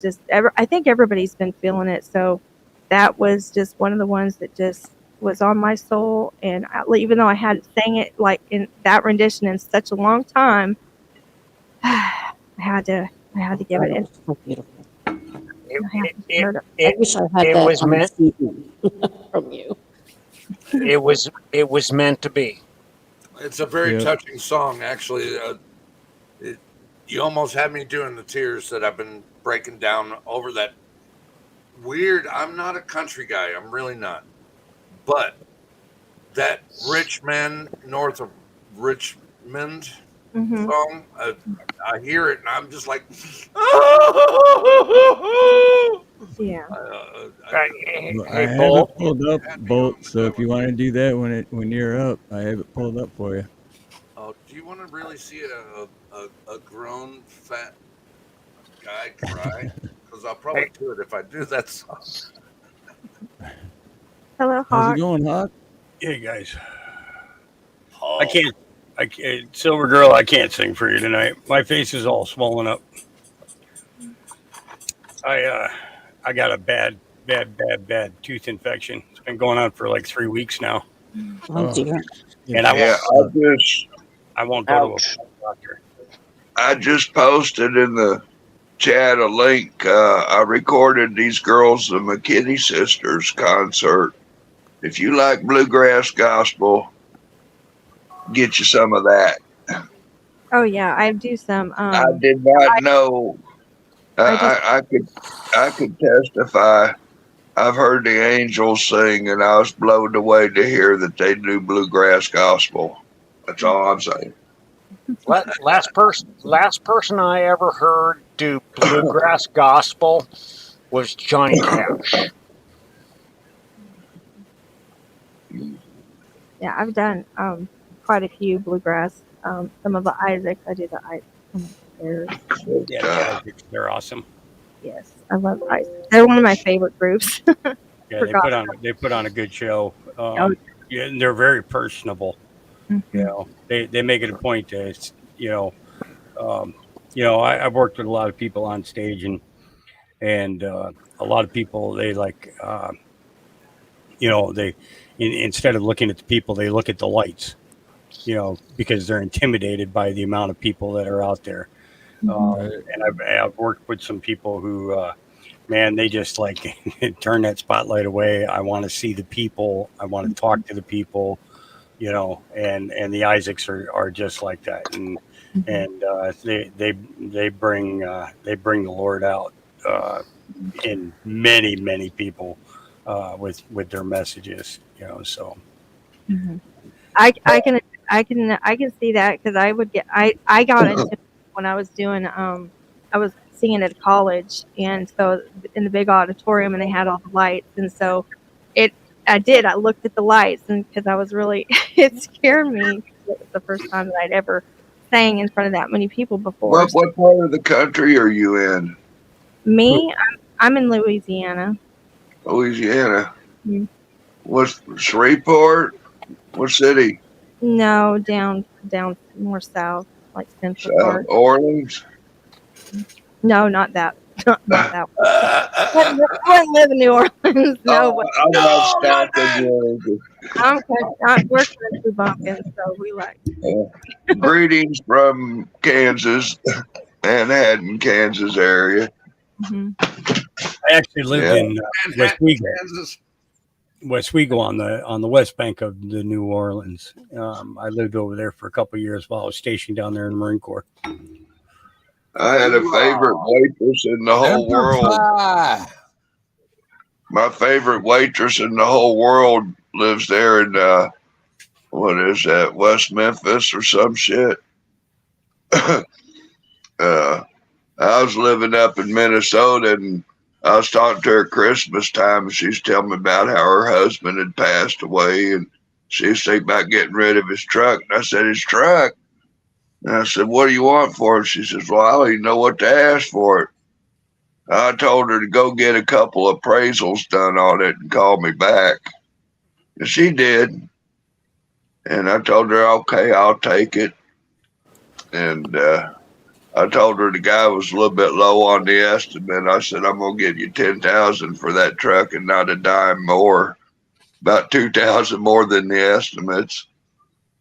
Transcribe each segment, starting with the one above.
I think everybody's been feeling it. So that was just one of the ones that just was on my soul. And even though I hadn't sang it like in that rendition in such a long time, I had to give it. And So beautiful. It, I have it, to it, share it. I it, wish I had it that was on meant. CD from you. It was meant to be. It's a very Yep. touching song, actually. You almost had me doing the tears that I've been breaking down over that weird. I'm not a country guy. I'm really not. But that Rich Man North of Richmond Hmm. song, I hear it and I'm just like, Yeah. Hey, Well, I hey, have it Bull. pulled up, had me on Bolt. the So if cover. you want to do that when you're up, I have it pulled up for you. Oh, do you want to really see a grown fat guy cry? Because I'll probably Hey, do it if I do that song. Hello, How's it Hawk. going, Hawk? Hey guys, I Oh, can't. I can't, Silver Girl. I can't sing for you tonight. My face is all swollen up. I uh, I got a bad tooth infection. It's been going on for like 3 weeks now, Oh Oh, dear. it and I Yeah, won't. sucks. I won't go to a ouch. doctor. I just posted in the chat a link. I recorded these girls, the McKinney Sisters concert. If you like bluegrass gospel, get you some of that. Oh yeah, I do some. I did not I know. I just I could testify. I've heard the angels sing, and I was blown away to hear that they do bluegrass gospel. That's all I'm saying. Last person I ever heard do bluegrass gospel was Johnny Cash. yeah, I've done quite a few bluegrass. Some of the Isaacs. I do the Isaacs. Yeah, the Isaacs, they're awesome. Yes, I love Isaacs. They're one of my favorite groups Yeah, for gospel. they put on a good show. Oh, Yeah, and they're very personable. You mhm. know, they make it a point to you know um, I've worked with a lot of people on stage, and a lot of people they like they instead of looking at the people, they look at the lights. Because they're intimidated by the amount of people that are out there. Mhm. Right. And I've worked with some people who, man, they just like turn that spotlight away. I want to see the people. I want to talk to the people. And the Isaacs are just like that, Mhm. and they bring the Lord out in many people with their messages. So Mhm. I I can I can see that because I got into it when I was doing I was singing at college, and so in the big auditorium, and they had all the lights, and so it I looked at the lights, and because I was really it scared me. It was the first time that I'd ever sang in front of that many people before. So What part of the country are you in? me, I'm in Louisiana. Louisiana. Mm. What's Shreveport? What city? No, down more south, like central South part. Orleans. No, not that. Not that one. I wouldn't live in New Orleans. No, Oh, but I'm not no, not stopping that. you. we're country bumpkins, so we like. Greetings from Kansas, Manhattan, Kansas area. Mhm. I actually lived Yeah. in Manhattan, Kansas. Westwego on the west bank of the New Orleans. I lived over there for a couple of years while I was stationed down there in the Marine Corps. I had a favorite waitress in the whole Semper world. Fi. My favorite waitress in the whole world lives there in what is that, West Memphis or some shit. I was living up in Minnesota, and I was talking to her at Christmas time, and she was telling me about how her husband had passed away, and she was thinking about getting rid of his truck. And I said, his truck? And I said, what do you want for it? She says, well, I don't even know what to ask for it. I told her to go get a couple of appraisals done on it and call me back. And she did. And I told her, okay, I'll take it. And I told her the guy was a little bit low on the estimate. I said, I'm gonna give you 10,000 for that truck and not a dime more. About 2,000 more than the estimates.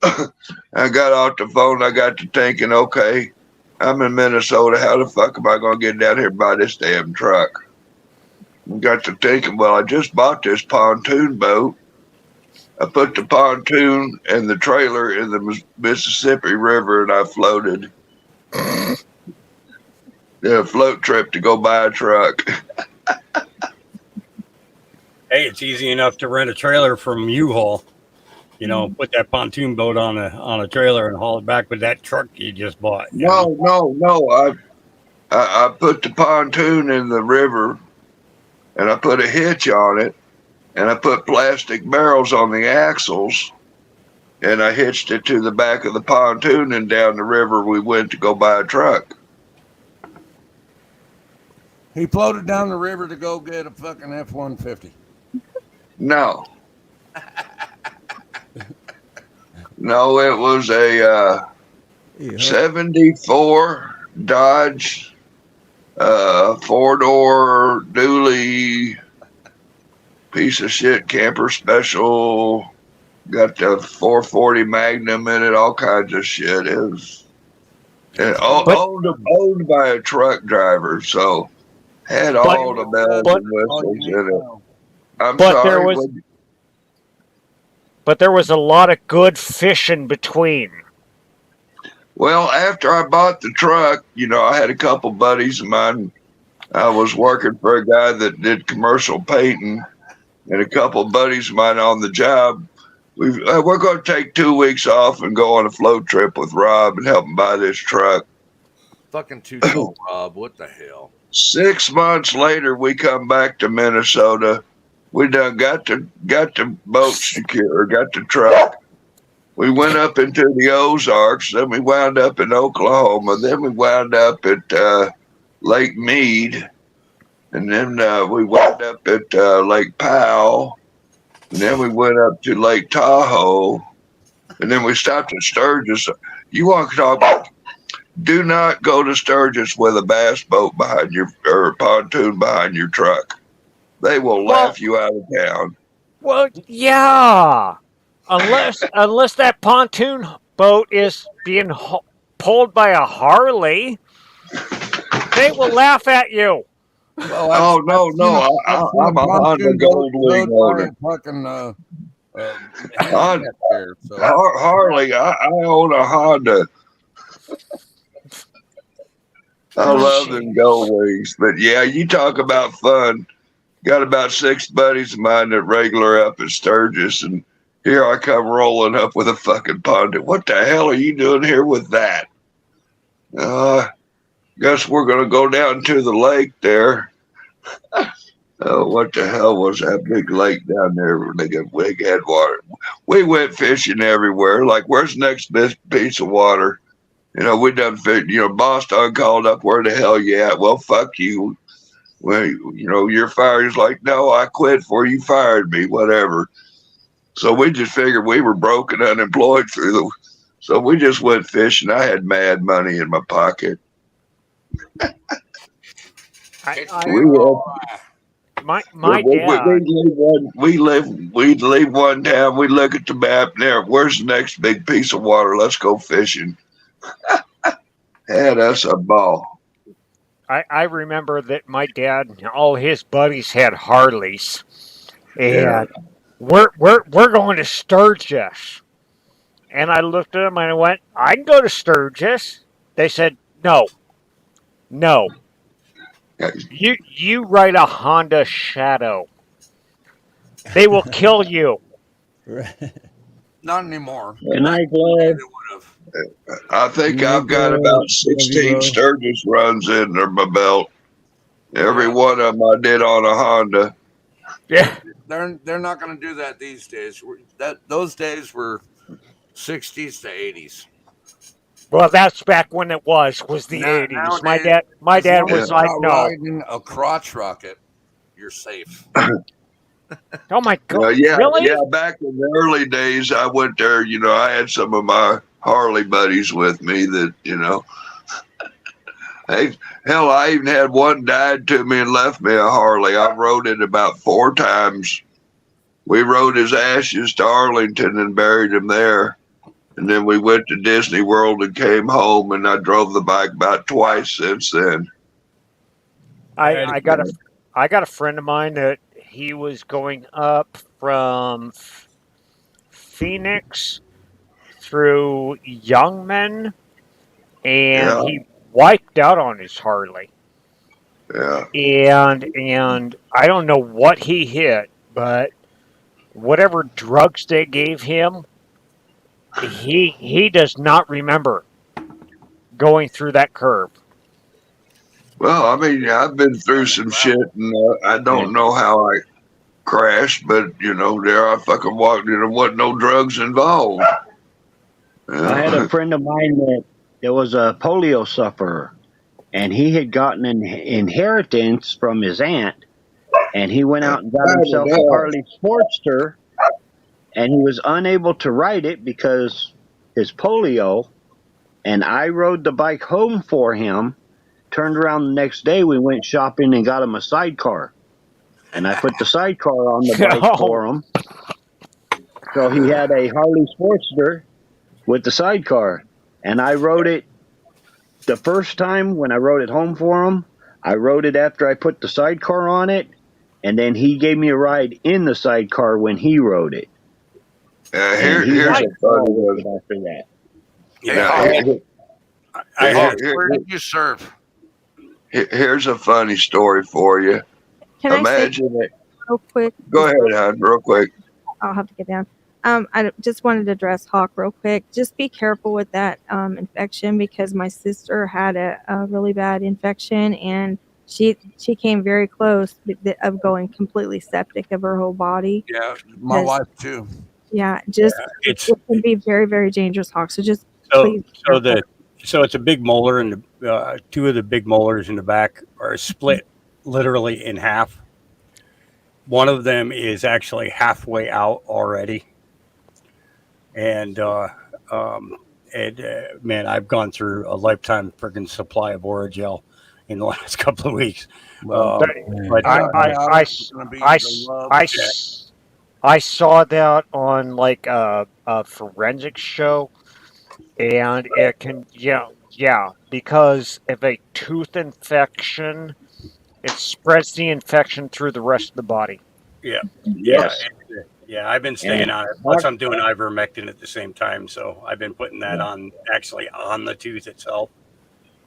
I got off the phone. I got to thinking, okay, I'm in Minnesota. How the fuck am I gonna get down here and buy this damn truck? I got to thinking, well, I just bought this pontoon boat. I put the pontoon and the trailer in the Mississippi River, and I floated. Yeah, float trip to go buy a truck. Hey, it's easy enough to rent a trailer from U-Haul. You know, put that pontoon boat on a trailer and haul it back with that truck you just bought. You know? No. I put the pontoon in the river, and I put a hitch on it, and I put plastic barrels on the axles, and I hitched it to the back of the pontoon, and down the river we went to go buy a truck. He floated down the river to go get a fucking F-150. No. No, it was a 74 Dodge 4-door dually piece of shit camper special. Got the 440 Magnum in it, all kinds of shit. It was owned by a truck driver, so had all the bells and whistles in it. I'm sorry. But there was a lot of good fish in between. Well, after I bought the truck, I had a couple buddies of mine. I was working for a guy that did commercial painting, and a couple buddies of mine on the job. We're going to take 2 weeks off and go on a float trip with Rob and help him buy this truck. Fucking too tall, Rob. What the hell? 6 months later, we come back to Minnesota. We done got the boat secure, got the truck. We went up into the Ozarks, then we wound up in Oklahoma, then we wound up at Lake Mead, and then we wound up at Lake Powell, and then we went up to Lake Tahoe, and then we stopped at Sturgis. You want to talk about, do not go to Sturgis with a bass boat behind your, or a pontoon behind your truck. They will laugh you out of town. Well, yeah. Unless that pontoon boat is being pulled by a Harley, they will laugh at you. Well, no. I'm a Honda Goldwing owner. Fucking Harley, I own a Honda. I love them Goldwings. But yeah, you talk about fun. Got about 6 buddies of mine that regular up at Sturgis, and here I come rolling up with a fucking pontoon. What the hell are you doing here with that? Guess we're going to go down to the lake there. Oh, what the hell was that big lake down there where they got big headwater? We went fishing everywhere. Like, where's the next best piece of water? We done fish. Boston called up, where the hell you at? Well, fuck you. Well, you're fired. He's like, no, I quit before you fired me, whatever. So we just figured we were broke and unemployed so we just went fishing. I had mad money in my pocket. We'd leave one town. We'd look at the map there. Where's the next big piece of water? Let's go fishing. Had us a ball. I remember that my dad and all his buddies had Harleys, and we're going to Sturgis. And I looked at them and I went, I can go to Sturgis. They said, no. You ride a Honda Shadow. They will kill you. Not anymore. And I glad. I think I've got about 16 Sturgis runs under my belt. Every one of them I did on a Honda. Yeah, they're not going to do that these days. Those days were 60s to 80s. Well, that's back when it was the 80s. My dad was like, no. Riding a crotch rocket, you're safe. Oh my God! Yeah, really? Yeah, back in the early days, I went there. I had some of my Harley buddies with me that, Hey, hell, I even had one died to me and left me a Harley. I rode it about 4 times. We rode his ashes to Arlington and buried him there. And then we went to Disney World and came home, and I drove the bike about twice since then. I got a friend of mine that he was going up from Phoenix through Youngman, and Yeah, he wiped out on his Harley. yeah. And I don't know what he hit, but whatever drugs they gave him, he does not remember going through that curve. Well, I mean, I've been through some shit, and I don't know how I crashed, but there I fucking walked, and there wasn't no drugs involved. I had a friend of mine that was a polio sufferer, and he had gotten an inheritance from his aunt, and he went out and got himself a Harley Sportster, and he was unable to ride it because his polio, and I rode the bike home for him, turned around the next day, we went shopping and got him a sidecar, and I put the sidecar on the bike for him, so he had a Harley Sportster with the sidecar, and I rode it the first time when I rode it home for him. I rode it after I put the sidecar on it, and then he gave me a ride in the sidecar when he rode it. Here's a funny one. After that. Where did you serve? Here's a funny story for you. Can I Imagine say it. real quick? Go ahead, hon, real quick. I'll have to get down. I just wanted to address Hawk real quick. Just be careful with that infection, because my sister had a really bad infection, and she came very close of going completely septic of her whole body. Yeah, my wife too. Yeah, just it can be very, very dangerous, Hawk. So just please. So it's a big molar, and two of the big molars in the back are split literally in half. One of them is actually halfway out already. And man, I've gone through a lifetime freaking supply of Oragel in the last couple of weeks. But I saw that on like a forensic show, and it can because of a tooth infection, it spreads the infection through the rest of the body. Yeah. Yes. Yeah, I've been staying on it. Plus, I'm doing ivermectin at the same time, so I've been putting that on the tooth itself.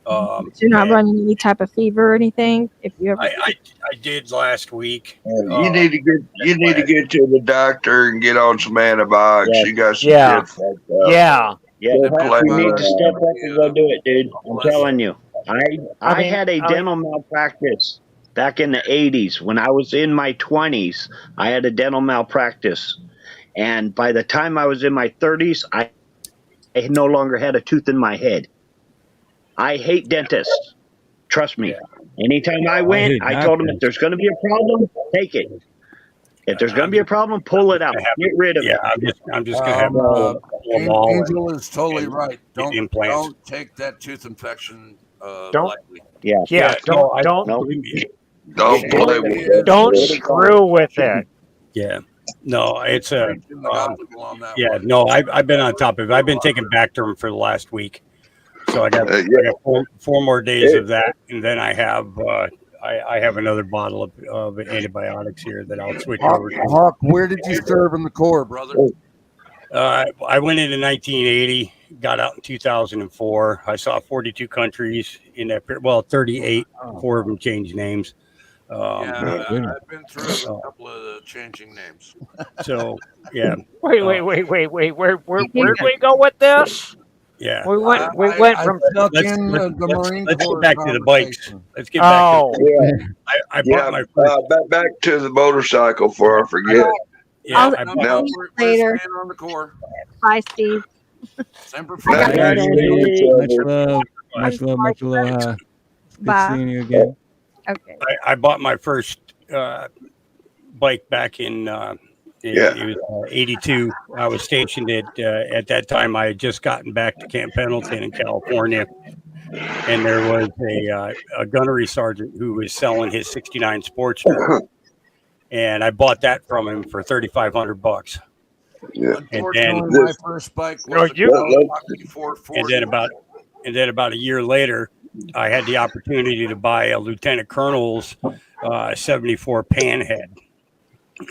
You're not running any type of fever or anything. If you ever, I did last week. You need to get to the doctor and get on some antibiotics. Yeah. You got some Yeah. shit fucked up. Yeah. Yeah, you need to step up and go do it, dude. I'm telling you. I had a dental malpractice back in the 80s. When I was in my 20s, I had a dental malpractice. And by the time I was in my 30s, I no longer had a tooth in my head. I hate dentists. Trust me. Anytime I went, I told them, if there's going to be a problem, take it. If there's going to be a problem, pull it out. Get rid of it. I'm just going to have them all. Angel is totally right. Don't take that tooth infection lightly. Yeah. Don't play with it. Don't screw with it. Yeah. No, it's a. Preaching the gospel on that Yeah. one. No, I've been on top of it. I've been taking Bactrim for the last week, so I got 4 more days of that, and then I have I have another bottle of antibiotics here that I'll switch over to. Hawk, where did you serve in the Corps, brother? I went in 1980, got out in 2004. I saw 42 countries in that period. Well, 38. 4 of them changed names. I've been through a couple of the changing names. So, yeah. Wait. Where did we go with this? Yeah. We went from. Let's get back to the bikes. Let's get back to I bought my first. Back to the motorcycle before I forget. Yeah, I'll see you later. On the Corps. Bye, Steve. Semper Much love, much aloha. Good Bye. seeing you again. Okay. I bought my first bike back in it was 82. I was stationed at that time. I had just gotten back to Camp Pendleton in California, and there was a gunnery sergeant who was selling his '69 Sportster, and I bought that from him for $3,500. Yeah. Unfortunately, then- my first bike was a Kawasaki 440. And then about a year later, I had the opportunity to buy a lieutenant colonel's 74 Panhead,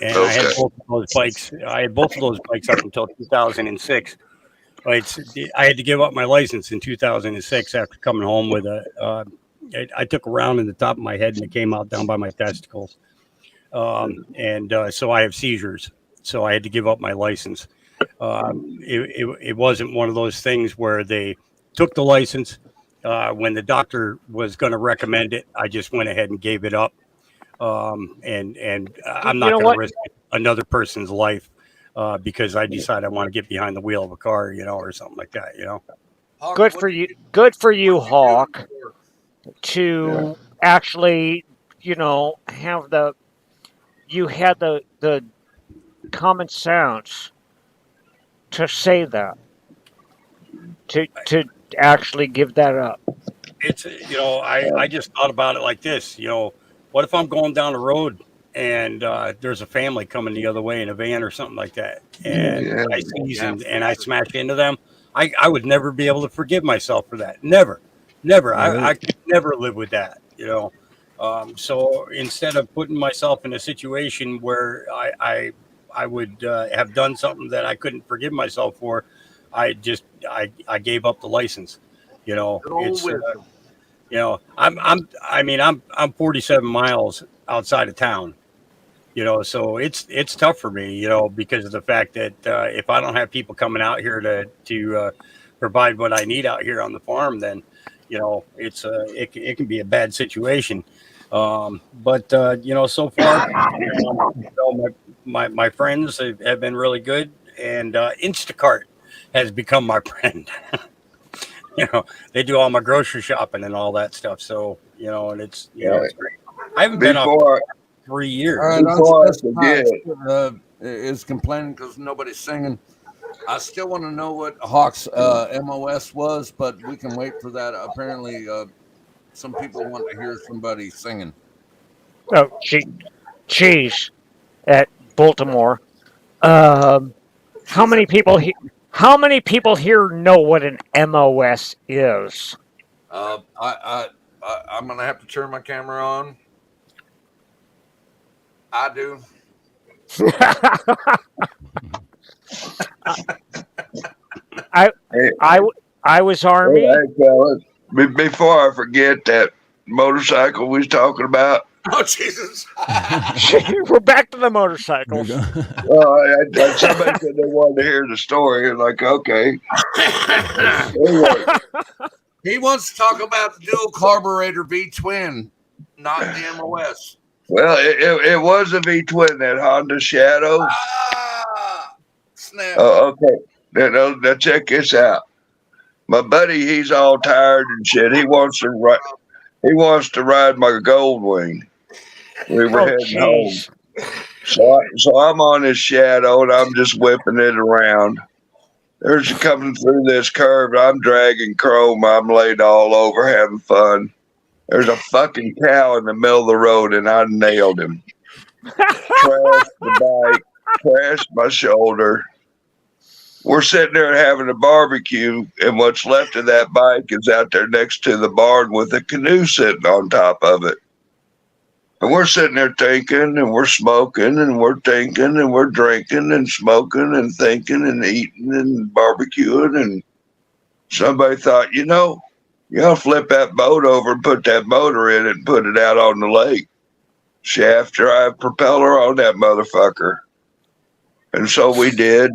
and I had both of those bikes. I had both of those bikes up until 2006. I had to give up my license in 2006 after coming home with I took a round in the top of my head and it came out down by my testicles, and so I have seizures. So I had to give up my license. It wasn't one of those things where they took the license when the doctor was going to recommend it. I just went ahead and gave it up, and I'm not going to risk another person's life because I decide I want to get behind the wheel of a car, or something like that. Hawk, Good for you. Good for you, Hawk, to actually, have you had the common sense to say that, to actually give that up. It's I just thought about it like this. What if I'm going down the road and there's a family coming the other way in a van or something like that, and I seize and I smash into them? I would never be able to forgive myself for that. Never. I could never live with that. So instead of putting myself in a situation where I would have done something that I couldn't forgive myself for, I gave up the license. I'm 47 miles outside of town. So it's tough for me, because of the fact that if I don't have people coming out here to provide what I need out here on the farm, then it can be a bad situation. But so far, my friends have been really good, and Instacart has become my friend. They do all my grocery shopping and all that stuff. So and it's it's great. I haven't been off 3 years. All right, Before I forget, is complaining because nobody's singing. I still want to know what Hawk's MOS was, but we can wait for that. Apparently, some people want to hear somebody singing. Oh, geez, at Baltimore. How many people here know what an MOS is? I'm gonna have to turn my camera on. I do. I was Army. Hey, fellas, before I forget that motorcycle we was talking about. Oh, Jesus. We're back to the motorcycles. Somebody said they wanted to hear the story. Like, okay. He wants to talk about the dual carburetor V-twin, not the MOS. Well, it was a V-twin, that Honda Shadow. Snap. Oh, okay. Now check this out. My buddy, he's all tired and shit. He wants to ride my Goldwing. We were heading home. So I'm on this Shadow and I'm just whipping it around. There's coming through this curve. I'm dragging Chrome. I'm laid all over having fun. There's a fucking cow in the middle of the road and I nailed him. Crashed the bike, crashed my shoulder. We're sitting there having a barbecue, and what's left of that bike is out there next to the barn with a canoe sitting on top of it. And we're sitting there thinking, and we're smoking, and we're thinking, and we're drinking, and smoking, and thinking, and eating, and barbecuing. And somebody thought, flip that boat over and put that motor in it and put it out on the lake. Shaft drive propeller on that motherfucker. And so we did.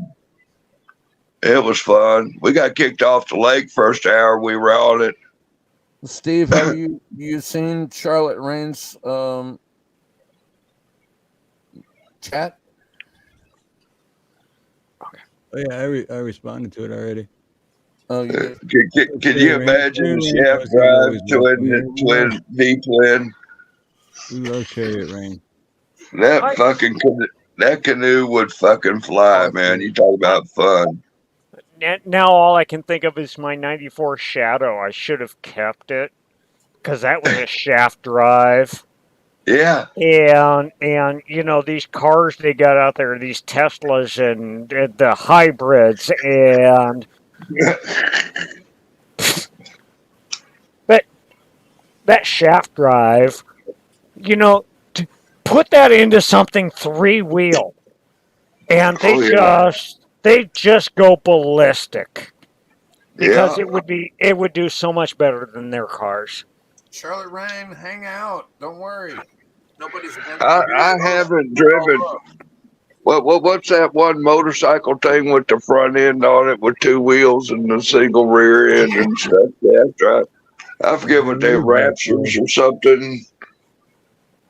It was fun. We got kicked off the lake first hour we were on it. Steve, have you seen Charlotte Rain's chat? Oh yeah, I responded to it already. Oh, yeah. Can you imagine shaft drive twin V-twin? We love Chariot Rain. That canoe would fucking fly, man. You talk about fun. now all I can think of is my '94 Shadow. I should have kept it because that was a shaft drive. Yeah. And these cars they got out there, these Teslas and the hybrids, and but that shaft drive, put that into something 3-wheel, and they just go ballistic because Yeah. it would do so much better than their cars. Charlotte Rain, hang out. Don't worry. Nobody's. I haven't driven. What's that one motorcycle thing with the front end on it with 2 wheels and a single rear end and stuff? Yeah, that's right. I forget what they Raptors or something.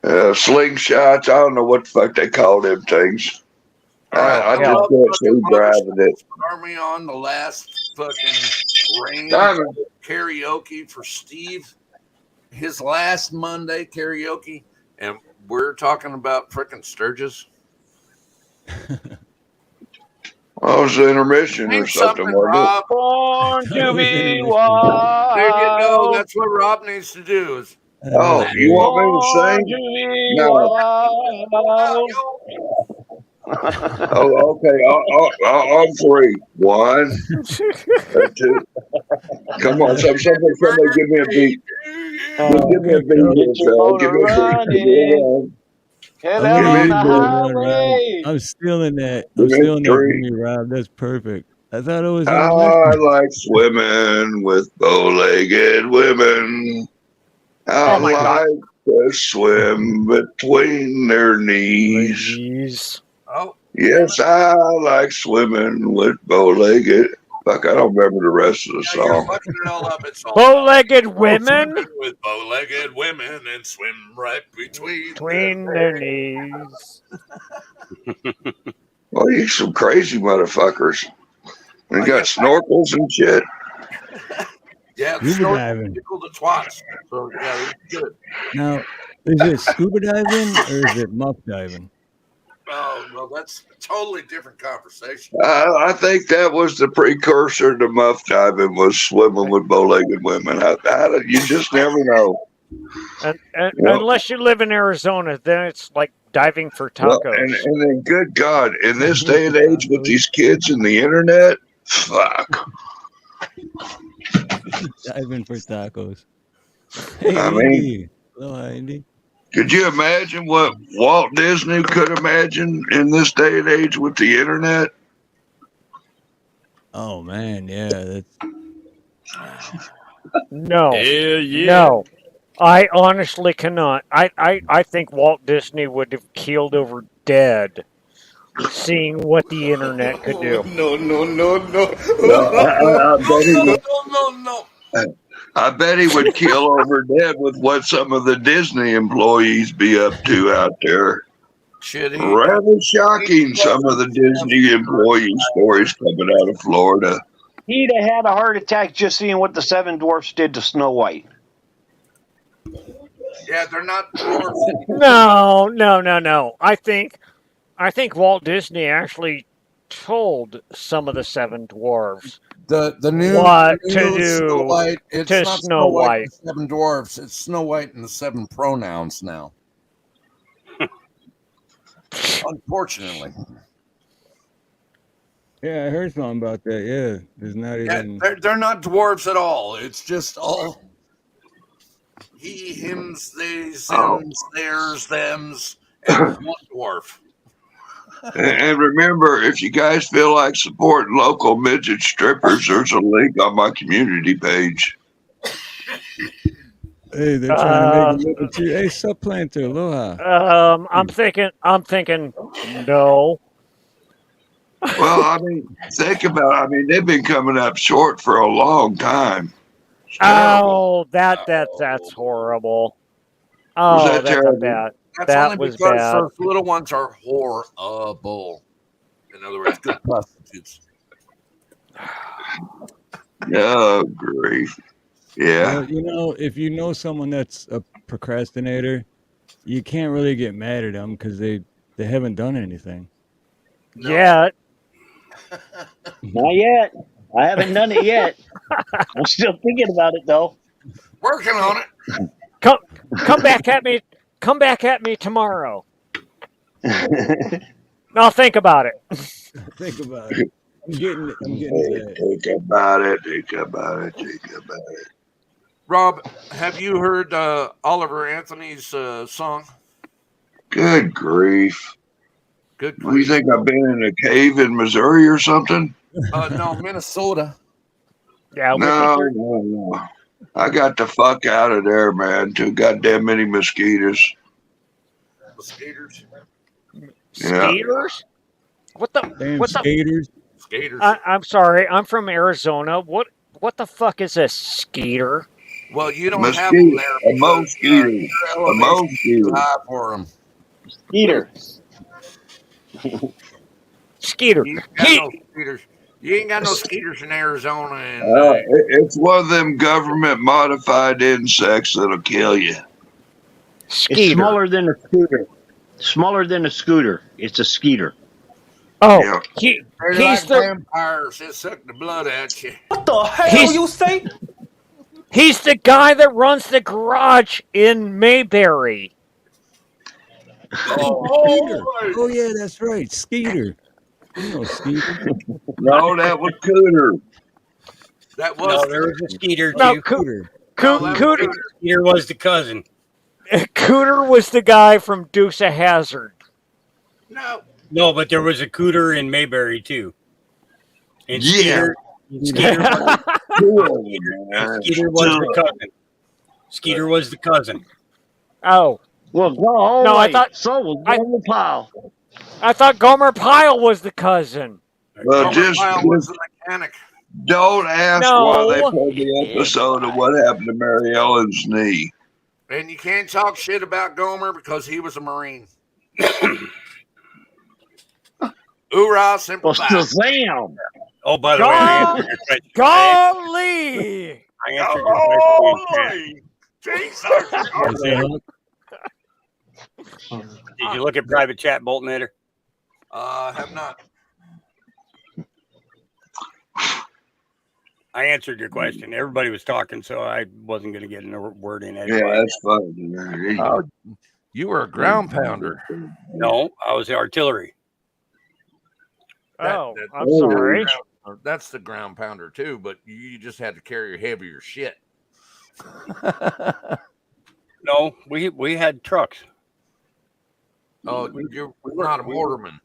Slingshots. I don't know what the fuck they call them things. I just can't see driving it. Are we on the last fucking rain karaoke for Steve? His last Monday karaoke, and we're talking about frickin' Sturgis. Well, it was an intermission or something, wasn't it? Born to be wild. There you go. That's what Rob needs to do. Oh, you want me to sing? No. Oh, okay. I'm 3. 1, 2. Come on, somebody give me a beat. Give me a beat, Phil. Give me a beat. Head out on the highway. I'm stealing that. I'm stealing that from you, Rob. That's perfect. I thought it was. I like swimming with bow-legged women. I like to swim between their knees. Oh. Yes, I like swimming with bow-legged. Fuck, I don't remember the rest of the song. You're fucking it all up. It's all bow-legged women? With bow-legged women and swim right between their knees. Well, you some crazy motherfuckers. They got snorkels and shit. Yeah, scuba diving. The twats. So, yeah, good. Now, is it scuba diving or is it muff diving? Oh, well, that's a totally different conversation. I think that was the precursor to muff diving, was swimming with bow-legged women. You just never know. Unless you live in Arizona, then it's like diving for tacos. Well, and then, good God, in this day and age with these kids and the internet, fuck. Diving for tacos. Hey, I mean, hello, Andy. Could you imagine what Walt Disney could imagine in this day and age with the internet? Oh man, yeah. No. Hell yeah. No. I honestly cannot. I think Walt Disney would have keeled over dead seeing what the internet could do. No. No. I bet he would keel over dead with what some of the Disney employees be up to out there. Rather shocking, some of the Disney employee stories coming out of Florida. He'd have had a heart attack just seeing what the 7 dwarfs did to Snow White. Yeah, they're not dwarfs. No. I think Walt Disney actually told some of the 7 dwarves the new what the to new do Snow White. It's to not Snow White. And the 7 dwarfs. It's Snow White and the 7 pronouns now. Unfortunately. Yeah, I heard something about that. Yeah, there's not even. They're not dwarfs at all. It's just all he, hims, theys, hims, theirs, thems, and one dwarf. And remember, if you guys feel like supporting local midget strippers, there's a link on my community page. Hey, they're trying to make it too. Hey, Supplanter, aloha. I'm thinking no. Well, I mean, think about it. I mean, they've been coming up short for a long time. Oh, that's horrible. Oh, Was that that's terrible? bad. That's that only was because bad. those little ones are horrible. In other words, good prostitutes. Oh, grief. Yeah. Well, if you know someone that's a procrastinator, you can't really get mad at them because they haven't done anything. Yeah. Not yet. I haven't done it yet. I'm still thinking about it though. Working on it. Come back at me. Come back at me tomorrow. I'll think about it. Think about it. I'm getting to that. Think about it. Think about it. Think about it. Rob, have you heard Oliver Anthony's song? Good grief. Good Do you grief. think I've been in a cave in Missouri or something? No, Minnesota. Yeah, No. I got the fuck out of there, man. Too goddamn many mosquitoes. Skaters. Skaters? What the? Damn What the? skaters. Skaters. I'm sorry. I'm from Arizona. What the fuck is a skeeter? Well, you don't have them Mosquito. there A because mosquito. your A elevation is too mosquito. high for them. Skeeter. Skeeter. You ain't got no skaters. You ain't got no skaters in Arizona, and It's one of them government modified insects that'll kill you. It's Skeeter. smaller than a scooter. Smaller than a scooter. It's a skeeter. Oh, Yeah. they're he's like the vampires. They suck the blood out you. What the hell He's- you say? he's the guy that runs the garage in Mayberry. Skeeter. Oh yeah, that's right. Skeeter. You know Skeeter. No, that was Cooter. That No, was there was a Skeeter No, too. Cooter. Cooter. Skeeter was the cousin. Cooter was the guy from Dukes of Hazzard. no. No, but there was a Cooter in Mayberry too. And Yeah. Skeeter was the cousin. Skeeter was the cousin. Oh, Well, go No, I away. thought- so was I- Gomer Pyle. I thought Gomer Pyle was the cousin. Well, Gomer just Pyle was the mechanic. don't ask No. why they played the episode of what happened to Mary Ellen's knee. And you can't talk shit about Gomer because he was a Marine. Hoorah, simple Well, fact. Shazam! Oh, by the way, I answered your question. Golly! I answered your question. Jesus. What's that, Huck? Did you look at private chat, Boltonator? Have not. I answered your question. Everybody was talking, so I wasn't going to get a word in Yeah, anyway. that's funny. Oh, you were a ground pounder. No, I was the artillery. Oh, I'm sorry. That's the ground pounder too, but you just had to carry heavier shit. No, we had trucks. Oh, you're not a mortarman.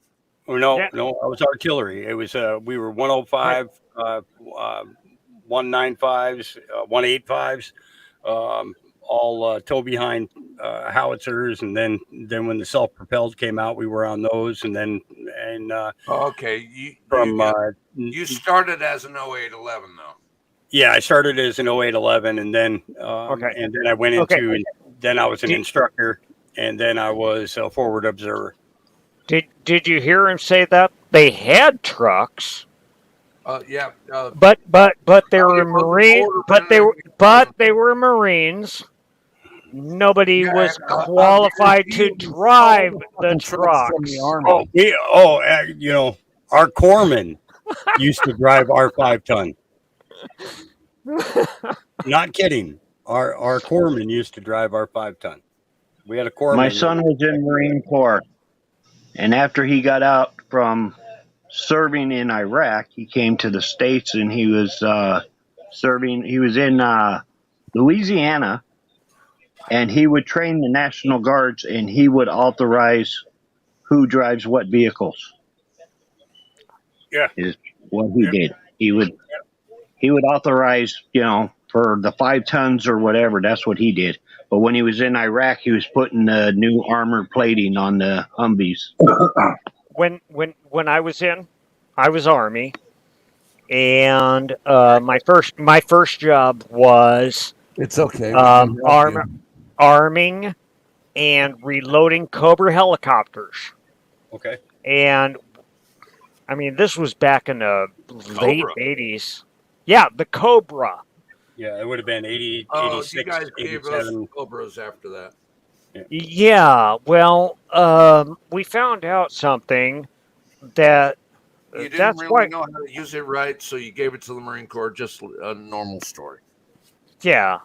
Oh, no, Yeah. no, I was artillery. It was we were 105, 195s, 185s, all tow behind howitzers, and then when the self propelled came out, we were on those, and Okay, you started as an 0811 though. yeah, I started as an 0811, and then Okay. and then I went into and then I was an instructor, and then I was a forward observer. Did you hear him say that they had trucks, Yeah. but they were he was a Marine, but they were Marines. Nobody Yeah, was I qualified to guarantee you drive From the the trucks. army. You know, our corpsman used to drive our 5-ton. Not kidding. Our corpsman used to drive our 5-ton. We had a corpsman. My son was in Marine Corps, and after he got out from serving in Iraq, he came to the States and he was serving. He was in Louisiana, and he would train the National Guards, and he would authorize who drives what vehicles. Yeah. Is what he did. He would authorize, for the 5 tons or whatever. That's what he did. But when he was in Iraq, he was putting the new armor plating on the Humvees. When I was in, I was Army, and my first job was It's okay. we can help you. arming and reloading Cobra helicopters. Okay. And I mean, this was back in the late Cobra. 80s. Yeah, the Cobra. Yeah, it would have been 80, Oh, 86, you guys gave us 87. Cobras after that. Yeah, well, we found out something that You didn't That's really why. know how to use it right, so you gave it to the Marine Corps. Just a normal story. Yeah.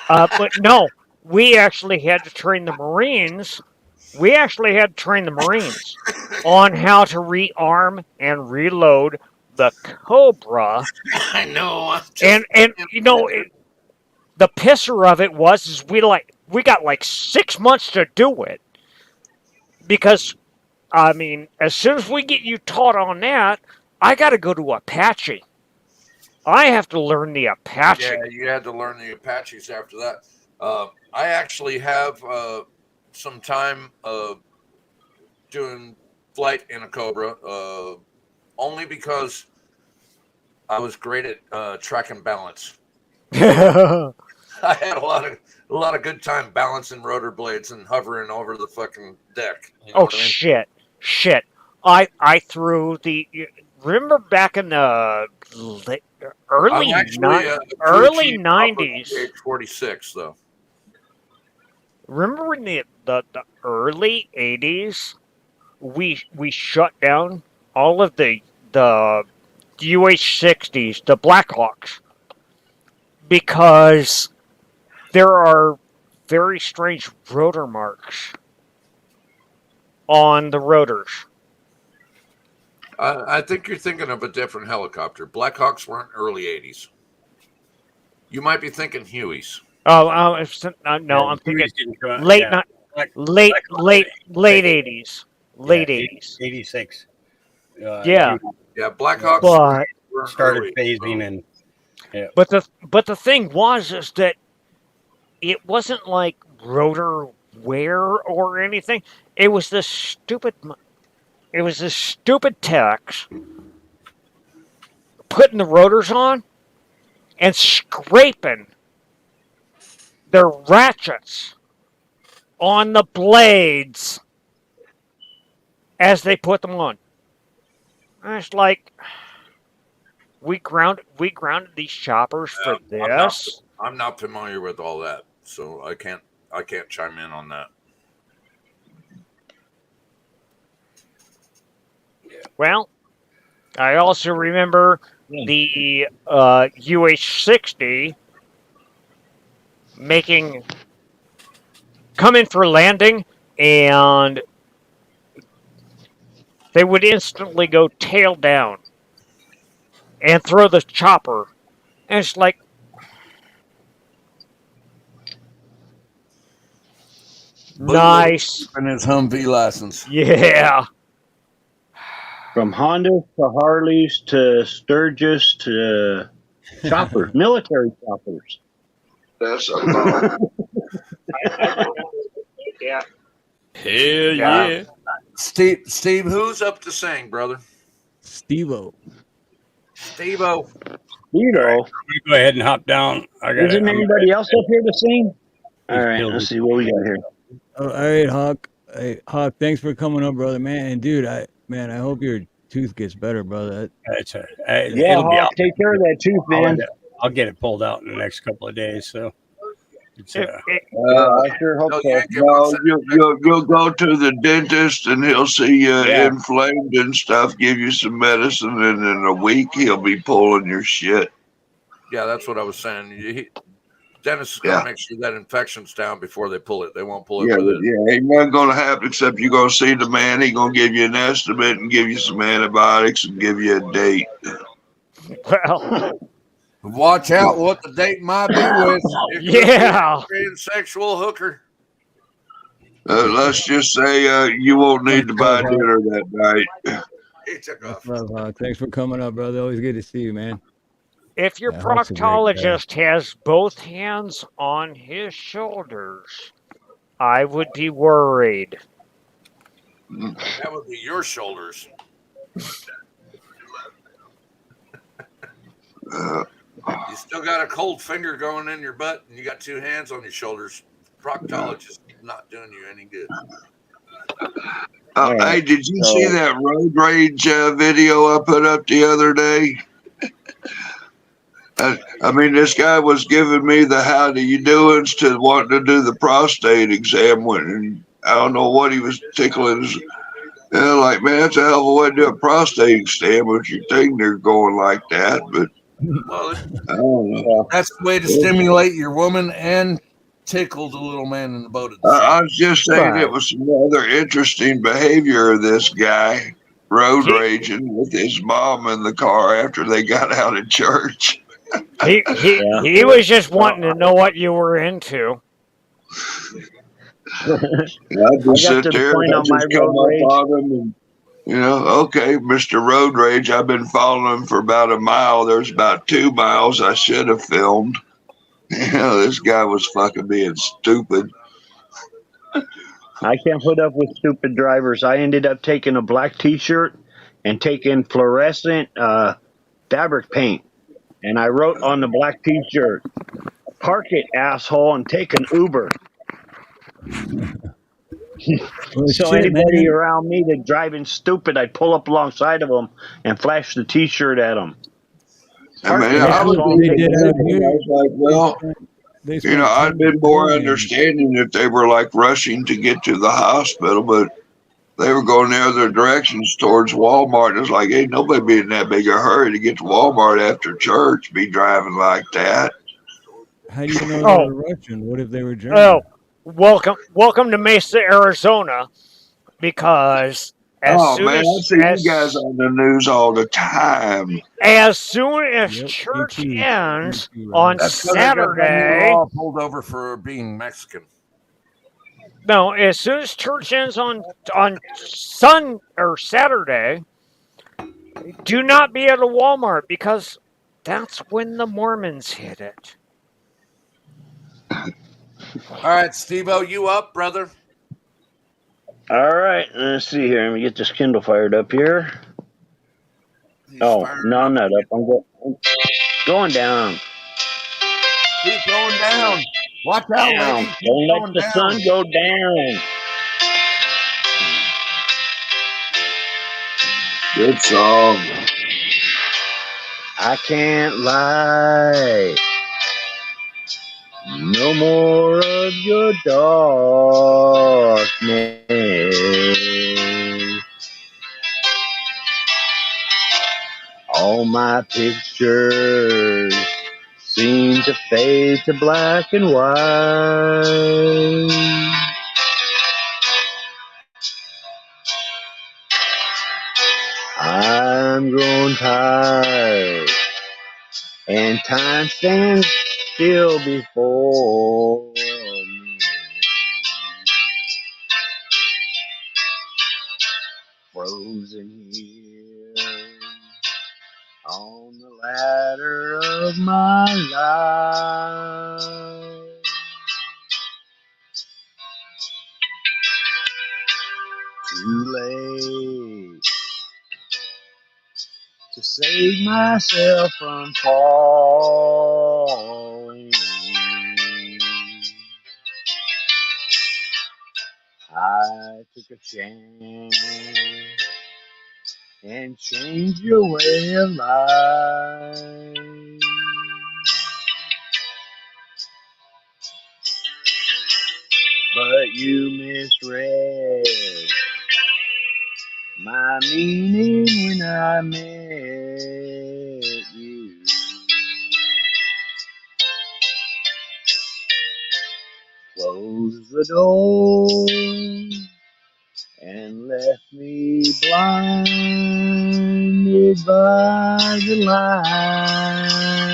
But no, we actually had to train the Marines. We actually had to train the Marines on how to rearm and reload the Cobra. I know. I'm just And you know, the pisser of it was is we got like 6 months to do it because I mean, as soon as we get you taught on that, I got to go to Apache. I have to learn the Apache. yeah, you had to learn the Apaches after that. I actually have some time doing flight in a Cobra, only because I was great at track and balance. I had a lot of good time balancing rotor blades and hovering over the fucking deck. You know Oh what I mean? shit! I threw the. Remember back in the early I'm actually a crew early chief off of 90s. CH-46 though. Remember in the early 80s, we shut down all of the UH-60s, the Blackhawks, because there are very strange rotor marks on the rotors. I think you're thinking of a different helicopter. Blackhawks weren't early 80s. You might be thinking Hueys. Oh, no, I'm thinking late late 80s, late 80s. 86. Yeah, Yeah, Blackhawks but weren't started early, phasing so. and yeah. but the thing was is that it wasn't like rotor wear or anything. It was this stupid techs putting the rotors on and scraping their ratchets on the blades as they put them on. And it's like we grounded these choppers for this. I'm not familiar with all that, so I can't chime in on that. Well, I also remember the UH-60 come in for landing, and they would instantly go tail down and throw the chopper. And it's like, nice. And his Humvee license. Yeah. From Hondas to Harleys to Sturgis to choppers, military choppers. That's a lot. Yeah. Hell yeah. Steve, who's up to sing, brother? Steve-O. Steve-O. You know, Go ahead and hop down. isn't anybody else up here to sing? All right, let's see what we got here. Oh, all right, Hawk. Hey, Hawk, thanks for coming up, brother. Man, and dude, I hope your tooth gets better, brother. Yeah, Hawk, take care of that tooth, man. I'll get it pulled out in the next couple of days. So it's, I sure hope so. No, you'll go to the dentist and he'll see you inflamed and stuff, give you some medicine, and in a week he'll be pulling your shit. Yeah, that's what I was saying. Dennis is going to make sure that infection's down before they pull it. They won't pull it with it. Yeah, ain't nothing going to happen except you're going to see the man. He's going to give you an estimate and give you some antibiotics and give you a date. Well, watch out what the date might be with. Yeah. Sexual hooker. Let's just say you won't need to buy dinner that night. He took off. Love, Hawk. Thanks for coming up, brother. Always good to see you, man. If your Hawk's a great guy. proctologist has both hands on his shoulders, I would be worried. That would be your shoulders. You still got a cold finger going in your butt, and you got two hands on your shoulders. Proctologist not doing you any good. Hey, did you see that road rage video I put up the other day? I mean, this guy was giving me the how do you doings to wanting to do the prostate exam when, and I don't know what he was tickling Yeah, like, man, that's a hell of a way to do a prostate exam if you think they're going like that. But Well, I don't know. that's the way to stimulate your woman and tickle the little man in the boat at the same I time. was just saying it Right. was some other interesting behavior of this guy road He raging with his mom in the car after they got out of church. Yeah. he was just Well, wanting to know what you were into. And I I just got sit to the there and point I on my just come road up rage. on him and, okay, Mr. Road Rage, I've been following him for about a mile. There's about 2 miles I should have filmed. This guy was fucking being stupid. I can't put up with stupid drivers. I ended up taking a black T-shirt and taking fluorescent fabric paint, and I wrote on the black T-shirt, "Park it, asshole, and take an Uber." Well, So shit, anybody man. around me that's driving stupid, I'd pull up alongside of them and flash the T-shirt at them. I Park mean, it, Well, I that's was what asshole, and they even take did an out Uber. thinking, I here. was like, They well, spent I'd tons been of more billions. understanding if they were like rushing to get to the hospital, but they were going the other directions towards Walmart. It's like, ain't nobody be in that big a hurry to get to Walmart after church, be driving like that. How do you know they Oh, were Russian? What if they were oh, German? welcome to Mesa, Arizona, because Oh man, I see you guys on the news all the time. as soon as Yep, me church too. Me ends too, on Ryan. That's because I got done getting Saturday, all pulled over for being Mexican. no, as soon as church ends on Sun or Saturday, do not be at a Walmart because that's when the Mormons hit it. All right, Steve-O, you up, brother? All right, let's see here. Let me get this Kindle fired up here. He's Oh firing no, I'm up not again. up. I'm going down. Keep going down. Watch out, Down. lady. Keep Don't let going the sun down. go down. Good song. I can't lie. No more of your darkness. All my pictures seem to fade to black and white. I'm growing tired, and time stands still before me. Frozen here on the ladder of my life. Too late to save myself from falling. I took a chance and changed your way of life. But you misread my meaning when I met you. Close the door and left me blinded by the light.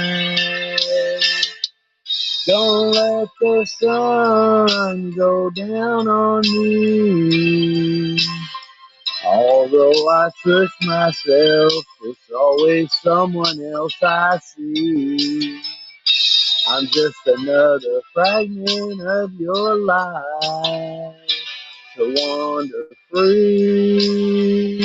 Don't let the sun go down on me. Although I trust myself, it's always someone else I see. I'm just another fragment of your life to wander free.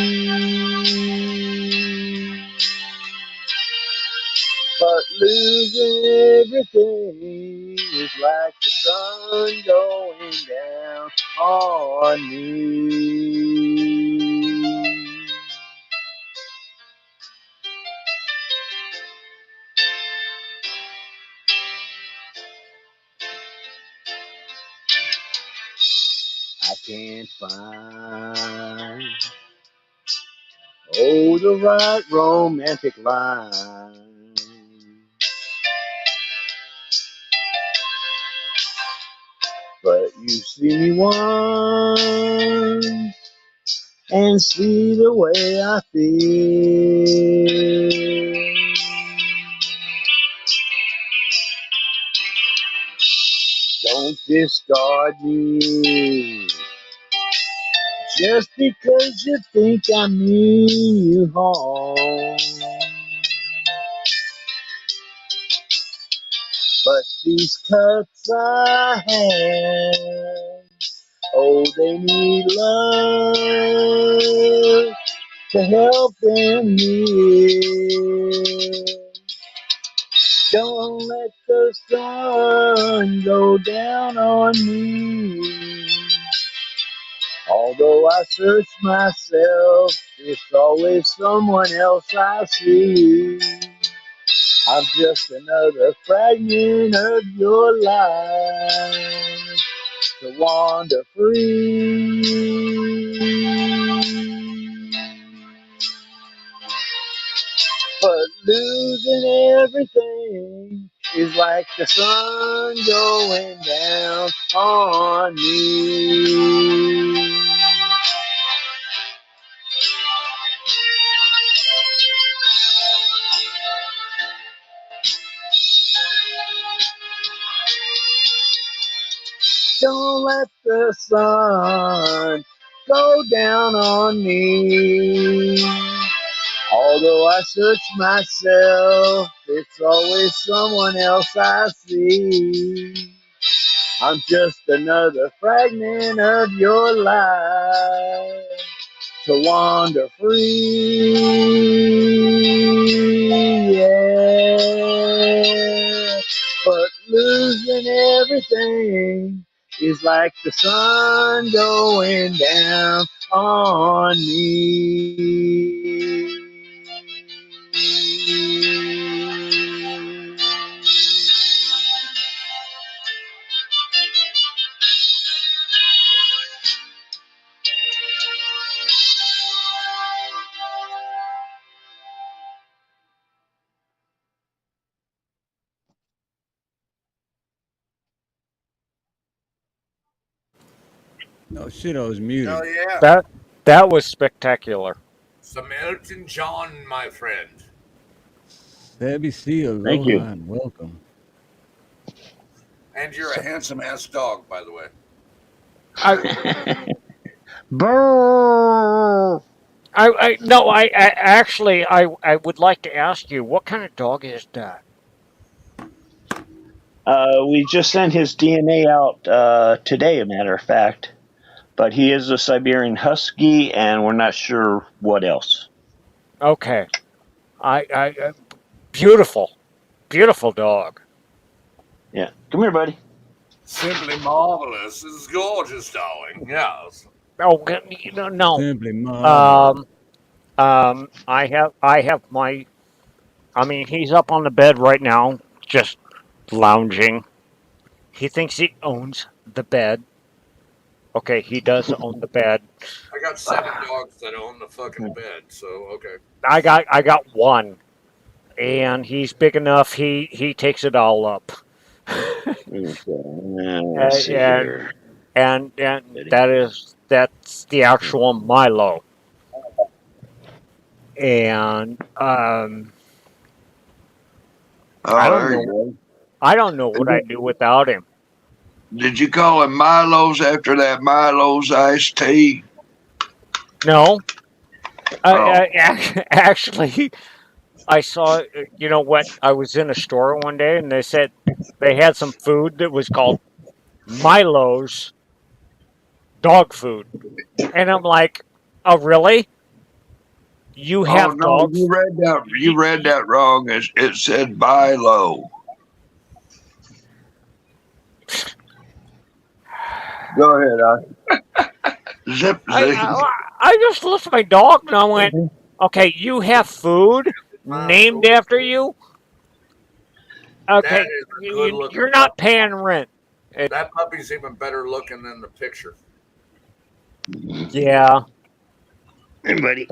But losing everything is like the sun going down on me. I can't find Oh, the right romantic line. But you see me once and see the way I feel. Don't discard me just because you think I mean you harm. But these cuts I have, oh, they need love to help them heal. Don't let the sun go down on me. Although I search myself, it's always someone else I see. I'm just another fragment of your life to wander free. But losing everything is like the sun going down on me. Don't let the sun go down on me. Although I search myself, it's always someone else I see. I'm just another fragment of your life to wander free. Yeah. But losing everything is like the sun going down on me. Oh shit, I was muted. Hell yeah. That was spectacular. Some Elton John, my friend. Sabby C, Thank aloha you. and welcome. And you're a handsome ass dog, by the way. Brrr. I actually I would like to ask you, what kind of dog is that? We just sent his DNA out today, a matter of fact. But he is a Siberian Husky, and we're not sure what else. Okay, beautiful, beautiful dog. Yeah. Come here, buddy. Simply marvelous. This is gorgeous, darling. Yes. Oh, no. Simply marvelous. I have my. I mean, he's up on the bed right now, just lounging. He thinks he owns the bed. Okay, he does own the bed. I got 7 dogs that own the fucking bed, so okay. I got one, and he's big enough. He takes it all up. Let's see and here. and that's the actual Milo. And Oh, I don't there you know. go. I don't know what I'd do without him. Did you call him Milo's after that Milo's iced tea? No, Oh. actually, I saw. You know what? I was in a store one day, and they said they had some food that was called Milo's dog food, and I'm like, oh really? You Oh have no, dog? you read that wrong. It said buy low. Go ahead. Zip. I just looked at my dog and I went, okay, you have food named after you. That Okay, is a good looking you're not paying rent. That puppy's even better looking than the picture. Yeah. Hey, buddy.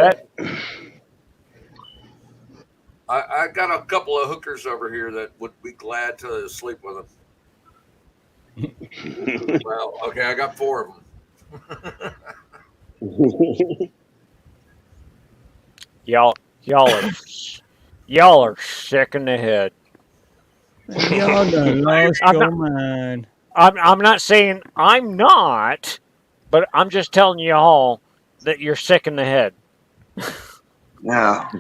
I got a couple of hookers over here that would be glad to sleep with them. Well, okay, I got 4 of them. Y'all are sick in the head. Y'all done lost your mind. I'm not saying I'm not, but I'm just telling y'all that you're sick in the head. Now,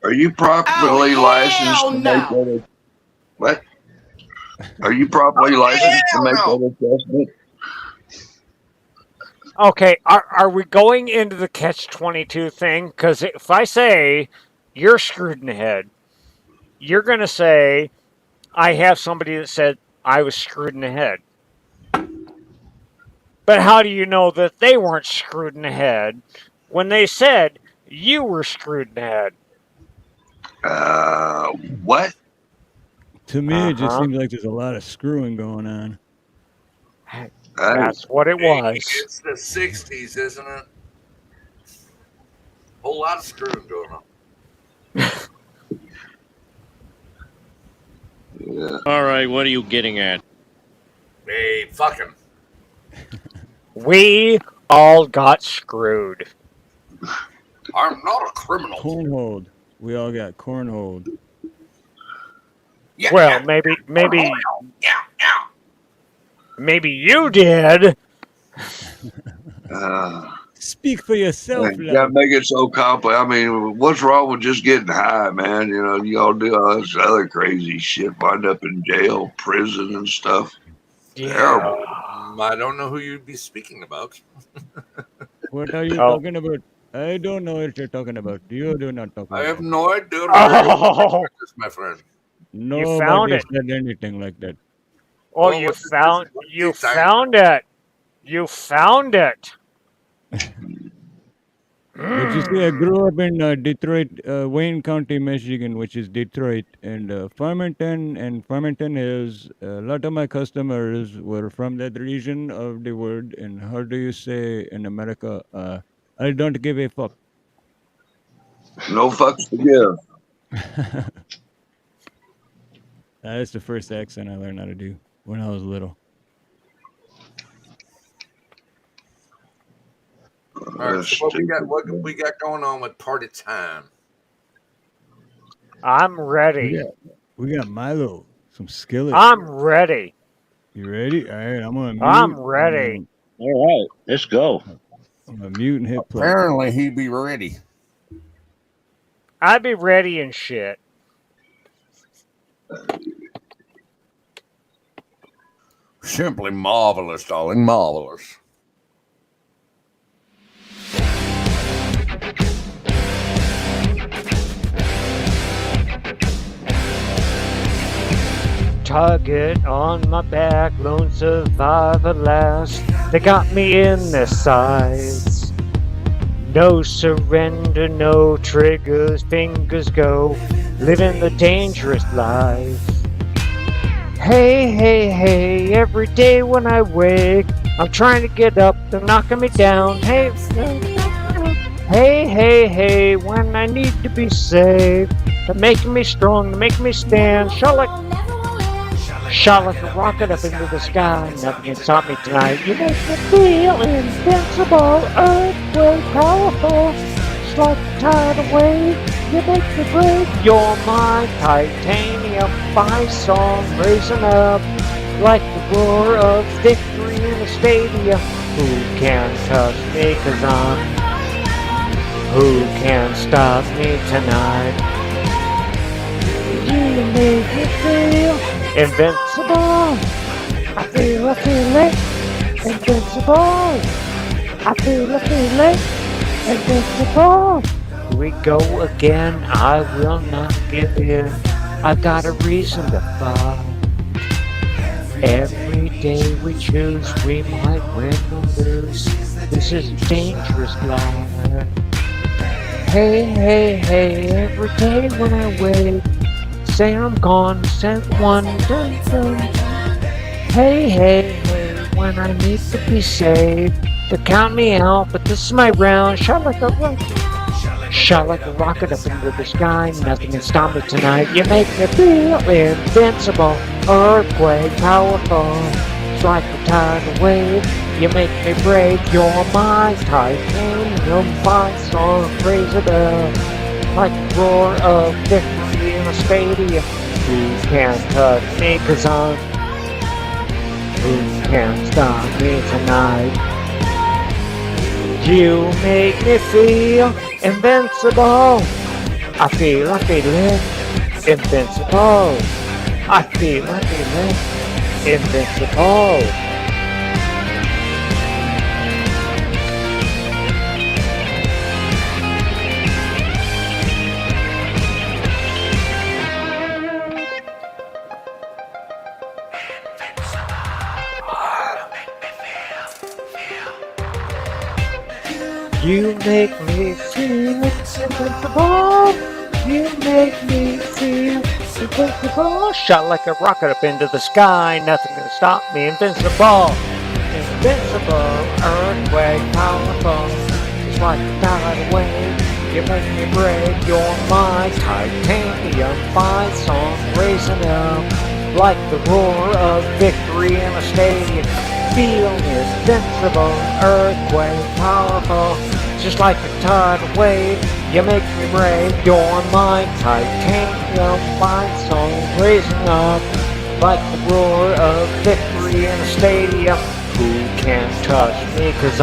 are you properly licensed to make that? What? Are you properly licensed to make that adjustment? Okay, are we going into the catch-22 thing? Because if I say you're screwed in the head, you're going to say I have somebody that said I was screwed in the head. But how do you know that they weren't screwed in the head when they said you were screwed in the head? What? To me, it just seems like there's a lot of screwing going on. That's what it was. It's the 60s, isn't it? Whole lot of screwing going on. Yeah. All right, what are you getting at? Hey, fucking. We all got screwed. I'm not a criminal. Cornholed. We all got cornholed. Yeah, Well, yeah. maybe you did. Speak for yourself, You gotta make it so complex. I mean, what's wrong with just getting high, man? You know, you all do all this other crazy shit, wind up in jail, prison, and stuff. Yeah. Terrible. I don't know who you'd be speaking about. What are you talking about? I don't know what you're talking about. You do not talk about. I have no idea. This, my friend. Nobody said anything like that. Oh, well, you found it. You found it. But you see, I grew up in Detroit, Wayne County, Michigan, which is Detroit, and Farmington Hills. A lot of my customers were from that region of the world. And how do you say in America? I don't give a fuck. No fucks to give. That's the first accent I learned how to do when I was little. All right, so what we got going on with party time? I'm ready. We got Milo, some skillet. I'm ready. You ready? All right, I'm gonna mute. I'm ready. All right, let's go. I'm gonna mute and hit play. Apparently, he'd be ready. I'd be ready and shit. Simply marvelous, darling, marvelous. Target on my back, lone survivor last. They got me in their sights. No surrender, no triggers, fingers go. Living the dangerous life. Hey, hey, hey, every day when I wake, I'm trying to get up, they're knocking me down. Hey, hey, hey, hey, when I need to be saved, they're making me strong, they're making me stand. Shot like a rocket up into the sky. Nothing can stop me tonight. You make me feel invincible, earthquake powerful. Just like a tidal wave, you make me brave. You're my titanium song, raising up like the roar of victory in a stadium. Who can touch me? 'Cause who can stop me tonight? You make me feel invincible. I feel it. Invincible. I feel it. Invincible. Here we go again. I will not give in. I've got a reason to fight. Every day we choose, we might win or lose. This is a dangerous life. Hey, hey, hey, every day when I wake, say I'm gone, sent one, dun, dun. Hey, hey, hey, when I need to be saved, they count me out, but this is my round. Shot like a rocket. Shot like a rocket up into the sky, nothing can stop me tonight. You make me feel invincible, earthquake powerful. It's like a tidal wave, you make me brave. You're my titanium fine song, raise it up. Like the roar of victory in a stadium. Who can touch me, cause who can stop me tonight? You make me feel invincible. I feel it, invincible. I feel it, invincible. You make me feel invincible. You make me feel invincible. Shot like a rocket up into the sky. Nothing can stop me. Invincible. Invincible. Earthquake powerful. It's like a tidal wave. You make me brave. You're my titanium fine song. Raising up like the roar of victory in a stadium. Feel invincible, earthquake powerful, just like a tidal wave. You make me brave. You're my titanium fine song, raising up like the roar of victory in a stadium. Who can touch me? Cause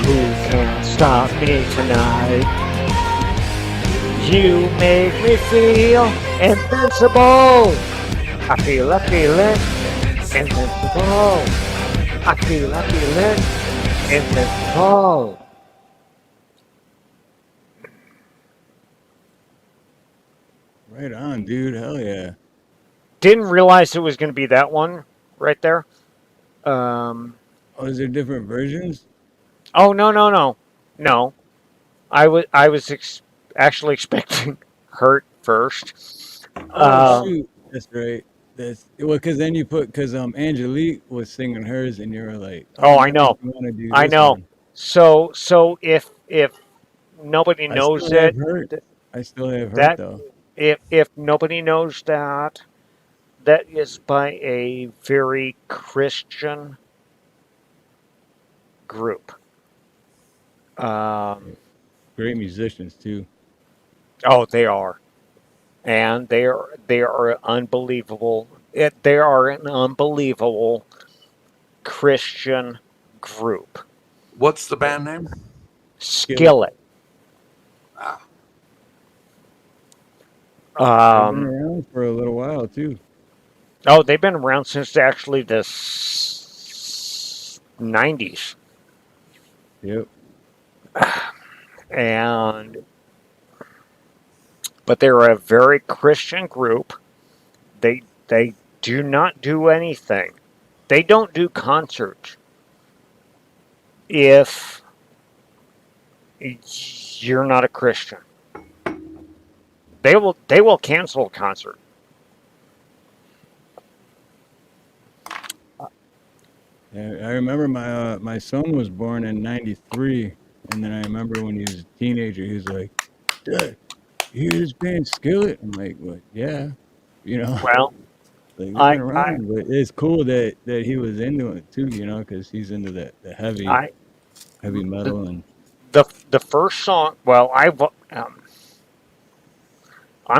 who can stop me tonight? You make me feel invincible. I feel it. Invincible. I feel it. Invincible. Right on, dude. Hell yeah. Didn't realize it was going to be that one right there. Oh, is there different versions? Oh, no. I was actually expecting Hurt first. Shoot. That's right. That's well, because then you put because Angelique was singing hers, and you were like, Oh, I now know. you want to do I this know. one. So if nobody I knows still have it, hurt. I still have hurt that though. if nobody knows that, that is by a very Christian group. Great musicians too. Oh, they are, and they are unbelievable. They are an unbelievable Christian group. What's the band name? Skillet. Ah, They've been Um, around for a little while too. oh, they've been around since actually the 90s, Yep. and but they're a very Christian group. They do not do anything. They don't do concerts if you're not a Christian. They will cancel a concert. I remember my son was born in '93, and then I remember when he was a teenager, he was like, "Dad, you hear this band Skillet?" I'm like, "What? Yeah, you know, Well, like they've been I around." But it's cool that he was into it too, because he's into the heavy I metal and the first song. Well, I'm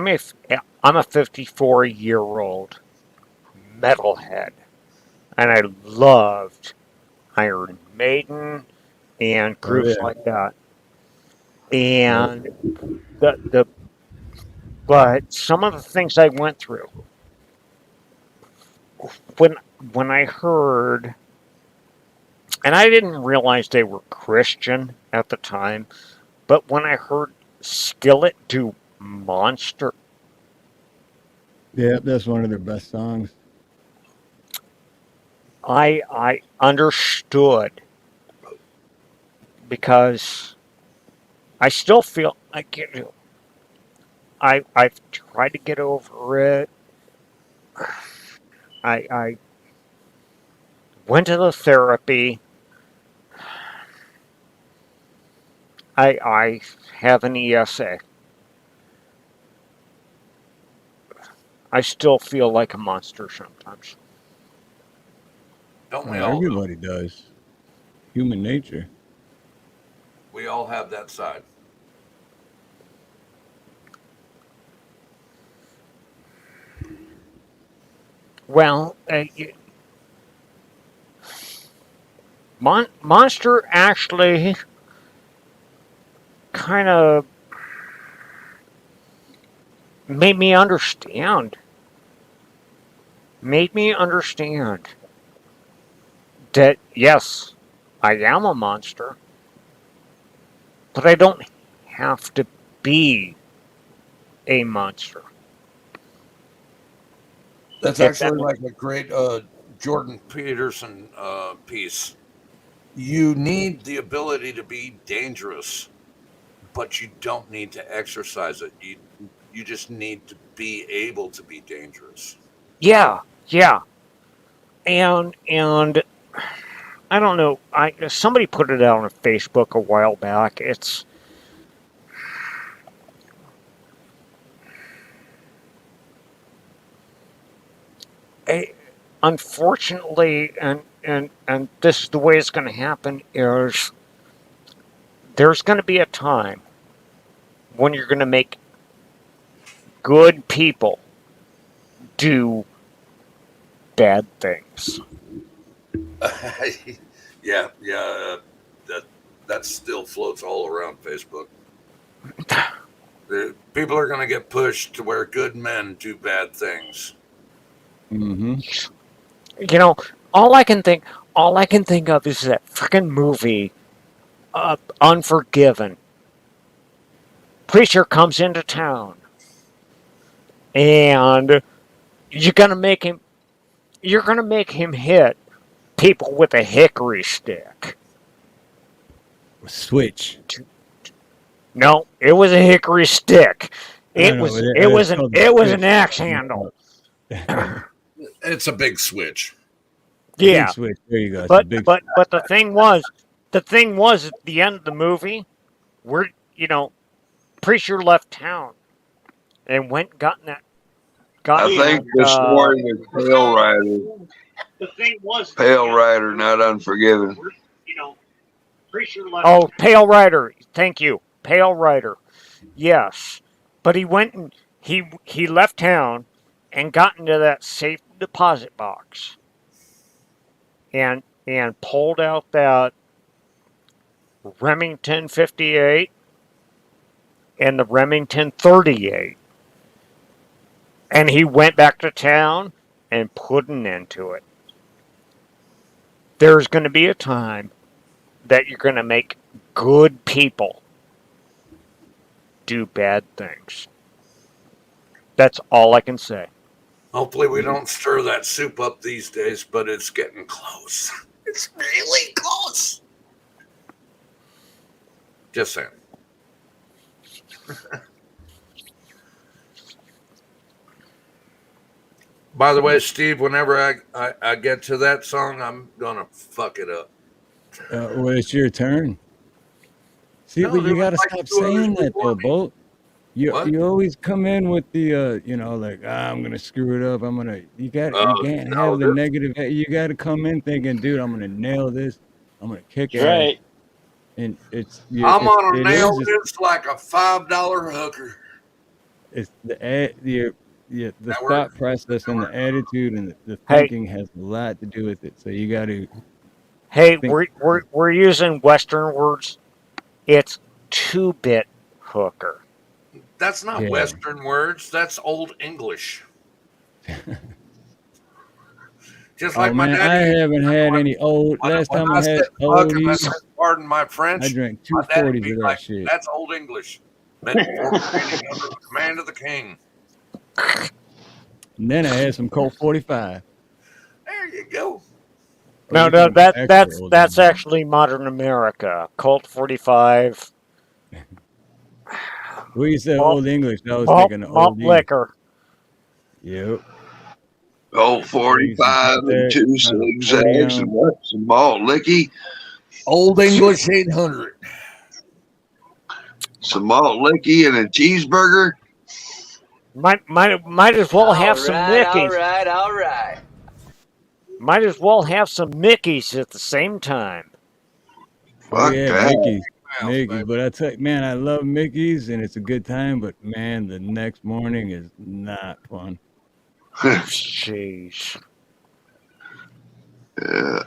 a I'm a 54-year-old metalhead, and I loved Iron Maiden and oh groups yeah, like that. yep. And the but some of the things I went through when when I heard, and I didn't realize they were Christian at the time, but when I heard Skillet do Monster, Yeah, that's one of their best songs. I understood, because I still feel I've tried to get over it. I went to the therapy. I have an ESA. I still feel like a monster sometimes. Don't we Well, all? everybody does. Human nature. We all have that side. Well, Monster actually kind of made me understand. Made me understand that yes, I am a monster, but I don't have to be a monster. That's If that actually like a great Jordan Peterson piece. You need the ability to be dangerous, but you don't need to exercise it. You just need to be able to be dangerous. yeah, yeah, and I don't know. Somebody put it out on Facebook a while back. It's unfortunately, and this is the way it's going to happen. Is there's going to be a time when you're going to make good people do bad things. Yeah, that still floats all around Facebook. People are going to get pushed to where good men do bad things. Mm-hmm. You know, all I can think of is that freaking movie, Unforgiven. Preacher comes into town, and you're gonna make him hit people with a hickory stick. Switch. No, it was a hickory stick. I know, but that's called the It was an switch. axe handle. It's a big switch. Yeah, Big switch. There you go. It's a but big but but the thing was at the end of the movie, we're preacher left town and went and got I think this morning is Pale Rider. The thing was Pale Rider, not Unforgiven. preacher left. Oh, Pale Rider. Thank you, Pale Rider. Yes, but he went and he left town and got into that safe deposit box and pulled out that Remington 58 and the Remington 38. And he went back to town and put an end to it. There's going to be a time that you're going to make good people do bad things. That's all I can say. Hopefully we don't stir that soup up these days, but it's getting close. It's really close. Just saying. By the way, Steve, whenever I get to that song, I'm gonna fuck it up. Well, it's your turn. See, No, but there you was gotta like stop two others saying that before though, me. Bolt. What? You always come in with the like I'm gonna screw it up. You can't No, have the negative. You gotta come in thinking, dude, I'm gonna nail this. I'm gonna kick That's ass. right. And I'm gonna it nail is this like a $5 hooker. it's the That thought work? process and the attitude and the Hey, thinking has a lot to do with it. So you got to hey, think. we're using Western words. It's 2-bit hooker. That's not Yeah. Western words. That's Old English. Just like Oh my man, I daddy. haven't had any old. Last When time I I had said fuck and I oldies, said, pardon my I French, drank my daddy'd 240s be of that like, shit. that's Old English. Meant for training under the command of the king. And then I had some Colt 45. There you go. Oh, No, you're talking about actual old that's English. actually modern America. Colt 45. When you said Malt, old English, I was thinking of malt old East. liquor. Yep. Old I used to 45 get and that two out of 40 zigzags and ounce. what? Some malt licky. Old English 800. some malt licky and a cheeseburger. Might as well have some Mickeys. All right. Might as well have some Mickeys at the same time. Oh Fuck yeah, that. Mickey's. Mouse, Mickey's. baby. But I tell you, man, I love Mickey's and it's a good time, but man, the next morning is not fun. Jeez. Yeah.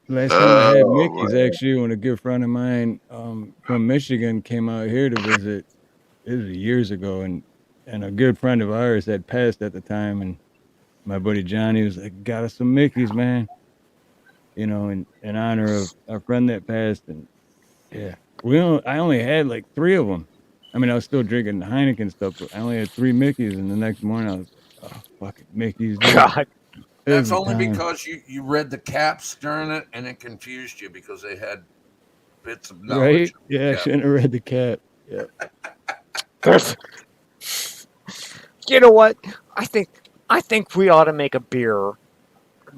Last time I had Oh, Mickey's, man. actually, when a good friend of mine from Michigan came out here to visit, it was years ago, and a good friend of ours had passed at the time, and my buddy Johnny was like, "Got us some Mickey's, man," you know, in honor of our friend that passed, and yeah, I only had like 3 of them. I mean, I was still drinking the Heineken stuff, but I only had 3 Mickey's, and the next morning I was like, "Oh, fucking Mickey's, dude." God. That's Every only time. because you read the caps during it and it confused you because they had bits of Right? knowledge. Yeah, I shouldn't have read the cap. Yeah. You know what? I think we ought to make a beer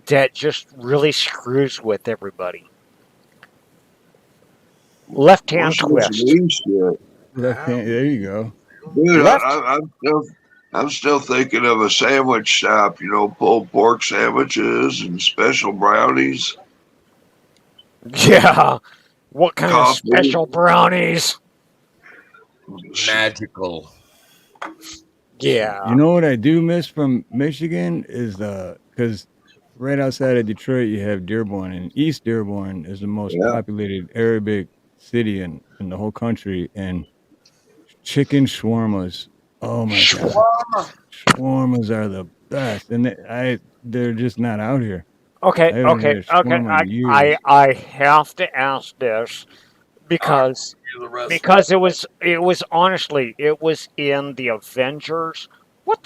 that just really screws with everybody. Left hand What's this twist. weed shit? Left hand. There you go. Dude, Left. I'm still thinking of a sandwich shop, pulled pork sandwiches and special brownies. Yeah. What kind Coffee. of special brownies? Magical. Yeah. You know what I do miss from Michigan is because right outside of Detroit you have Dearborn, and East Dearborn is the most Yeah. populated Arabic city in the whole country, and chicken shawarmas. Oh my god, shawarmas are the best, and they're just not out here. I Okay. haven't had a shawarma in years. I have to ask this because The rest because it was honestly it was in the Avengers. What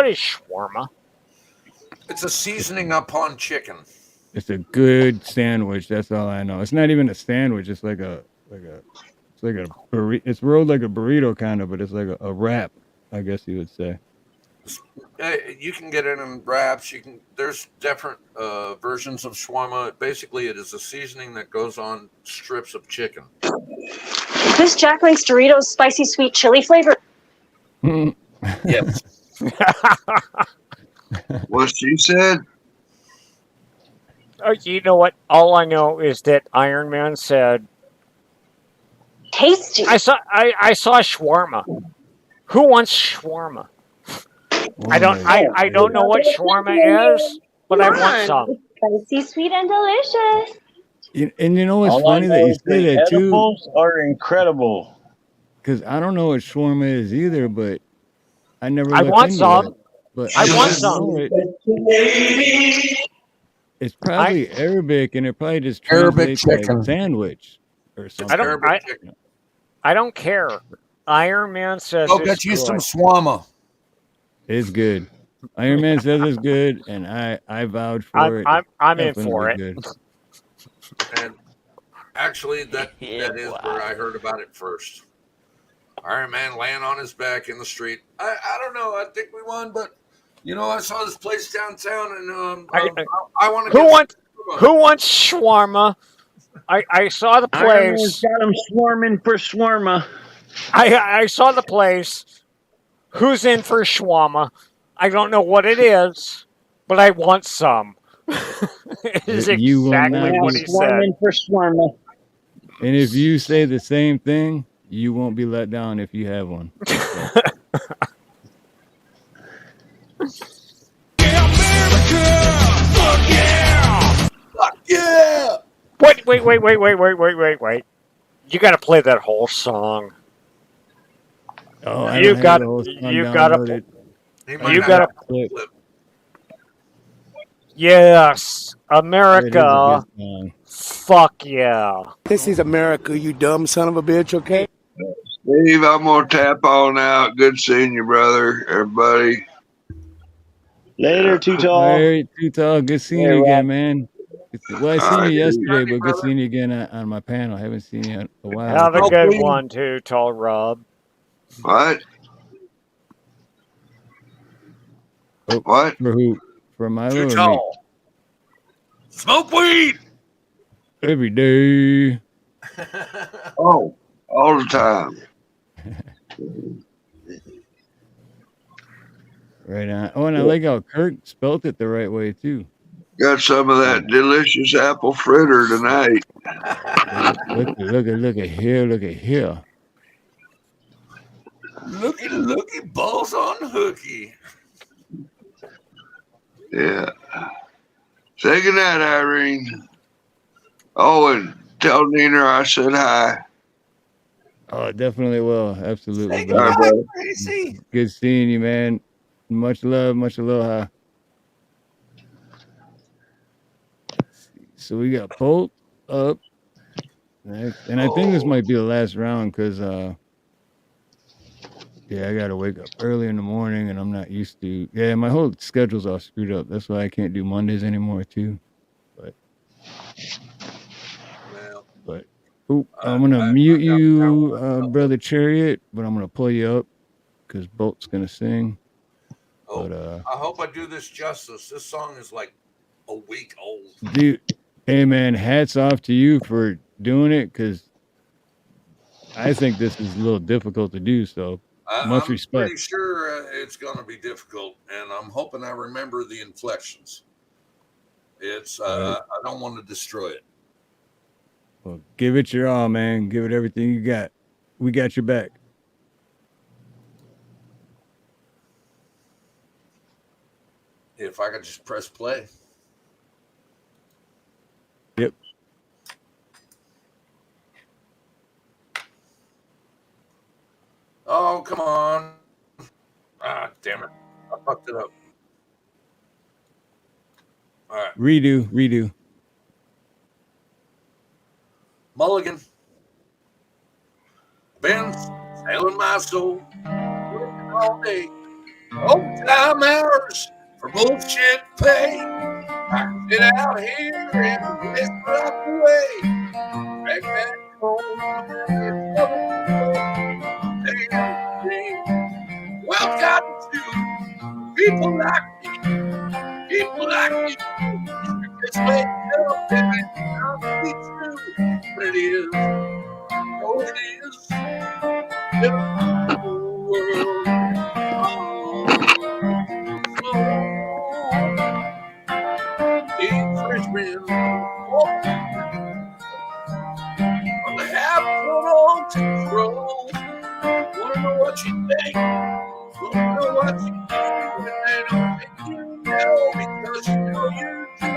is shawarma? it's a seasoning upon chicken. It's a good sandwich. That's all I know. It's not even a sandwich. It's like a burrito. It's rolled like a burrito kind of, but it's like a wrap, I guess you would say. You can get it in wraps. There's different versions of shawarma. Basically, it is a seasoning that goes on strips of chicken. Is this Jack Link's Doritos spicy sweet chili flavor? Yes. What she said? You know what? All I know is that Iron Man said, Tasty. I saw shawarma. Who wants shawarma? Oh I don't my I don't know what shawarma is, but I want some. Spicy sweet and delicious. And you know what's All I funny know that you is say the that too, edibles are incredible. because I don't know what shawarma is either, but I never I looked want into some. it. But I want just some. know it's probably Arabic, and it probably just Arabic translates chicken. like sandwich or something. Arabic chicken. I don't care. Iron Man says Go it's get you good. some shawarma. It's good. Iron Man says it's good, and I vouch for it. I'm It's in for it. definitely good. And actually, that is where I heard about it first. Iron Man laying on his back in the street. I don't know. I think we won, but I saw this place downtown, and I want to. Who wants shawarma? I saw the Iron Man's place. got him swarming for shawarma. I saw the place. Who's in for shawarma? I don't know what it is, but I want some. Is You will exactly not what be he said. Swarming for shawarma. And if you say the same thing, you won't be let down if you have one. Fuck yeah! Wait. You got to play that whole song. Oh, I You don't got have the whole song you got downloaded. You got to. Yes, It is a America. good song. Fuck yeah. This is America, you dumb son of a bitch, okay? Steve, I'm gonna tap on out. Good seeing you, brother. Everybody. Later, Too Tall. All right, Too Tall. Good seeing you again, man. Well, I seen Alright, you dude. yesterday, but good seeing you again on my panel. I haven't seen you in a while. Have a good one too, Tall Rob. What? Oh, What? For who? For Milo Too or me? tall. Smoke weed. Every day. Oh, all the time. Right on. Oh, and I like how Kirk spelt it the right way too. Got some of that delicious apple fritter tonight. Look at here, look at here. Looky, balls on hooky. Yeah. Say goodnight, Irene. Oh, and tell Nina I said hi. Oh, definitely will. Absolutely, Say brother. Bye, brother. Gracie. Good seeing you, man. Much love, much aloha. So we got Bolt up next, and I think this might be the last round because yeah, I gotta wake up early in the morning, and I'm not used to. Yeah, my whole schedule's all screwed up. That's why I can't do Mondays anymore too. Well, But I'm gonna mute you, brother Chariot, but I'm gonna pull you up because Bolt's gonna sing. Oh, But I hope I do this justice. This song is like a week old. dude, hey man, hats off to you for doing it because I think this is a little difficult to do. So much I'm respect. pretty sure it's going to be difficult, and I'm hoping I remember the inflections. It's Right. I don't want to destroy it. Well, give it your all, man. Give it everything you got. We got your back. If I could just press play. Yep. Oh, come on. Ah, damn it. I fucked it up. All right. Redo. Mulligan. Been sailing my soul, working all day, overtime hours for bullshit pay. I can sit out here and waste my life away. Drag back home and get another damn thing. Well, it's gotten to people like me, people like you. You just wake up and it's not to be true, but it is. Oh, it is. Living in the world. Oh, these Frenchmen only have total control. Wanna know what you think? Wanna know what you do when they don't make you know because you know you do.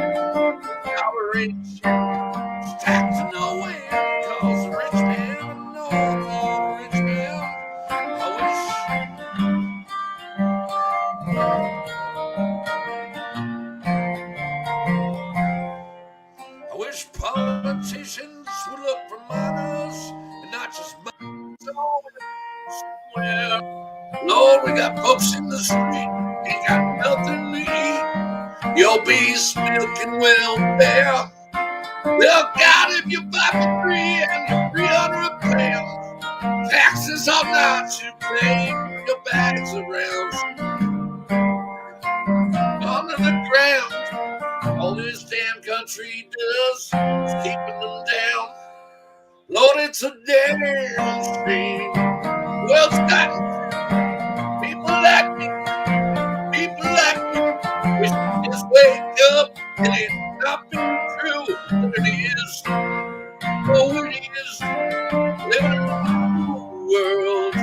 Tolerate shit. Tax no end cause the rich man know the rich man. I wish politicians would look for minors and not just somewhere. Lord, we got folks in the street, ain't got nothing to eat. Your bees milking welfare. Well, God, if you buy for $3 and you're 300 pounds, taxes are not to pay. Your bags around under the ground. All this damn country does is keeping them down. Lord, it's a damn shame. Well, it's gotten people like me, wish you just wake up and it's not been true, but it is. Oh, it is. Living in the world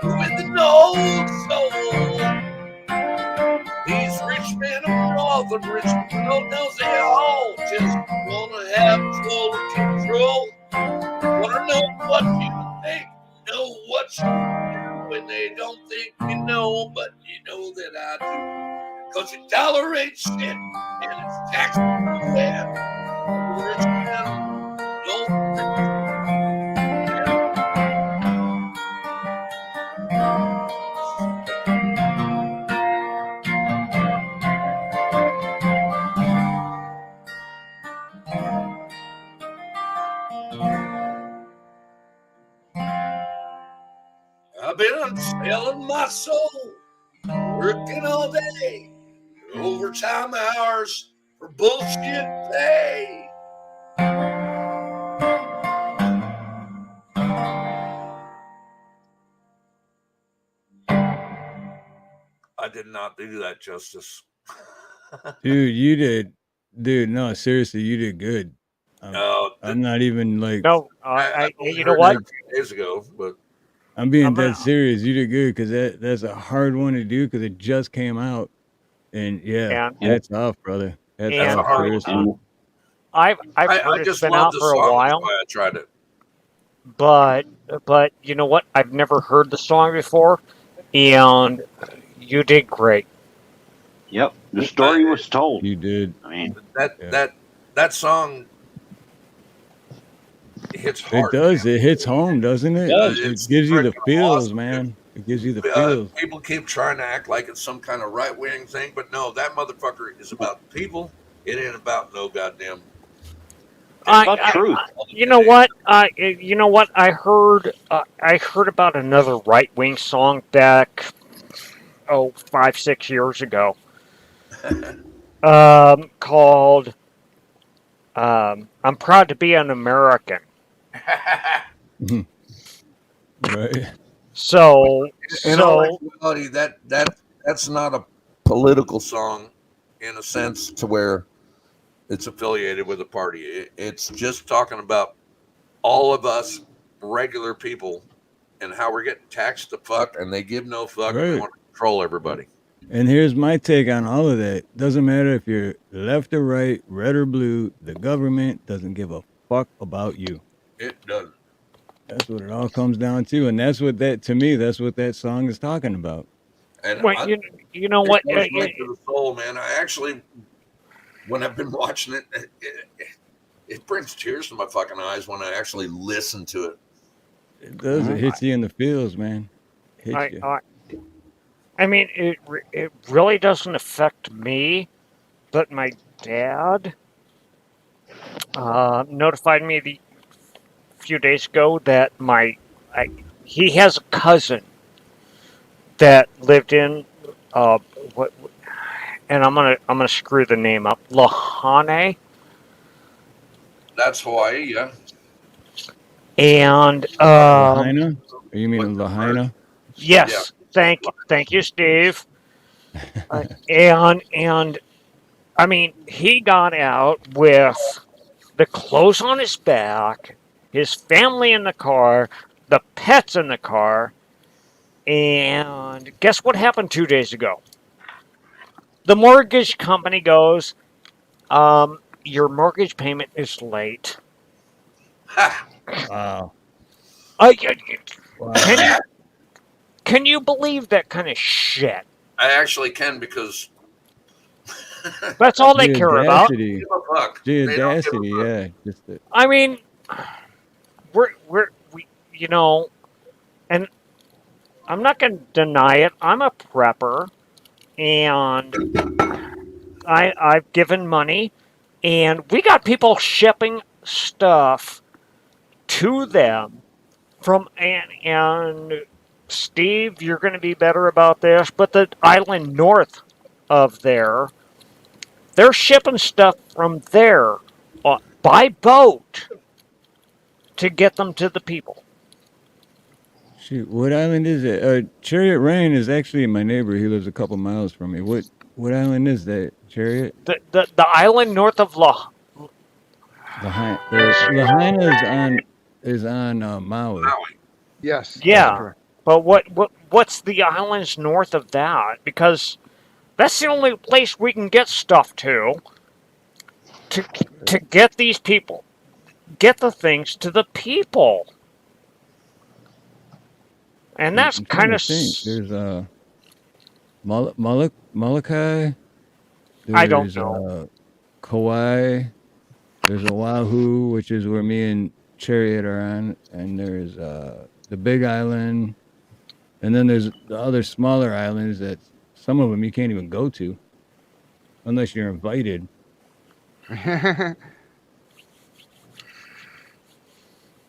with an old soul. These rich men of northern Richmond, Lord knows they all just wanna have total control. Wanna know what you think, know what you do, and they don't think you know, but you know that I do. Cause you tolerate shit, and it's taxed nowhere. The rich man don't I've been selling my soul, working all day, overtime hours for bullshit pay. I did not do that justice. Dude, you did. Dude, no, seriously, you did good. I'm not even like. No, I only you know heard what? that a few days ago, but I'm being I'm gonna- dead serious. You did good because that's a hard one to do because it just came out, and yeah, And hats off, brother. Hats And- that's a off, hard one. seriously. I've I heard it's just been love out the for a song. That's while, why I tried it. but you know what? I've never heard the song before, and you did great. Yep, the story was told. You did. I mean, That song hits It hard. does. It hits home, doesn't it? does. It It's gives you the freaking feels, awesome, man. It gives you the feels. People keep trying to act like it's some kind of right wing thing, but no, that motherfucker is about people. It ain't about no goddamn. About truth. You know what? You know what? I heard about another right wing song back 5-6 years ago. Called "I'm Proud to Be an American." Right. So, In all actuality, that's not a political song, in a sense, to where it's affiliated with a party. It's just talking about all of us regular people and how we're getting taxed to fuck, and they give no fuck, and they Right. want to control everybody. And here's my take on all of that. Doesn't matter if you're left or right, red or blue, the government doesn't give a fuck about you. It doesn't. That's what it all comes down to. And that's what that's what that song is talking about. And well, you know what? It goes right to the soul, man. I actually, when I've been watching it, it brings tears to my fucking eyes when I actually listen to it. It does. It hits you in the feels, man. Hits you. I mean, it really doesn't affect me, but my dad notified me a few days ago that he has a cousin that lived in what, and I'm gonna screw the name up, Lahane. That's Hawaii, yeah. And Lahaina? Or you mean Lahaina? yes, thank you, Steve. And I mean, he got out with the clothes on his back, his family in the car, the pets in the car, and guess what happened 2 days ago? The mortgage company goes, your mortgage payment is late. Wow. Can you believe that kind of shit? I actually can, because that's all they care about. The They don't audacity, yeah. Just I mean, we you know, and I'm not going to deny it. I'm a prepper, and I've given money, and we got people shipping stuff to them from and Steve, you're going to be better about this, but the island north of there, they're shipping stuff from there by boat to get them to the people. Shoot, what island is it? Chariot Rain is actually my neighbor. He lives a couple miles from me. What island is that? Chariot? The island north of Lahaina is on Maui. Yes. Yeah, but what's the islands north of that? Because that's the only place we can get stuff to get these people, get the things to the people, and that's kind of. There's Molokai. I don't know. Kauai. There's Oahu, which is where me and Chariot are on, and there's the Big Island, and then there's the other smaller islands that some of them you can't even go to unless you're invited.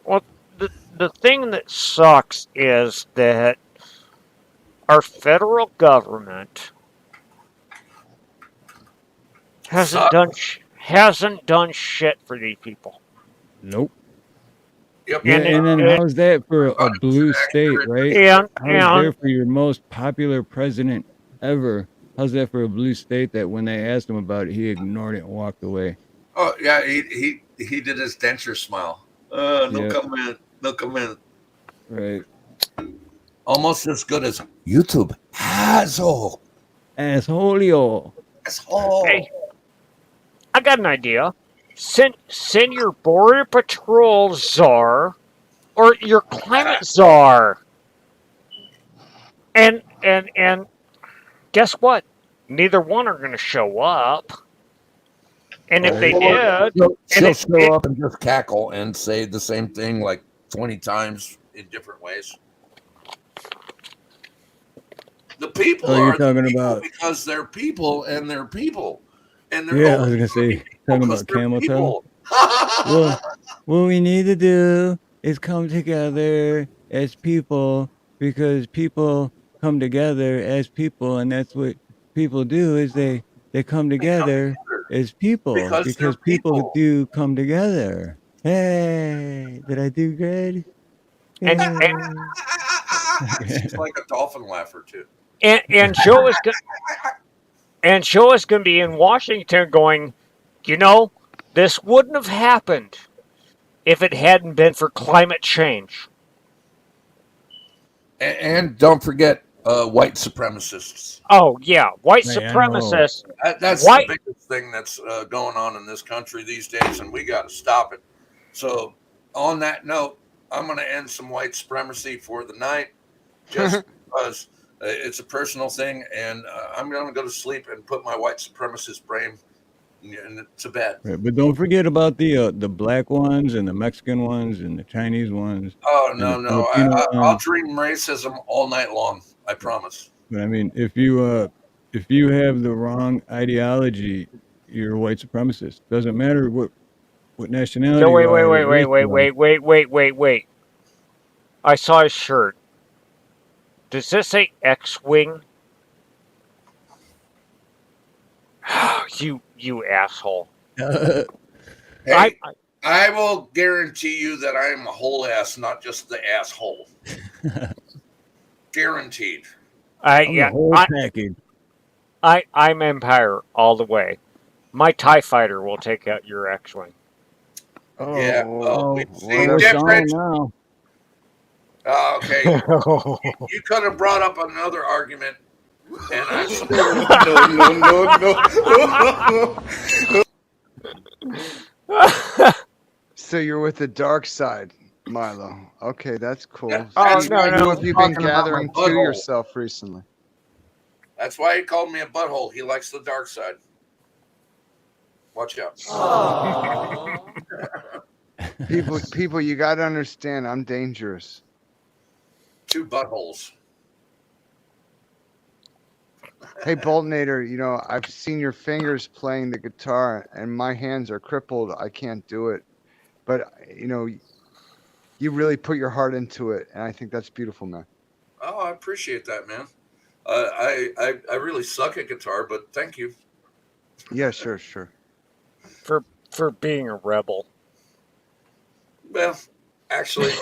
Well, the thing that sucks is that our federal government hasn't done shit for these people. Nope. Yep. Yeah, and then how's that for a blue state, right? And how's there for your most popular president ever. How's that for a blue state that when they asked him about it, he ignored it and walked away? Oh yeah, he did his denture smile. No Yeah, comment. No comment. right. Almost as good as YouTube. Asshole. Assholeo. Asshole. Hey, I got an idea. Send your border patrol czar or your climate czar. And guess what? Neither one are going to show up. And if they did, she'll show up and just cackle and say the same thing like 20 times in different ways. The people Oh, you're are the talking people about? because they're people and they're people. And they're Yeah, I was only gonna say people talking 'cause about they're camel toe. people. Well, what we need to do is come together as people because people come together as people, and that's what people do is they come They come together together as people because they're because people people. do come together. Hey, did I do good? and Yay. She's like a dolphin laugher too. and Joe is going to be in Washington going, you know, this wouldn't have happened if it hadn't been for climate change. And don't forget white supremacists. Oh yeah, white Hey, I know. supremacists. That's White. the biggest thing that's going on in this country these days, and we got to stop it. So, on that note, I'm going to end some white supremacy for the night, just because it's a personal thing, and I'm going to go to sleep and put my white supremacist brain to bed. Right, but don't forget about the black ones and the Mexican ones and the Chinese ones Oh and no, the no, Filipino I'll ones. dream racism all night long. I promise. But I mean, if you have the wrong ideology, you're a white supremacist. Doesn't matter what nationality No, you wait, wait, are, wait, what wait, race wait, you are. wait, wait, wait, wait, wait. I saw his shirt. Does this say X-wing? You asshole. Hey, I will guarantee you that I am a whole ass, not just the asshole. Guaranteed. I'm the whole package. I'm Empire all the way. My TIE fighter will take out your X-wing. Yeah, well, we see we're different. gone now. Okay, you could have brought up another argument, and I still So you're with the dark side, Milo. Okay, that's cool. That's why Who have you been talking about my gathering to butthole. yourself recently? That's why he called me a butthole. He likes the dark side. Watch out. People, you got to understand, I'm dangerous. 2 buttholes. Hey, Boltnator, you know, I've seen your fingers playing the guitar, and my hands are crippled. I can't do it. But, you know, you really put your heart into it, and I think that's beautiful, man. Oh, I appreciate that, man. I really suck at guitar, but thank you. Yeah, sure. For being a rebel. Well, actually,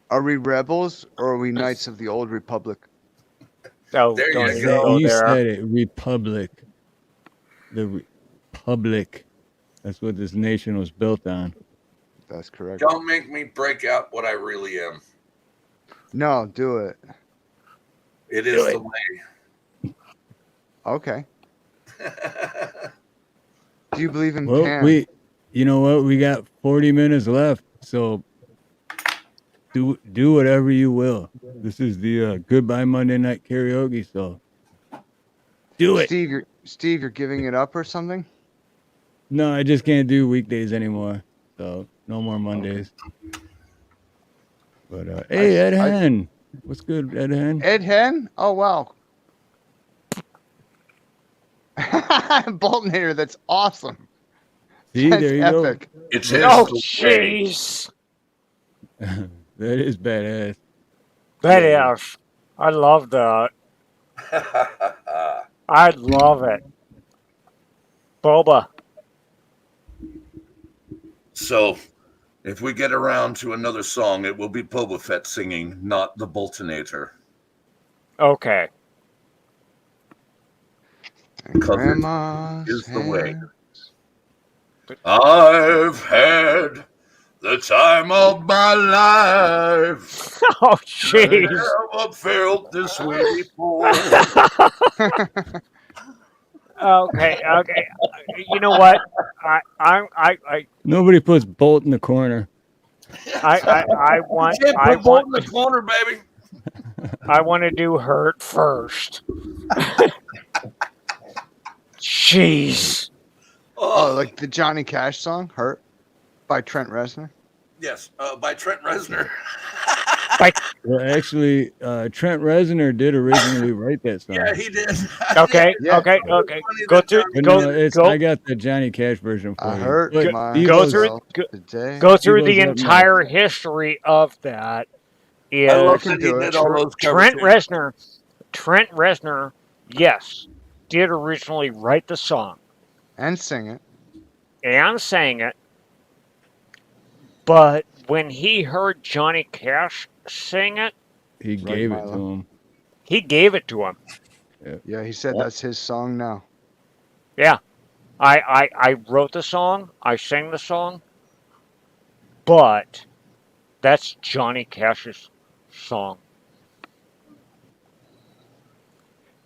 Are we rebels or are we knights of the old republic? Oh, there don't you even go. go You there. said it, republic. The republic. That's what this nation was built on. That's correct. Don't make me break out what I really am. No, do it. It is the way. Okay. Do you believe in Well, Pan? you know what? We got 40 minutes left, so do whatever you will. This is the goodbye Monday night karaoke, so do it. Steve, you're giving it up or something? No, I just can't do weekdays anymore, so no more Mondays. But hey, Ed Hen, what's good, Ed Hen? Ed Hen? Oh wow. Boltnator, that's awesome. See, That's there you epic. go. It's his. Oh, jeez. That is badass. That is. I love that. I love it. Boba. So, if we get around to another song, it will be Boba Fett singing, not the Boltonator. Okay. And 'Cause it grandma's is the way. hand. I've had the time of my life. Oh, I jeez. never felt this way before. Okay. You know what? I Nobody puts Bolt in the corner. want You can't put Bolt in the corner, baby. I want to do Hurt first. Jeez. Oh, like the Johnny Cash song, Hurt, by Trent Reznor? Yes, by Trent Reznor. Well, actually, Trent Reznor did originally write that song. Yeah, he did. Okay. Yeah. Okay. Go through. But Go. no, it's Go. I got the Johnny Cash version for I you. hurt But Go through. myself today. Go through Steve-O's the up next. entire history of that. I love Is can that he do did it. all those covers. Trent Reznor, yes, did originally write the song And sing it. and sang it, but when he heard Johnny Cash sing it, He Right, gave it Milo? to him. he gave it to him. Yeah, he said that's his song now. Yeah, I wrote the song, I sang the song, but that's Johnny Cash's song.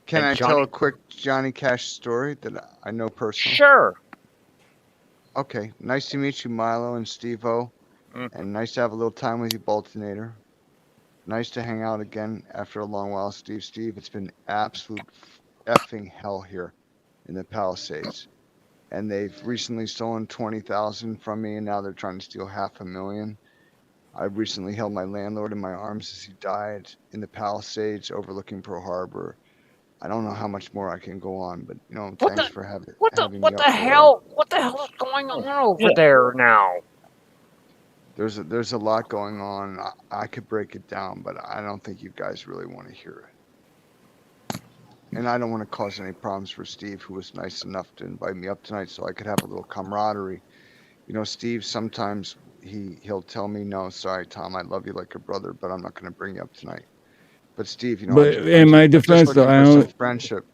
Can And I tell Johnny- a quick Johnny Cash story that I know personally? Sure. Okay, nice to meet you, Milo and Steve-O. Mm. And nice to have a little time with you, Boltonator. Nice to hang out again after a long while, Steve. Steve, it's been absolute effing hell here in the Palisades. And they've recently stolen 20,000 from me, and now they're trying to steal $500,000. I recently held my landlord in my arms as he died in the Palisades overlooking Pearl Harbor. I don't know how much more I can go on, but thanks for having me What up the for hell? What the hell is going on over there now? There's a lot going on. I could break it down, but I don't think you guys really want to hear it. And I don't want to cause any problems for Steve, who was nice enough to invite me up tonight so I could have a little camaraderie. Steve, sometimes he'll tell me, no, sorry, Tom, I love you like a brother, but I'm not going to bring you up tonight. But Steve, But in my defense, though, some friendship.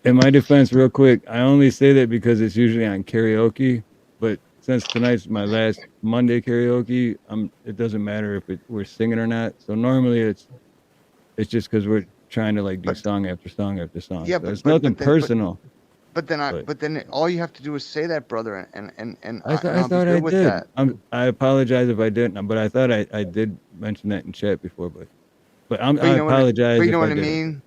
In my defense, real quick, I only say that because it's usually on karaoke. But since tonight's my last Monday karaoke, it doesn't matter if we're singing or not. So normally it's just because we're trying to do song after song after song. Yeah, so but it's nothing personal. But then all you have to do is say that, brother, and I I'll thought be I good with did. that. I apologize if I didn't, but I thought I did mention that in chat before. But I you know apologize. But you know if what I didn't. mean?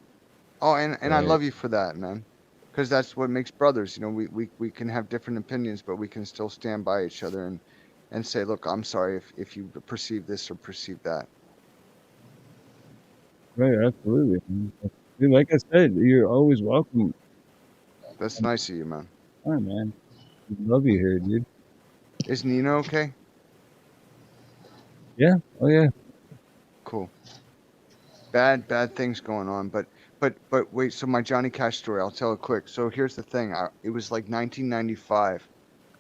Oh, and I Right. love you for that, man. Because that's what makes brothers. We can have different opinions, but we can still stand by each other and say, look, I'm sorry if you perceive this or perceive that. Right, absolutely. Dude, like I said, you're always welcome. That's nice of you, man. All right, man. Love you here, dude. Is Nina okay? Yeah. Oh yeah. Cool. Bad things going on, but wait. So my Johnny Cash story, I'll tell it quick. So here's the thing. It was like 1995,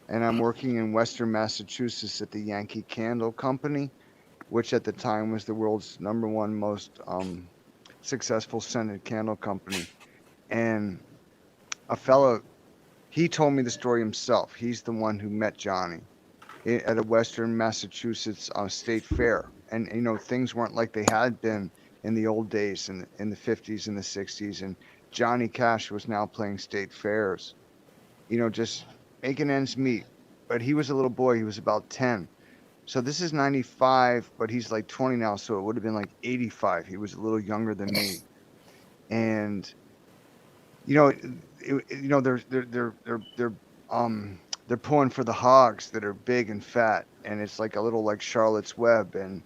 and I'm working in Western Massachusetts at the Yankee Candle Company, which at the time was the world's #1 most successful scented candle company. And a fellow, he told me the story himself. He's the one who met Johnny at a Western Massachusetts state fair. And, things weren't like they had been in the old days in the 50s and the 60s. And Johnny Cash was now playing state fairs, just making ends meet. But he was a little boy. He was about 10. So this is 95, but he's like 20 now. So it would have been like 85. He was a little younger than me. And, they're pulling for the hogs that are big and fat, and it's like a little like Charlotte's Web, and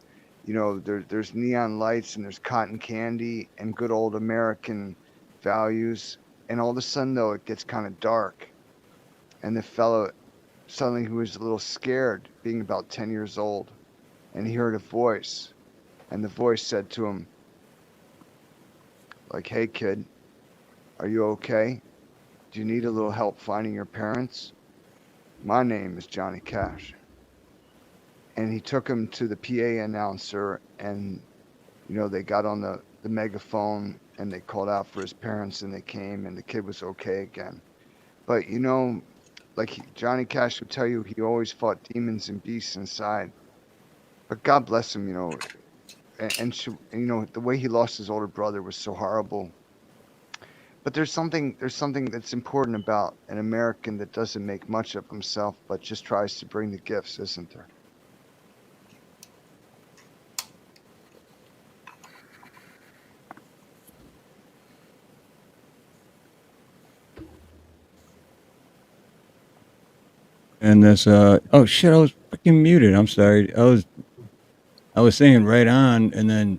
there's neon lights and there's cotton candy and good old American values, and all of a sudden though it gets kind of dark, and the fellow suddenly, who was a little scared, being about 10 years old, and he heard a voice, and the voice said to him, like, hey kid, are you okay? Do you need a little help finding your parents? My name is Johnny Cash. And he took him to the PA announcer, and they got on the megaphone and they called out for his parents and they came and the kid was okay again. But like Johnny Cash would tell you, he always fought demons and beasts inside. But God bless him, and the way he lost his older brother was so horrible. But there's something that's important about an American that doesn't make much of himself, but just tries to bring the gifts, isn't there? And this oh shit, I was freaking muted. I'm sorry. I was saying right on, and then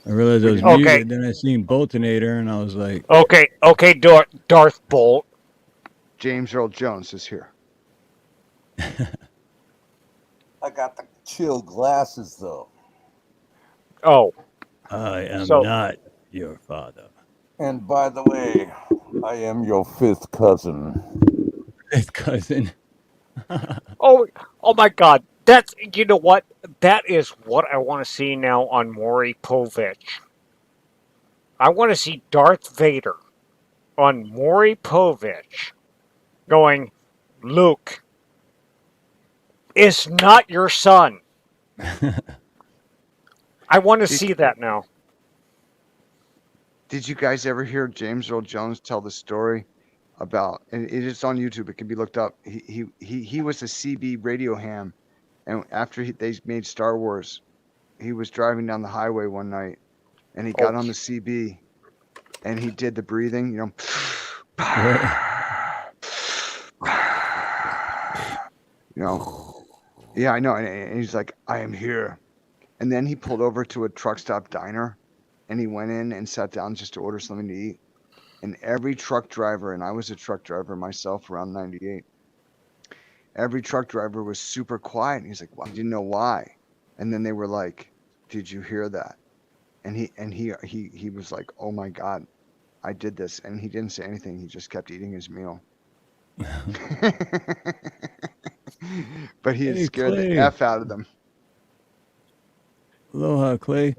I realized I was Okay. muted. Then I seen Boltonator, and I was like, Okay, Darth Bolt. James Earl Jones is here. I got the chill glasses though. Oh, I am So- not your father. And by the way, I am your fifth cousin. Fifth cousin. oh my God! That's you know what? That is what I want to see now on Maury Povich. I want to see Darth Vader on Maury Povich going, Luke, it's not your son. I want to see that now. Did you guys ever hear James Earl Jones tell the story about? And it is on YouTube. It can be looked up. He was a CB radio ham, and after they made Star Wars, he was driving down the highway one night, and he got on the CB, and he did the breathing. Yeah, I know. And he's like, I am here. And then he pulled over to a truck stop diner and he went in and sat down just to order something to eat. And every truck driver, and I was a truck driver myself around 98, every truck driver was super quiet. And he's like, well, I didn't know why. And then they were like, did you hear that? And he was like, oh my God, I did this. And he didn't say anything. He just kept eating his meal. But he had scared the F out of them. Aloha, Clay.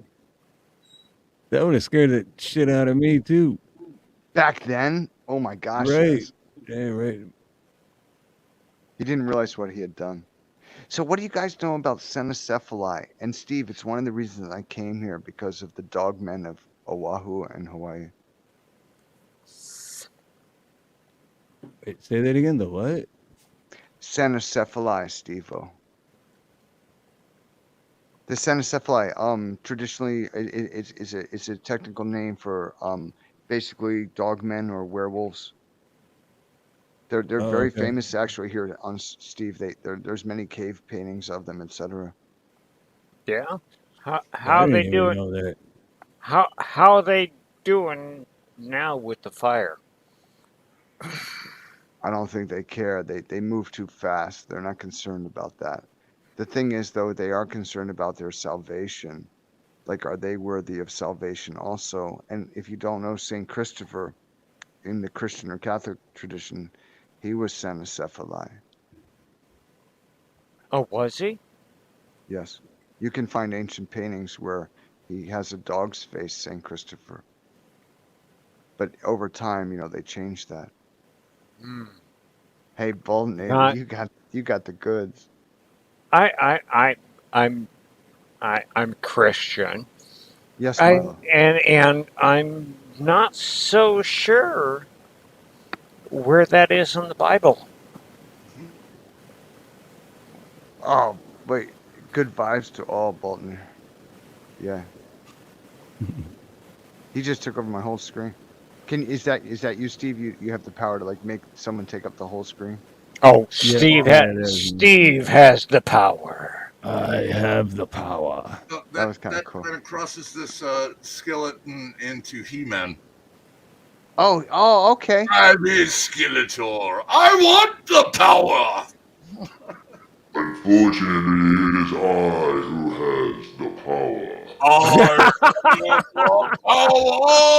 That would have scared the shit out of me too. Back then? Oh my gosh. Right. Yes. Yeah, right. He didn't realize what he had done. So what do you guys know about Cenocephali? And Steve, it's one of the reasons I came here because of the dogmen of Oahu and Hawaii. Wait, say that again. The what? Cenocephali, Steve-O. The Cenocephali, traditionally, it's a technical name for basically dogmen or werewolves. They're very famous actually here on Steve. There's many cave paintings of them, etc. Yeah. How I they didn't even doing? know that. How are they doing now with the fire? I don't think they care. They move too fast. They're not concerned about that. The thing is, though, they are concerned about their salvation. Like, are they worthy of salvation also? And if you don't know St. Christopher, in the Christian or Catholic tradition, he was Cenocephali. Oh, was he? Yes. You can find ancient paintings where he has a dog's face, St. Christopher. But over time, they changed that. Hey, Bolton, you got the goods. I'm Christian. Yes, my love. And I'm not so sure where that is in the Bible. Oh, wait. Good vibes to all, Bolton. Yeah. He just took over my whole screen. Is that you, Steve? You have the power to make someone take up the whole screen? Oh, Yeah, Steve has the power. I have the power. That was kind of cool. That crosses this skeleton into He-Man. Oh, okay. I'm his Skeletor. I want the power. Unfortunately, it is I who has the power. I want the power.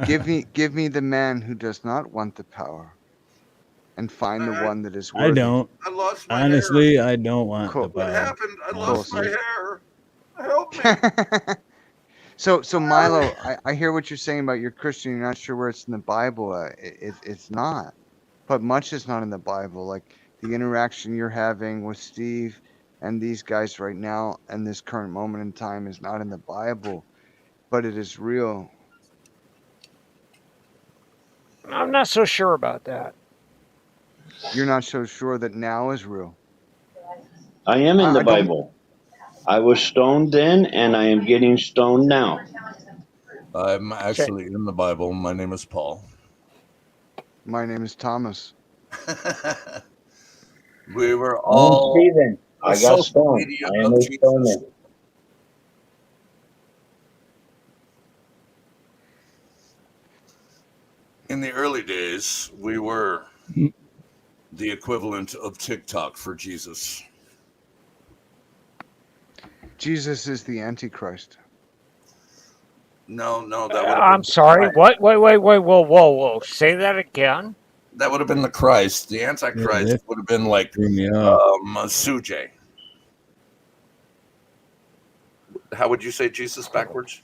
Give me the man who does not want the power, and find the one that is worthy. I don't. I lost my Honestly, hair. I don't want Cool. the power. What happened? I lost my hair. Help me. So Milo, I hear what you're saying about you're Christian. You're not sure where it's in the Bible. It's not. But much is not in the Bible. Like the interaction you're having with Steve and these guys right now and this current moment in time is not in the Bible, but it is real. I'm not so sure about that. You're not so sure that now is real. I am in the I don't. Bible. I was stoned then, and I am getting stoned now. I'm actually in the Bible. My name is Paul. My name is Thomas. We were I'm all Stephen. the I got social stoned. media I am of a Jesus. stoner. In the early days, we were the equivalent of TikTok for Jesus. Jesus is the Antichrist. No, that would have I'm been sorry. What? Wait. Whoa. Say that again. that would have been the Christ. The Yeah, Antichrist that would have been like threw me off. Suje. How would you say Jesus backwards?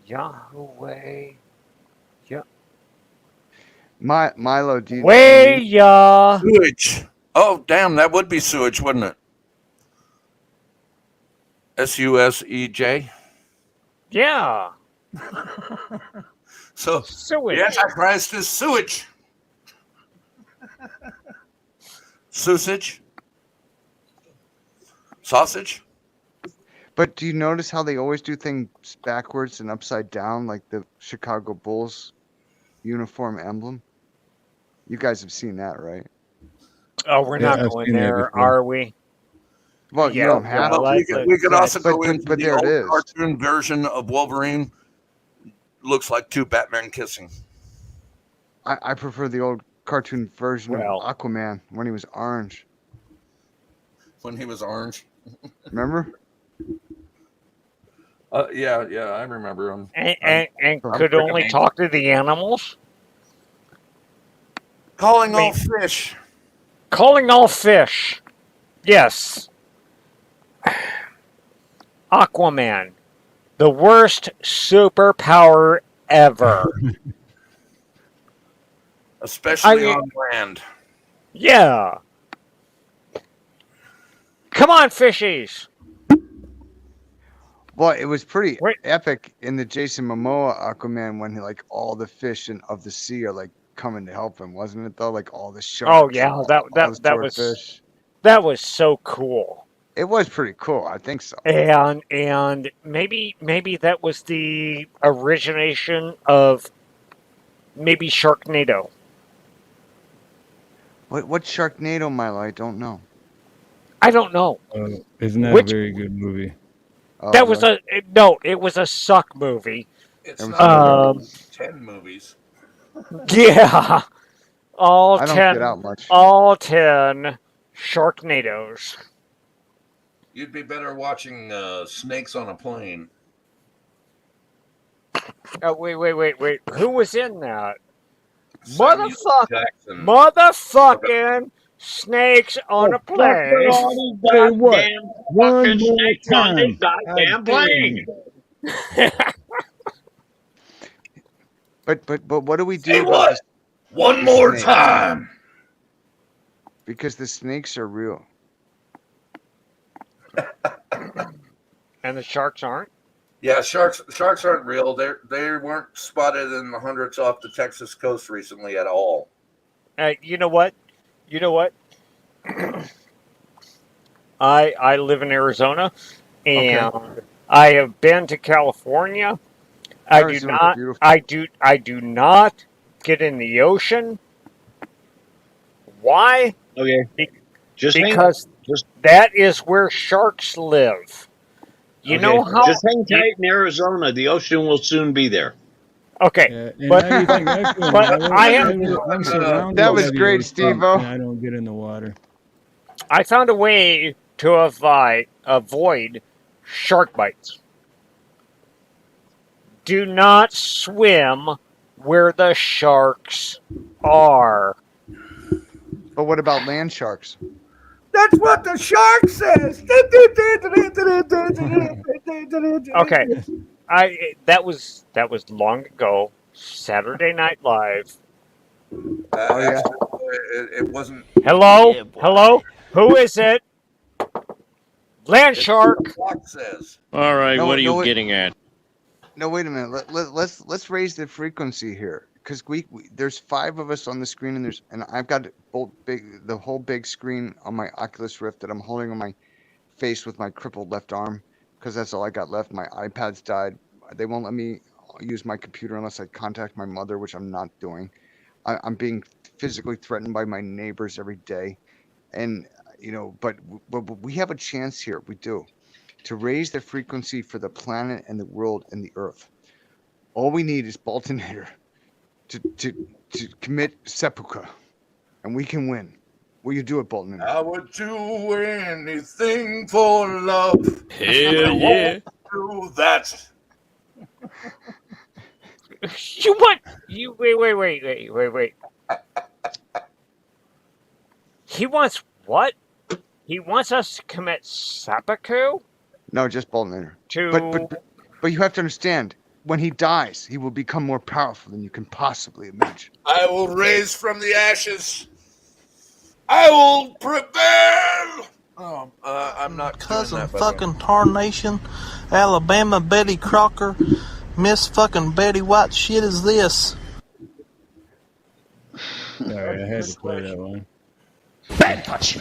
Yahweh. Yeah. Milo, do you Way ya. Sewage. Oh, damn, that would be sewage, wouldn't it? Susej. Yeah. So Sewage. the Antichrist is sewage. Sausage. Sausage. But do you notice how they always do things backwards and upside down, like the Chicago Bulls uniform emblem? You guys have seen that, right? Oh, we're Yeah, not I've going seen that there, before. are we? Well, you Yeah. don't Yeah. have But to. we could also But go into the there it old is. cartoon version of Wolverine. Looks like two Batman kissing. I prefer the old cartoon version Well. of Aquaman when he was orange. When he was orange. Remember? Yeah, I remember him. And could only talk to the animals. Calling all fish. Calling all fish. Yes. Aquaman. The worst superpower ever. Especially on land. Yeah. Come on, fishies. Well, it was pretty epic in the Jason Momoa Aquaman when like all the fish of the sea are like coming to help him, wasn't it though? Like all the sharks. Oh yeah, all that the was swordfish. that was so cool. It was pretty cool. I think so. And maybe that was the origination of maybe Sharknado. What Sharknado, Milo? I don't know. I don't know. Isn't that a very good movie? That was it was a suck movie. It's not 10 movies. Yeah. All I don't 10 get out much. all 10 Sharknadoes. You'd be better watching Snakes on a Plane. Oh, wait. Who was in that? Samuel Jackson. Motherfucking snakes on a plane. Say what? One more time. Goddamn plane. But what do we do Say about what? this? One more time. Because the snakes are real. And the sharks aren't? Yeah, sharks aren't real. They weren't spotted in the hundreds off the Texas coast recently at all. You know what? I live in Arizona, and I have been to California. I do not get in the ocean. Why? Okay. Because that is where sharks live. You know how? Just hang tight in Arizona. The ocean will soon be there. Okay, but I am. I'm surrounded That was by the great, ocean, Steve-O. and I don't get in the water. I found a way to avoid shark bites. Do not swim where the sharks are. But what about land sharks? That's what the shark says. Okay, that was long ago. Saturday Night Live. Oh yeah. Actually, it wasn't. Hello, Yeah, boy. hello. Who is it? Land It's what the shark. clock says. All right, No, what are no, you wait, getting at? no, wait a minute. Let's raise the frequency here, because we there's 5 of us on the screen, and I've got the whole big screen on my Oculus Rift that I'm holding on my face with my crippled left arm, because that's all I got left. My iPad's died. They won't let me use my computer unless I contact my mother, which I'm not doing. I'm being physically threatened by my neighbors every day, and but we have a chance here. We do, to raise the frequency for the planet and the world and the Earth. All we need is Boltonator to commit seppuku, and we can win. Will you do it, Boltonator? I would do anything for love. Hell yeah. Do that. You what? You wait. He wants what? He wants us to commit seppuku No, just Boltonator. to. But you have to understand, when he dies, he will become more powerful than you can possibly imagine. I will raise from the ashes. I will prevail. Oh, I'm not Cousin doing that, by the way. fucking tarnation, Alabama Betty Crocker, Miss fucking Betty White shit is this? Sorry, I had to play that one. Bad touch.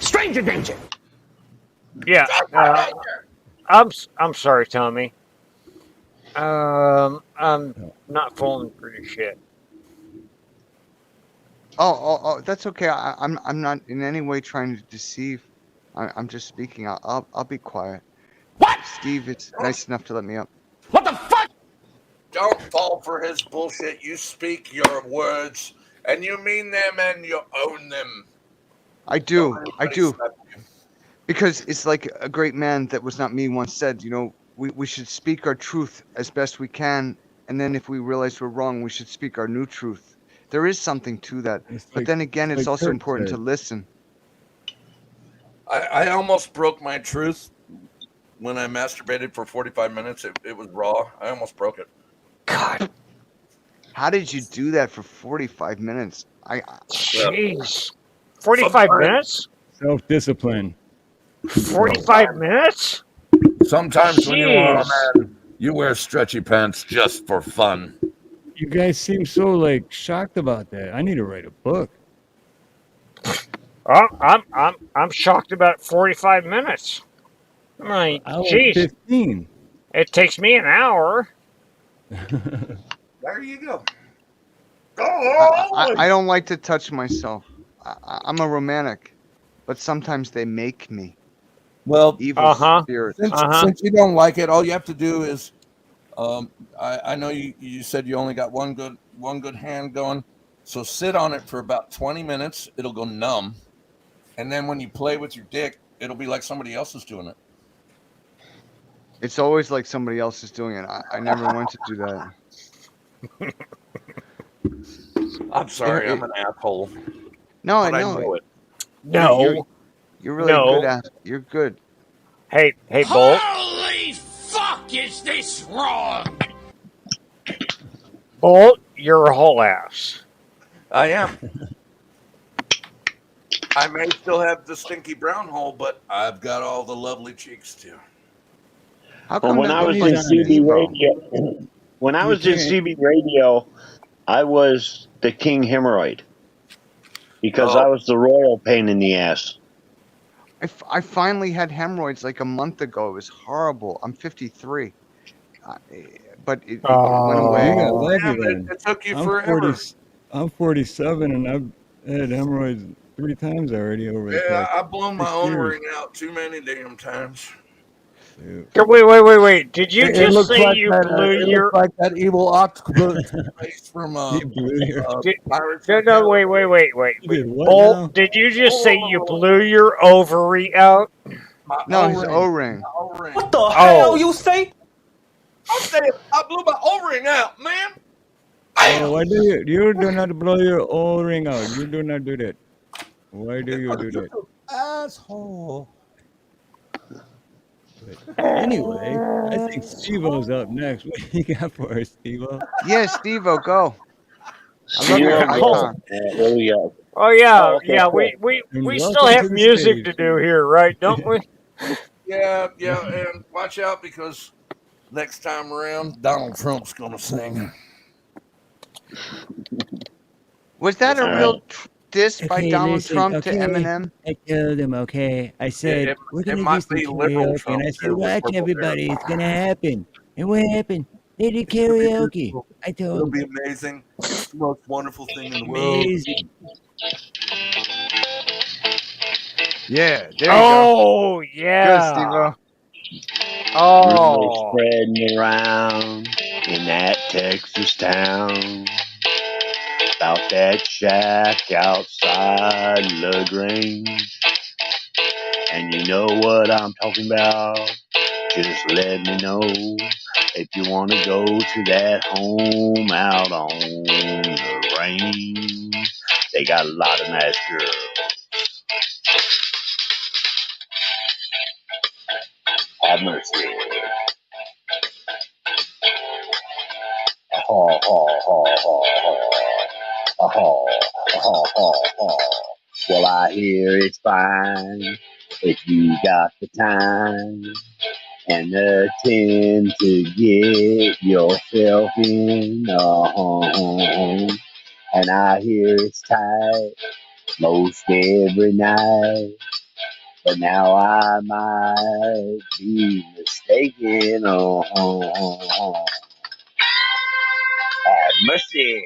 Stranger danger. Yeah. I'm sorry, Tommy. I'm not falling for your shit. Oh, that's okay. I'm not in any way trying to deceive. I'm just speaking. I'll be quiet. What? Steve, it's nice enough to let me up. What the fuck? Don't fall for his bullshit. You speak your words, and you mean them, and you own them. I do. Because it's like a great man that was not me once said, we should speak our truth as best we can, and then if we realize we're wrong, we should speak our new truth. There is something to that. But then again, it's also important to listen. I almost broke my truth when I masturbated for 45 minutes. It was raw. I almost broke it. God. How did you do that for 45 minutes? Jeez. 45 minutes? Self-discipline. 45 minutes? Sometimes when you are a man, you wear stretchy pants just for fun. You guys seem so shocked about that. I need to write a book. I'm shocked about 45 minutes. Like, jeez. 15. It takes me an hour. There you go. I don't like to touch myself. I'm a romantic, but sometimes they make me. Well, evil spirits. Since you don't like it, all you have to do is, I know you said you only got one good hand going, so sit on it for about 20 minutes. It'll go numb, and then when you play with your dick, it'll be like somebody else is doing it. It's always like somebody else is doing it. I never went to do that. I'm sorry, I'm an asshole. No, I But know it. No. You're really good at it. You're good. Hey, Bolt. Holy fuck, is this wrong? Bolt, you're a whole ass. I am. I may still have the stinky brown hole, but I've got all the lovely cheeks too. How Well, when I was in CB radio, I was the king hemorrhoid because I was the royal pain in the ass. I finally had hemorrhoids like a month ago. It was horrible. I'm 53. But it went away. You got lucky then. It took you I'm forever. I'm 47 and I've had hemorrhoids 3 times already over the Yeah, past I've blown my 6 own years. ring out too many damn times. Wait. Did you It just looks say like you that, blew it your... looks like that evil octopus from Pirates. No, wait. did what Bolt, now? did you just say you blew your ovary out? No, his O-ring. What the hell you say? I'm saying I blew my O-ring out, man. Oh, why do you do not blow your O-ring out? You do not do that. Why do you do that? asshole. But anyway, I think Steve-O's up next. What do you got for us, Steve-O? Yeah, Steve-O, go. I love Steve-O, your go. icon. What do we got? Oh yeah, Oh, okay, yeah. cool. And We still welcome to have the music stage. to do here, right? Don't we? Yeah, and watch out because next time around, Donald Trump's gonna sing. Was that a All real right. diss by Okay, Donald listen, Trump to Eminem? I told him, okay. I said, It, we're it gonna do might some be liberal karaoke. And Trump I said, too with watch purple hair. everybody, it's gonna happen. And what happened? They did It's gonna be karaoke. beautiful. I told It'll him, be amazing. It's the most wonderful thing in the world. amazing. Yeah, there you go. Oh Good, yeah. Steve-O. Rumors Oh. spreading around in that Texas town about that shack outside LaGrange. And you know what I'm talking about? Just let me know if you want to go to that home out on the range. They got a lot of nice girls. Have mercy. Ha ha ha ha ha. Well, I hear it's fine if you got the time and the tin to get yourself in. And I hear it's tight most every night. But now I might be mistaken. Have mercy.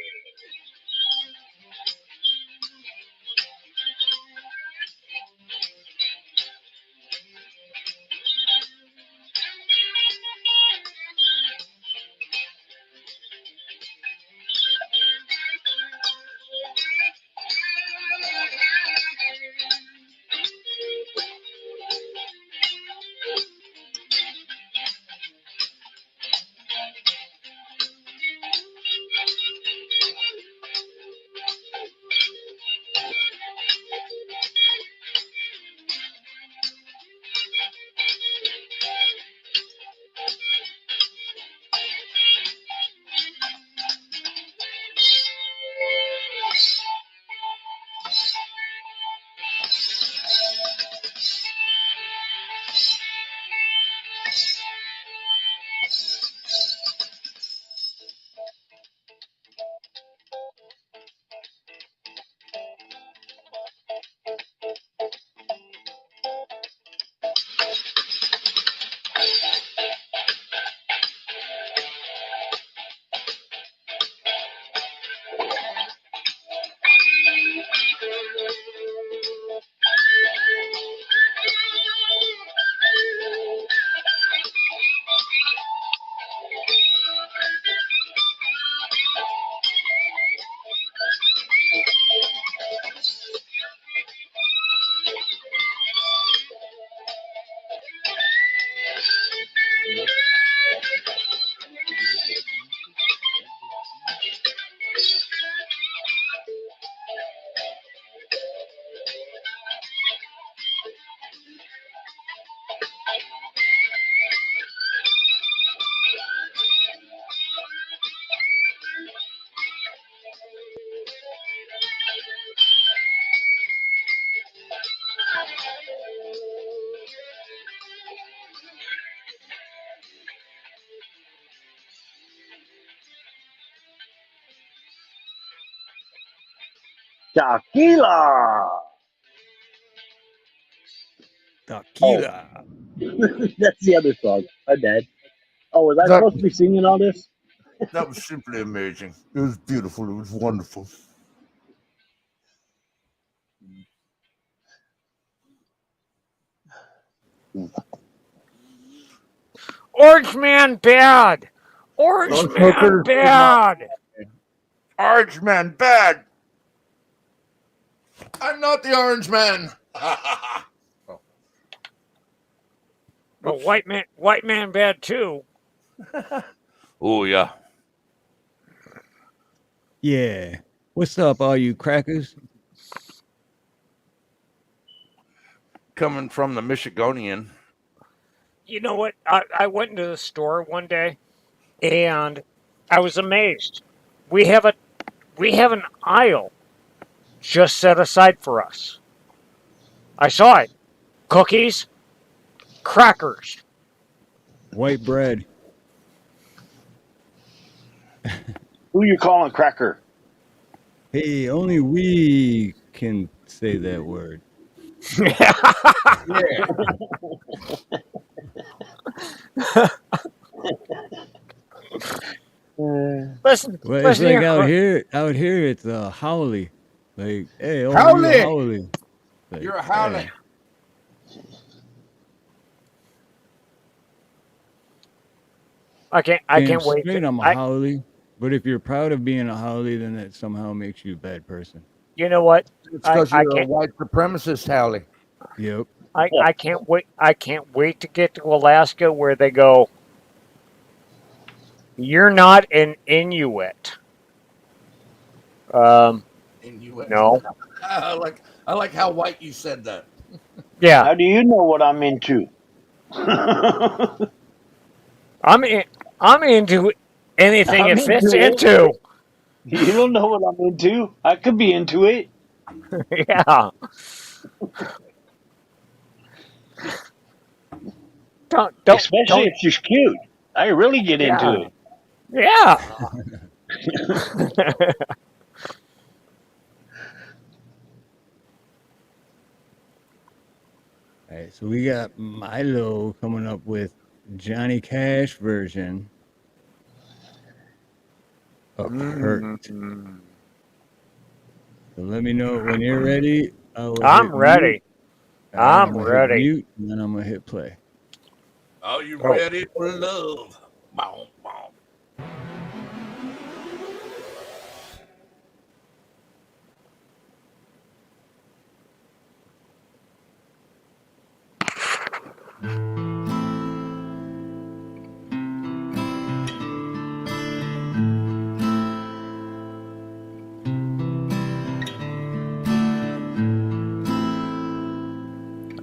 Tequila. Tequila. That's the other song. My bad. Oh, was I That supposed to be singing all this? that was simply amazing. It was beautiful. It was wonderful. Orange Man bad. Orange Man bad. Orange Man bad. I'm not the Orange Man. But white man bad too. Oh yeah. Yeah. What's up, all you crackers? coming from the Michigonian. You know what? I went into the store one day, and I was amazed. We have an aisle just set aside for us. I saw it. Cookies, crackers. White bread. Who you calling cracker? Hey, only we can say that word. Yeah. Listen, Well, it's listen like here. out here it's a howley. Like, hey, oh, you Howley! howley. Like, You're a howley. hey. I can't Damn wait. straight I'm a howley. But if you're proud of being a howley, then that somehow makes you a bad person. You know what? It's because I you're a can't. white supremacist, Howley. Yep. I can't wait. I can't wait to get to Alaska where they go. You're not an Inuit. Inuit. No. I like how white you said that. Yeah. How do you know what I'm into? I'm into anything I'm it fits into it. into. You don't know what I'm into. I could be into it. Yeah. Especially if she's cute. I really get into it. Yeah. All right, so we got Milo coming up with Johnny Cash version of Hurt. Mm-hmm. So let me know when you're ready. I'm ready. I'm I'm gonna ready. hit mute, and then I'm gonna hit play. Are you ready for love? Bow, bow.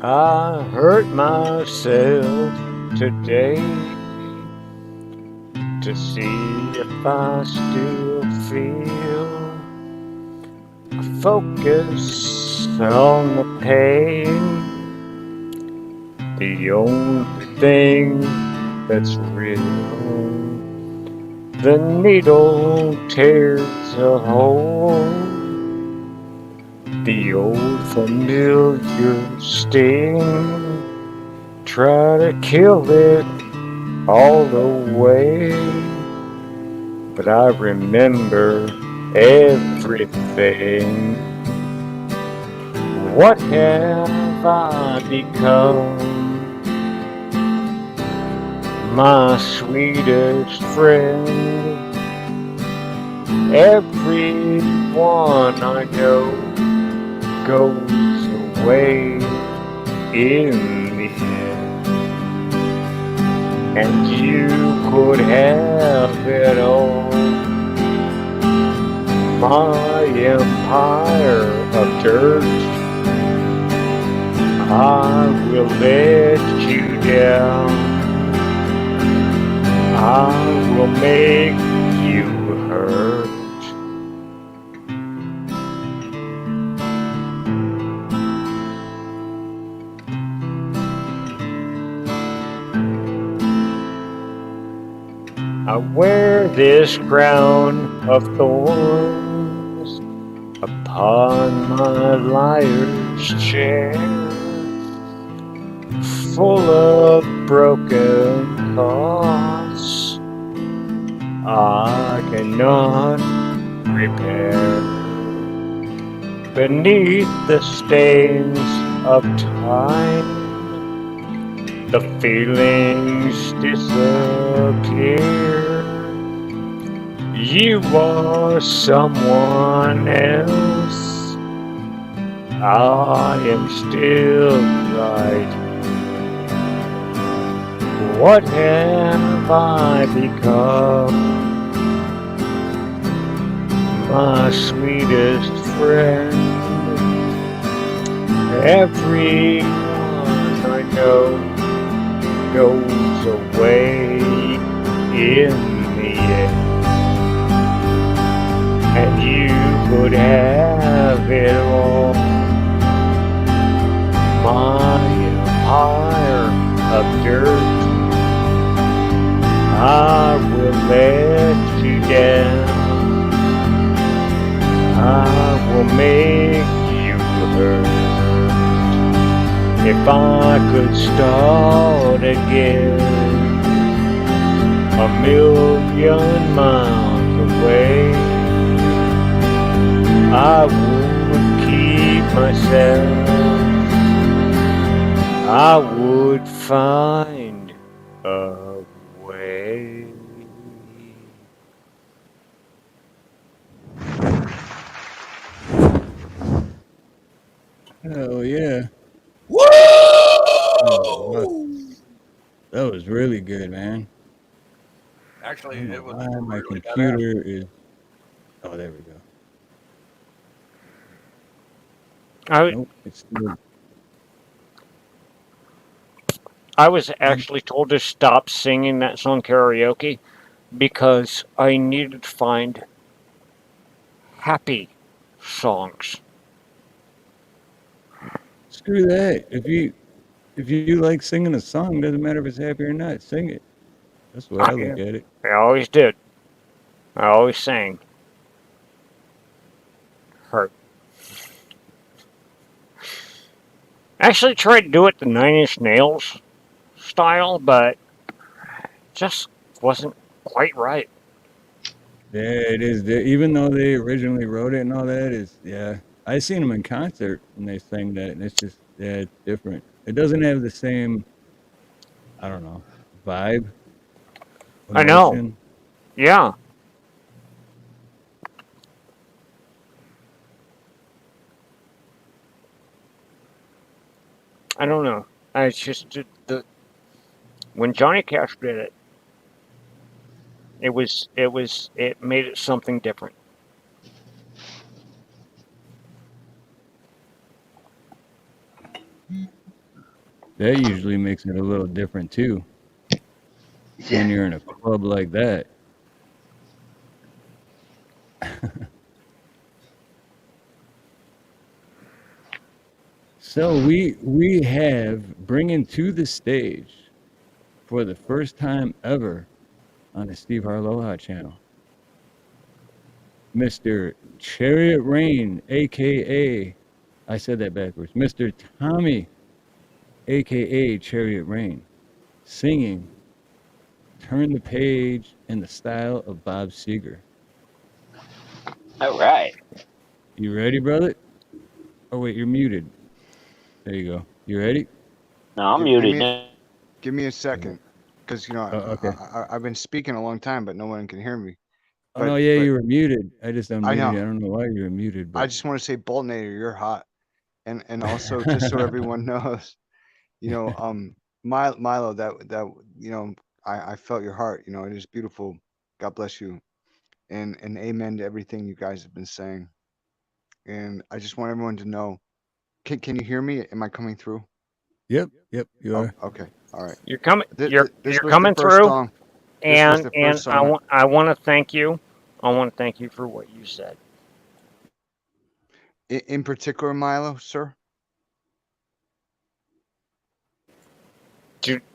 I hurt myself today to see if I still feel. I focus on the pain, the only thing that's real. The needle tears a hole. The old familiar sting, try to kill it all away. But I remember everything. What have I become? My sweetest friend. Everyone I know goes away in the end, and you could have it all. My empire of dirt, I will let you down. I will make you hurt. I wear this crown of thorns upon my liar's chair, full of broken thoughts I cannot repair. Beneath the stains of time, the feelings disappear. You are someone else. I am still right. What have I become? My sweetest friend. Everyone goes away in the end. And you could have it all. My empire of dirt, I will let you down. I will make you hurt. If I could start again, a million miles away, I would keep myself. I would find a way. Hell yeah. Woo! That was really good, man. I Actually, don't know it was why my really badass. computer is. Oh, there we go. I Nope, it's still. I was actually told to stop singing that song karaoke because I needed to find happy songs. Screw that. If you like singing a song, doesn't matter if it's happy or not. Sing it. That's the way I I, look at it. I always did. I always sang. Hurt. Actually tried to do it the Nine Inch Nails style, but just wasn't quite right. Yeah, it is. Even though they originally wrote it and all that, is yeah. I seen them in concert and they sang that, and it's just yeah, it's different. It doesn't have the same, I don't know, vibe, I know. emotion. Yeah. I don't know. It's just the when Johnny Cash did it, it made it something different. That usually makes it a little different too when you're in a club like that. So we have bringing to the stage for the first time ever on the Steve Harloha channel, Mr. Chariot Rain, aka I said that backwards, Mr. Tommy, aka Chariot Rain, singing "Turn the Page" in the style of Bob Seger. All right. You ready, brother? Oh wait, you're muted. There you go. You ready? No, I'm Give muted me now. give me a second, because Oh, okay. I've been speaking a long time, but no one can hear me. Oh no, yeah, But you were muted. I just I unmuted know. you. I don't know why you were muted, I but just want to say, Boltnator, you're hot, and also just so everyone knows, you know, Milo, that I felt your heart. You know, it is beautiful. God bless you, and amen to everything you guys have been saying. And I just want everyone to know. Can you hear me? Am I coming through? yep, you Oh, are. okay. All right. You're coming. This You're was the coming first through, song. This was and the first song. I want to thank you. I want to thank you for what you said. In particular, Milo, sir.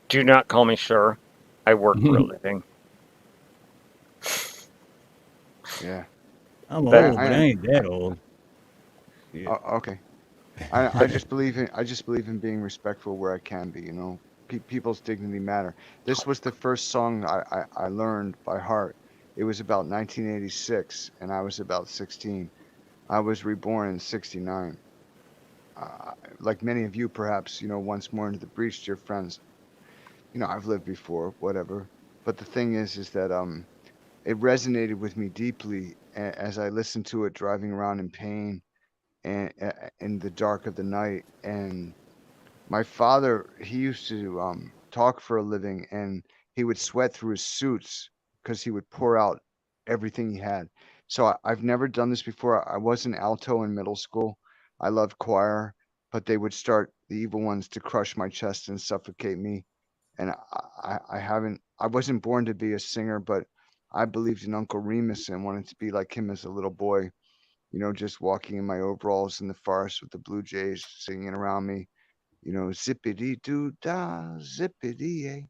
Do not call me sir. I work for a living. Yeah. I'm But old, but I ain't that old. Shit. Okay. I just believe in being respectful where I can be. You know, people's dignity matter. This was the first song I learned by heart. It was about 1986, and I was about 16. I was reborn in '69. Like many of you, perhaps, once more into the breach, dear friends. I've lived before, whatever. But the thing is that it resonated with me deeply as I listened to it driving around in pain and in the dark of the night. And my father, he used to talk for a living, and he would sweat through his suits because he would pour out everything he had. So I've never done this before. I was an alto in middle school. I loved choir, but they would start, the evil ones, to crush my chest and suffocate me. And I wasn't born to be a singer, but I believed in Uncle Remus and wanted to be like him as a little boy. Just walking in my overalls in the forest with the blue jays singing around me. Zippity doo dah, zippity yay.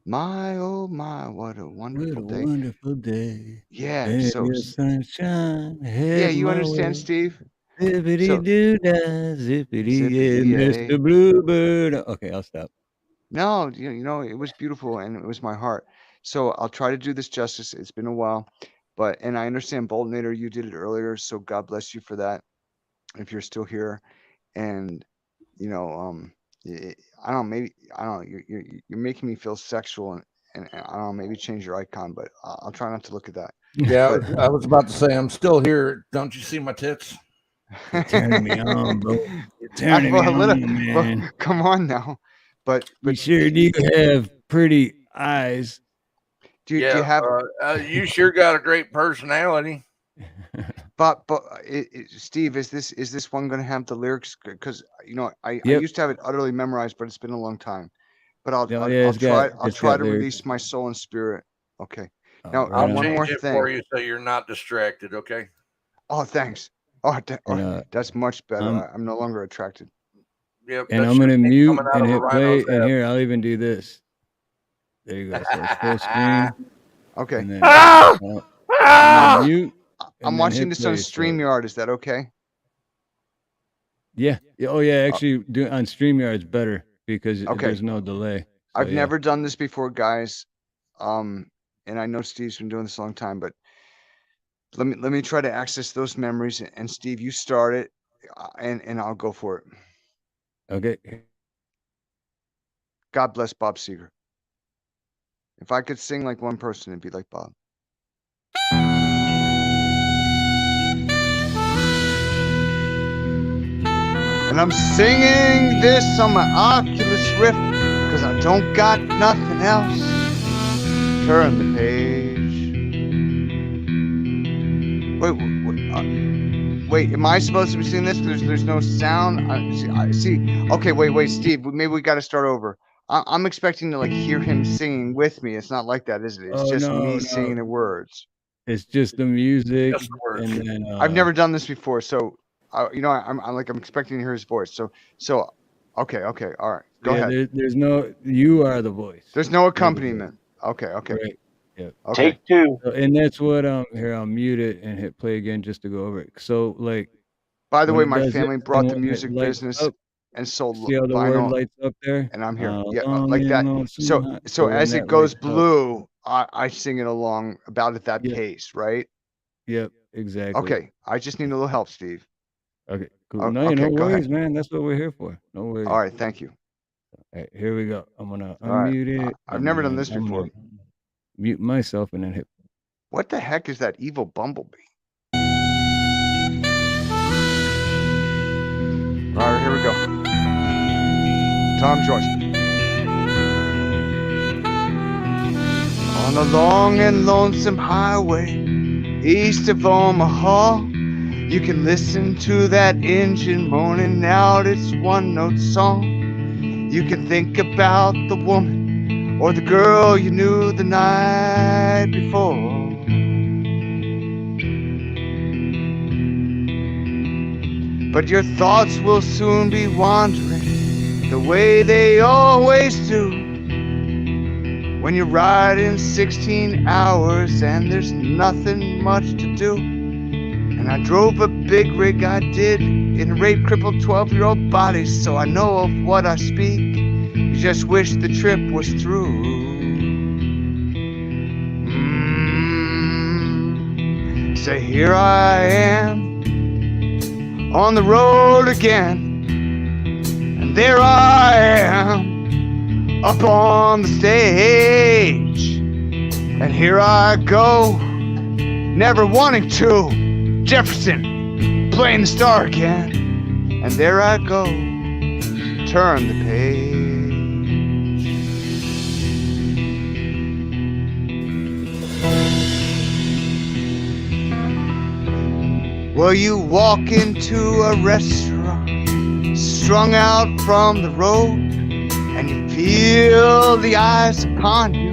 My oh my, what a wonderful day. wonderful day. Yeah. And So your sunshine yeah, head you my understand, way. Steve? Zippity doo dah, zippity yeah, Zippity yay. Mr. Bluebird. Okay, I'll stop. No, it was beautiful and it was my heart. So I'll try to do this justice. It's been a while, and I understand Boltonator, you did it earlier, so God bless you for that. If you're still here, and I don't know, maybe I don't know, you're making me feel sexual, and I don't know, maybe change your icon, but I'll try not to look at that. Yeah, But I was about to say I'm still here. Don't you see my tits? You're turning me on, bro. You're turning me on, man. Come on now. But You sure do have pretty eyes. do you have? You sure got a great personality. But Steve, is this one going to have the lyrics? Because I used to have it utterly memorized, but it's been a long time. But I'll try to release my soul and spirit. Okay. Now I'll one more change it thing for you so you're not distracted. Okay. Oh, thanks. That's much better. I'm no longer attracted. Yep. And I'm gonna mute and hit play. And here, I'll even do this. There you go. So it's full screen. Okay. And then, I'm mute. I'm watching this on StreamYard. Is that okay? Yeah. Oh yeah. Actually, on StreamYard it's better because there's no delay. So, I've never done this before, guys. And I know Steve's been doing this a long time, but let me try to access those memories. And Steve, you start it, and I'll go for it. Okay. God bless Bob Seger. If I could sing like one person, it'd be like Bob. And I'm singing this on my Oculus Rift because I don't got nothing else. Turn the page. Wait, am I supposed to be singing this? There's no sound. I see. Okay, wait, Steve. Maybe we got to start over. I'm expecting to hear him singing with me. It's not like that, is it? It's just me singing the words. It's just the music. Just the words. And then, I've never done this before, so I'm expecting to hear his voice. So okay, all right, go ahead. There's no. You are the voice. There's no accompaniment. Okay. Right. Yeah. Okay. Take two. And that's what here. I'll mute it and hit play again just to go over it. So By the way, my family brought the music business and sold see how the vinyl. word lights up there, and I'm here. Yeah, like that. So as it goes blue, I sing it along about at that pace, right? Yep, exactly. Okay, I just need a little help, Steve. Okay, cool. No worries, man. That's what we're here for. No worries. All right, thank you. All right, here we go. I'm gonna unmute it. I've never done this before. Mute myself and then hit. What the heck is that evil bumblebee? All right, here we go. Tom Joyce. On the long and lonesome highway east of Omaha, you can listen to that engine moaning out its one-note song. You can think about the woman or the girl you knew the night before. But your thoughts will soon be wandering the way they always do when you're riding 16 hours and there's nothing much to do. And I drove a big rig, I did, in a rape-crippled 12-year-old body, so I know of what I speak. You just wish the trip was through. So here I am on the road again, and there I am up on the stage, and here I go, never wanting to. Jefferson playing the star again, and there I go, turn the page. Well, you walk into a restaurant, strung out from the road, and you feel the eyes upon you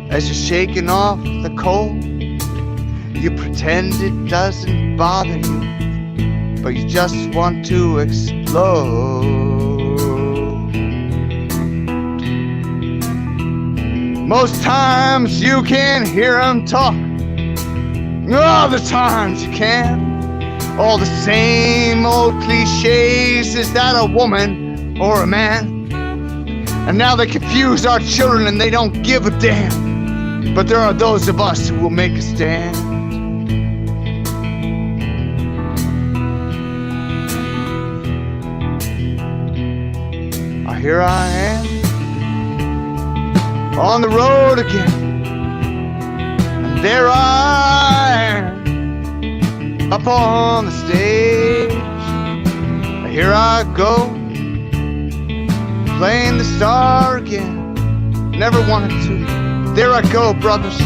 as you're shaking off the cold. You pretend it doesn't bother you, but you just want to explode. Most times you can hear them talk, other times you can't. All the same old cliches, is that a woman or a man? And now they confuse our children and they don't give a damn. But there are those of us who will make a stand. Here I am on the road again, and there I am up on the stage. Here I go, playing the star again. Never wanted to. There I go, brothers.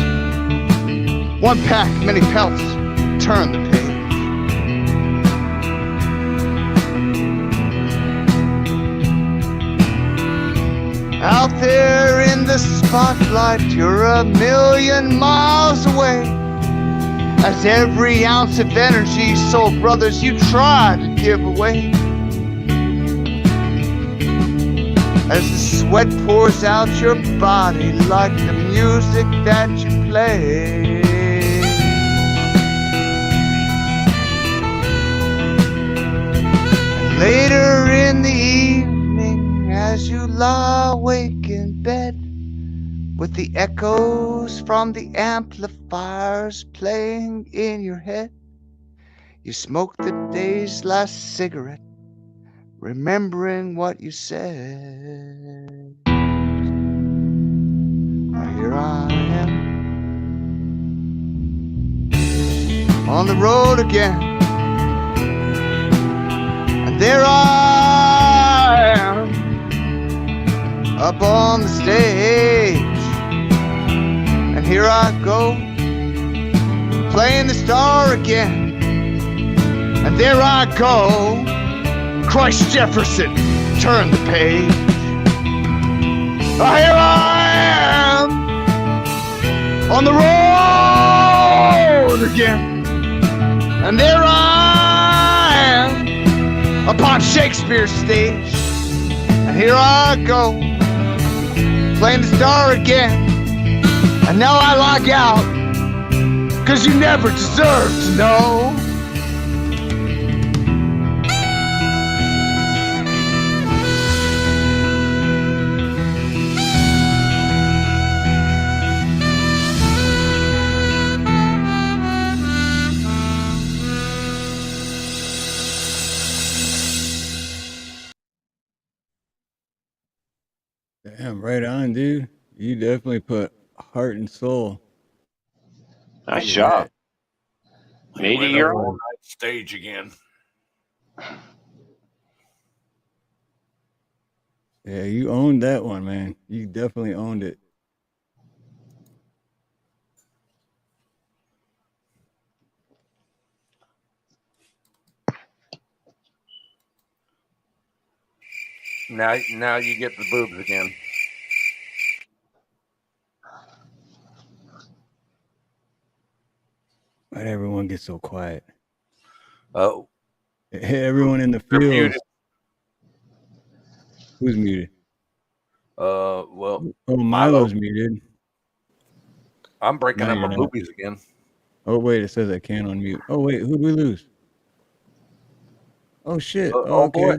One pack, many pelts. Turn the page. Out there in the spotlight, you're a million miles away. As every ounce of energy, soul brothers, you try to give away. As the sweat pours out your body like the music that you play. And later in the evening, as you lie awake in bed, with the echoes from the amplifiers playing in your head, you smoke the day's last cigarette, remembering what you said. Here I am on the road again, and there I am up on the stage, and here I go, playing the star again, and there I go, Christ Jefferson, turn the page. Here I am on the road again, and there I am upon Shakespeare's stage, and here I go, playing the star again, and now I log out, 'cause you never deserve to know. Damn, right on, dude. You definitely put heart and soul. Nice into job. that. Made it your own. Stage again. Yeah, you owned that one, man. You definitely owned it. Now you get the boobs again. Why'd everyone get so quiet? Oh. Everyone in the They're field. muted. Who's muted? Well. Oh, Milo's muted. I'm breaking No, up you're my not. boobies again. Oh, wait, it says I can't unmute. Oh, wait, who'd we lose? Oh, shit. Oh, okay. boy.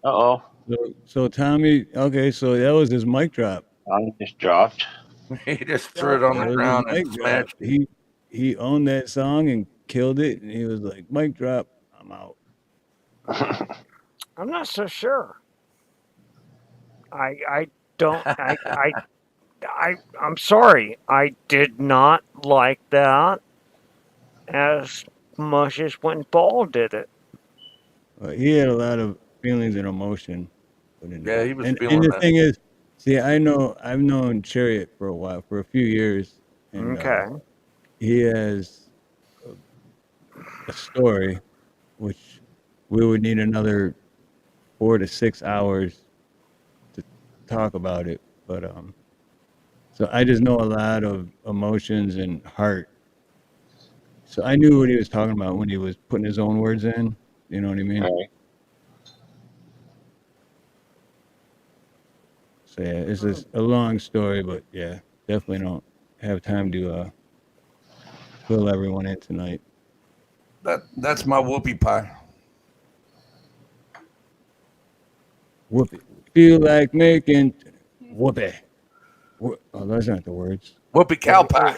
Uh-oh. So Tommy, okay, so that was his mic drop. Tommy just dropped. He just threw it on That the was ground his and mic drop. smashed it. He owned that song and killed it, and he was like, mic drop, I'm out. I'm not so sure. I don't I'm sorry. I did not like that as much as when Paul did it. He had a lot of feelings and emotion. Yeah, he was and feeling the that. thing is, see, I've known Chariot for a while, for a few years, and Okay. he has a story, which we would need another 4 to 6 hours to talk about it. But so I just know a lot of emotions and heart. So I knew what he was talking about when he was putting his own words in. You know what I mean? Right. So yeah, it's just a long story, but yeah, definitely don't have time to fill everyone in tonight. That's my whoopie pie. Whoopee. Feel like making whoopee. Oh, those aren't the words. Whoopie cow pie.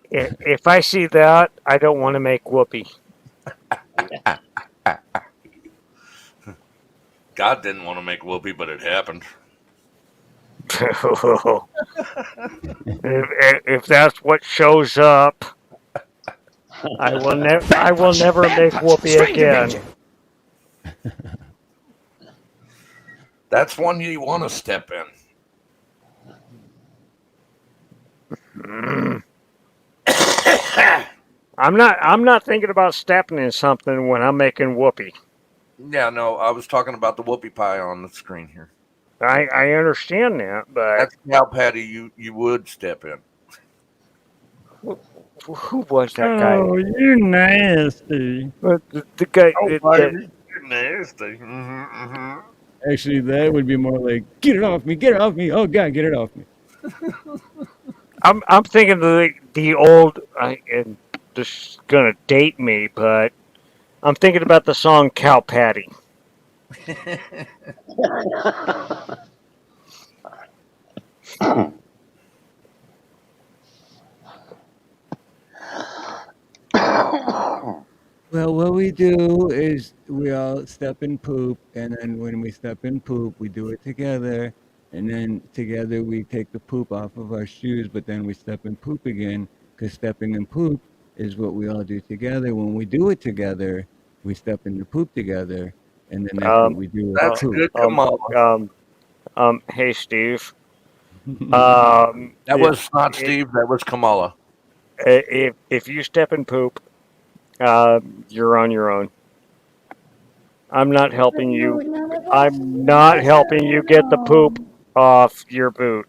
If I see that, I don't want to make whoopee. God didn't want to make whoopee, but it happened. If that's what shows up, I will never. I will never make whoopee again. That's one you want to step in. I'm not thinking about stepping in something when I'm making whoopee. Yeah, no, I was talking about the whoopie pie on the screen here. I understand that, but That's cow patty you would step in. who was that guy? Oh, you nasty. The guy. Oh, baby, you're nasty. Actually, that would be more like, get it off me, get it off me. Oh God, get it off me. I'm thinking the old. And this is gonna date me, but I'm thinking about the song "Cow Patty." Well, what we do is we all step in poop, and then when we step in poop, we do it together, and then together we take the poop off of our shoes, but then we step in poop again, because stepping in poop is what we all do together. When we do it together, we step in the poop together, and then that's what we do with That's poop. good, Kamala. Hey, Steve. That was not Steve. That was Kamala. If you step in poop, you're on your own. I'm not helping you. I'm not helping you get the poop off your boot.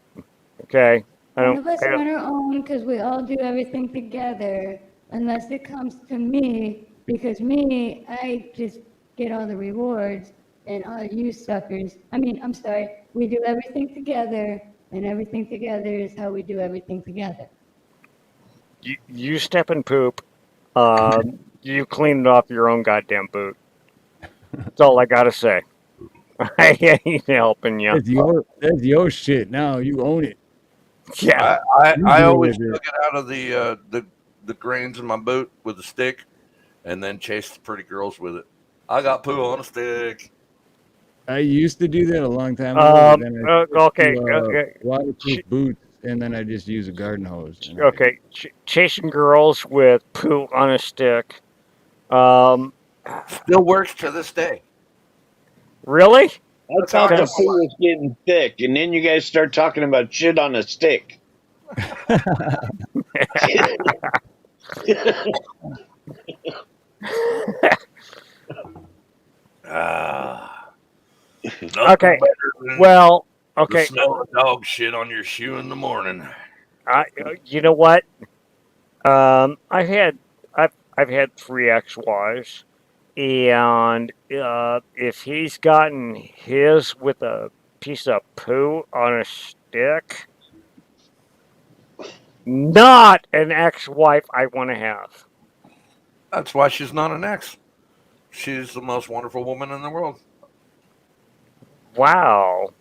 Okay. None of us are on our own because we all do everything together, unless it comes to me, because me, I just get all the rewards, and all you suckers, I'm sorry, we do everything together, and everything together is how we do everything together. You step in poop. You clean it off your own goddamn boot. That's all I gotta say. I ain't helping you. That's your shit now. You own it. Yeah. I always took it out of the grains in my boot with a stick, and then chased the pretty girls with it. I got poo on a stick. I used to do that a long time ago. But then I okay. waterproof boots, and then I just use a garden hose. Okay. Chasing girls with poo on a stick. Still works to this day. Really? I thought the poo was getting thick, and then you guys start talking about shit on a stick. Okay. Well, okay. The smell of dog shit on your shoe in the morning. You know what? I've had 3 ex-wives, and if he's gotten his with a piece of poo on a stick, not an ex-wife I want to have. That's why she's not an ex. She's the most wonderful woman in the world. Wow.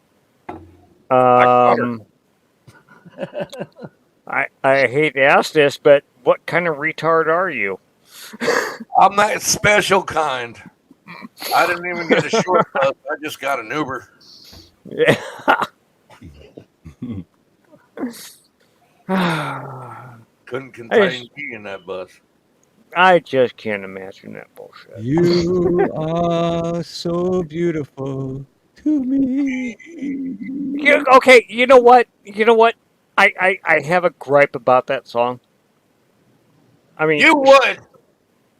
I hate to ask this, but what kind of retard are you? I'm that special kind. I didn't even get a short bus. I just got an Uber. Yeah. Couldn't contain me in that bus. I just can't imagine that bullshit. You are so beautiful to me. Okay, you know what? I have a gripe about that song. I mean, you would.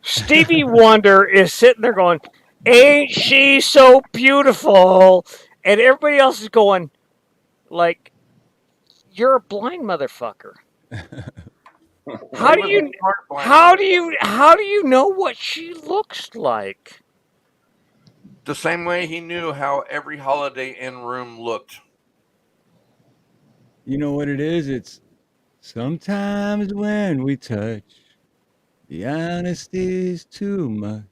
Stevie Wonder is sitting there going, ain't she so beautiful? And everybody else is going, like, you're a blind motherfucker. How He do was you a smart blind how do you know what she looks like? the same way he knew how every Holiday Inn room looked. You know what it is? It's sometimes when we touch, the honesty's too much.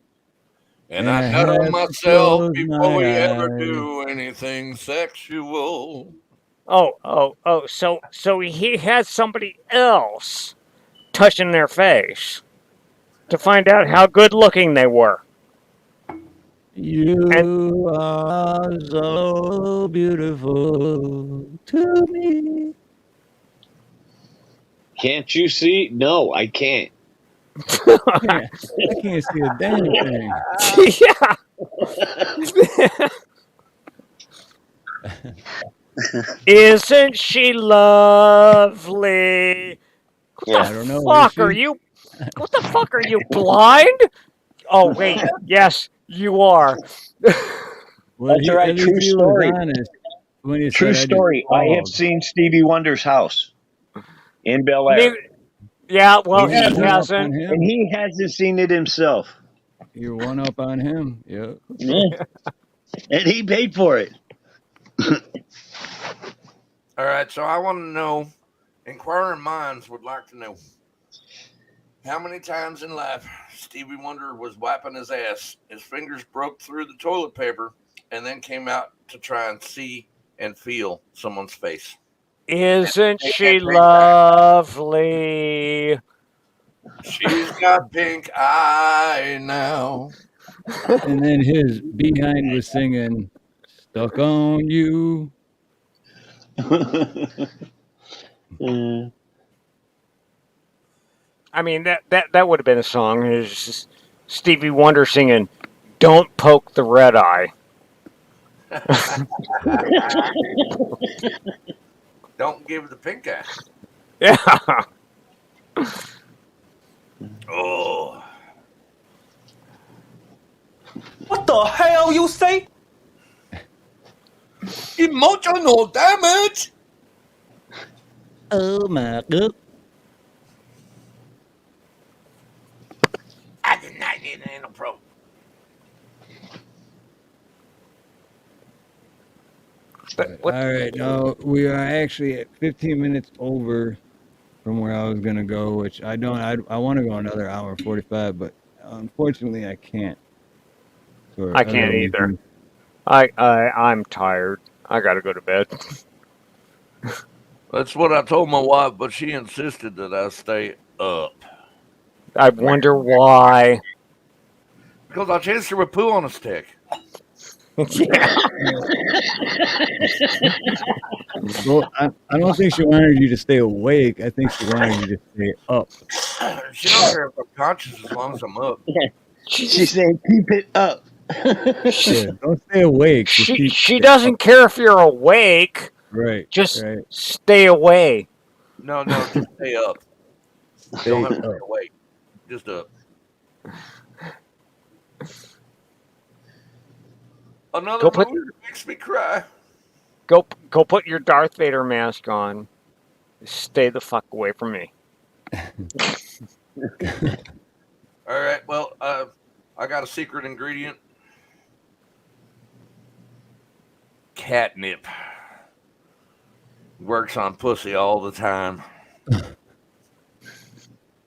And And I I know have to myself close before my we ever eyes. do anything sexual. Oh, so he had somebody else touching their face to find out how good looking they were. And You are so beautiful to me. Can't you see? No, I can't. I can't see a damn thing. yeah. Isn't she lovely? What the Yeah. I don't know. Is fuck are she? you? What the fuck are you blind? Oh wait, yes, you are. Well, That's right. at least True he was story. honest when he True said I just story. I have called. seen Stevie Wonder's house in Bel Air. Ne- yeah, well So you're he one up on hasn't. And him. he hasn't seen it himself. You're one up on him. Yep. Yeah. And he paid for it. All right, so I want to know, inquiring minds would like to know, how many times in life Stevie Wonder was wiping his ass, his fingers broke through the toilet paper, and then came out to try and see and feel someone's face. Isn't Take that she payback. lovely? She's got pink eye now. And then his behind was singing "Stuck on You." I mean that would have been a song. It's just Stevie Wonder singing "Don't Poke the Red Eye." Don't give the pink eye. Yeah. Oh. What the hell you say? Emotional damage. Oh my god. I did not need an anal probe. But what? All right, now we are actually at 15 minutes over from where I was gonna go, which I don't. I want to go another hour 45, but unfortunately I can't for I other can't either. reasons. I'm tired. I gotta go to bed. That's what I told my wife, but she insisted that I stay up. I wonder why. Because I chased her with poo on a stick. Yeah. Well, I don't think she wanted you to stay awake. I think she wanted you to stay up. She don't care if I'm conscious as long as I'm up. She's saying, keep it up. Yeah, don't stay awake. Just keep She it up. doesn't care if you're awake. Right, Just right. stay away. No, just stay up. Stay Don't have to up. stay awake. Just up. Another Go put movie that makes me cry. go put your Darth Vader mask on. Stay the fuck away from me. All right. Well, I got a secret ingredient. Catnip. Works on pussy all the time.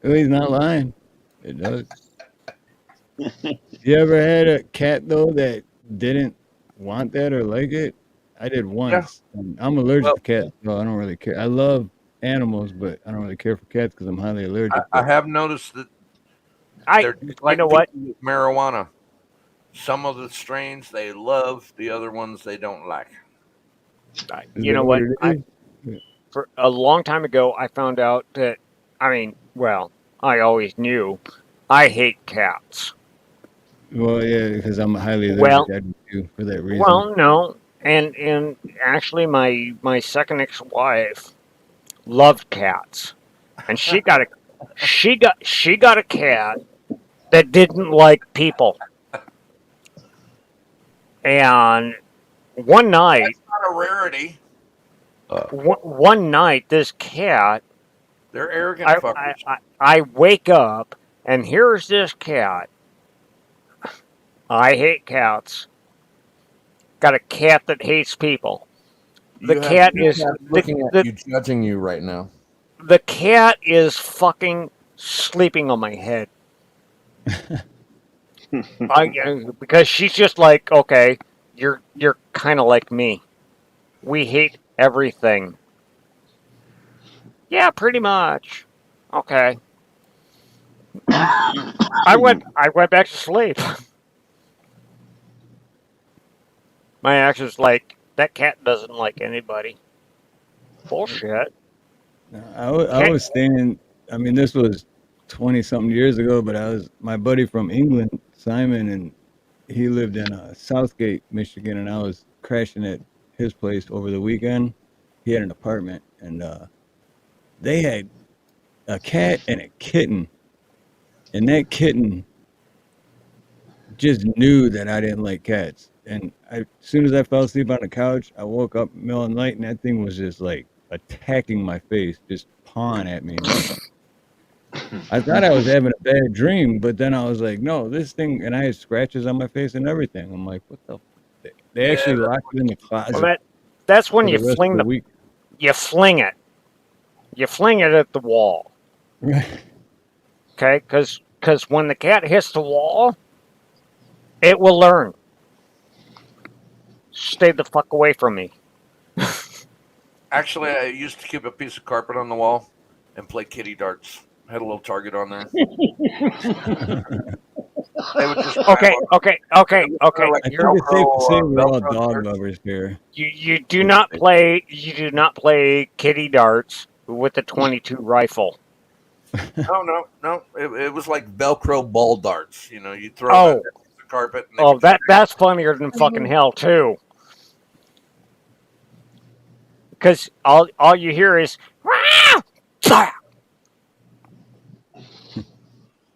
Oh, he's not lying. It does. You ever had a cat though that didn't want that or like it? I did once. And I'm allergic Well, to cats, so I don't really care. I love animals, but I don't really care for cats because I'm highly allergic. I have noticed that they're just you like know what? people with marijuana. Some of the strains they love, the other ones they don't like. You know what? For a long time ago, I found out that. I mean, well, I always knew. I hate cats. Well, yeah, because I'm highly allergic. Well, I do for that reason. well, no, and actually, my second ex-wife loved cats, and she got a cat that didn't like people. And one night, Not a rarity. one night, this cat, They're arrogant fuckers. I wake up and here's this cat. I hate cats. Got a cat that hates people. The You have cat two is cats looking at you, judging you right now. the cat is fucking sleeping on my head. Because she's just like, okay, you're kind of like me. We hate everything. Yeah, pretty much. Okay. I went back to sleep. My action's like, that cat doesn't like anybody. Bullshit. I was staying. I mean, this was 20 something years ago, but my buddy from England, Simon, and he lived in Southgate, Michigan, and I was crashing at his place over the weekend. He had an apartment, and they had a cat and a kitten, and that kitten just knew that I didn't like cats. And as soon as I fell asleep on the couch, I woke up middle of the night, and that thing was just like attacking my face, just pawing at me. I thought I was having a bad dream, but then I was like, no, this thing, and I had scratches on my face and everything. I'm like, what the? They actually locked it in the closet. Well, that's when for you the rest fling of the week. you fling it. You fling it at the wall. Right. Okay, because when the cat hits the wall, it will learn. Stay the fuck away from me. Actually, I used to keep a piece of carpet on the wall and play kitty darts. Had a little target on there. They would just Okay. Like I think it's safe to say we're all Velcro dog darts. lovers here. You do not play kitty darts with the 22 rifle. No. It was like Velcro ball darts. You know, you throw them at the carpet. And That's funnier than fucking hell too. Because all you hear is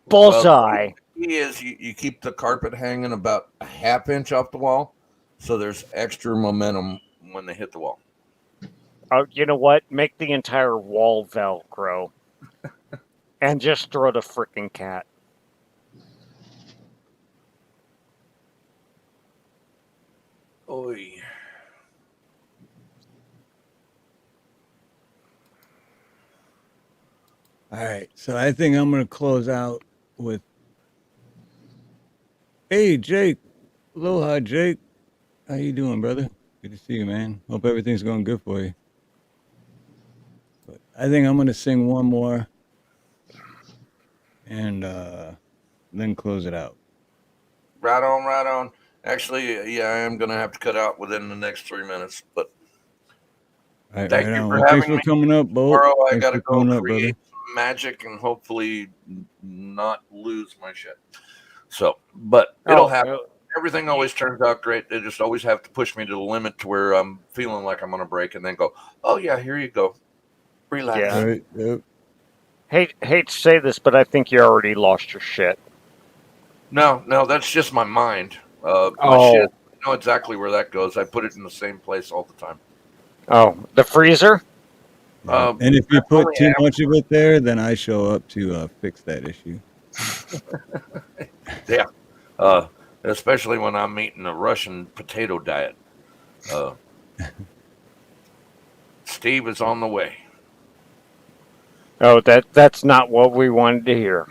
bullseye. Well, the key is you keep the carpet hanging about a half inch off the wall, so there's extra momentum when they hit the wall. Oh, you know what? Make the entire wall Velcro, and just throw the freaking cat. Oy. All right, so I think I'm gonna close out with, hey Jake, aloha Jake, how you doing, brother? Good to see you, man. Hope everything's going good for you. But I think I'm gonna sing one more, and then close it out. Right on. Actually, yeah, I am going to have to cut out within the next 3 minutes. But Right, thank right you on. for Well, thanks having for me. coming up, Bo. Tomorrow I Thanks got for to go coming up, create brother. some magic and hopefully not lose my shit. So, but it'll happen. Everything always turns out great. They just always have to push me to the limit to where I'm feeling like I'm going to break and then go, oh, yeah, here you go. Relax. Yeah. Right, yep. Hate to say this, but I think you already lost your shit. No, that's just my mind. My shit, I know exactly where that goes. I put it in the same place all the time. Oh, the freezer? And if you put too much of it there, then I show up to fix that issue. Yeah. Especially when I'm eating a Russian potato diet. Steve is on the way. Oh, that's not what we wanted to hear.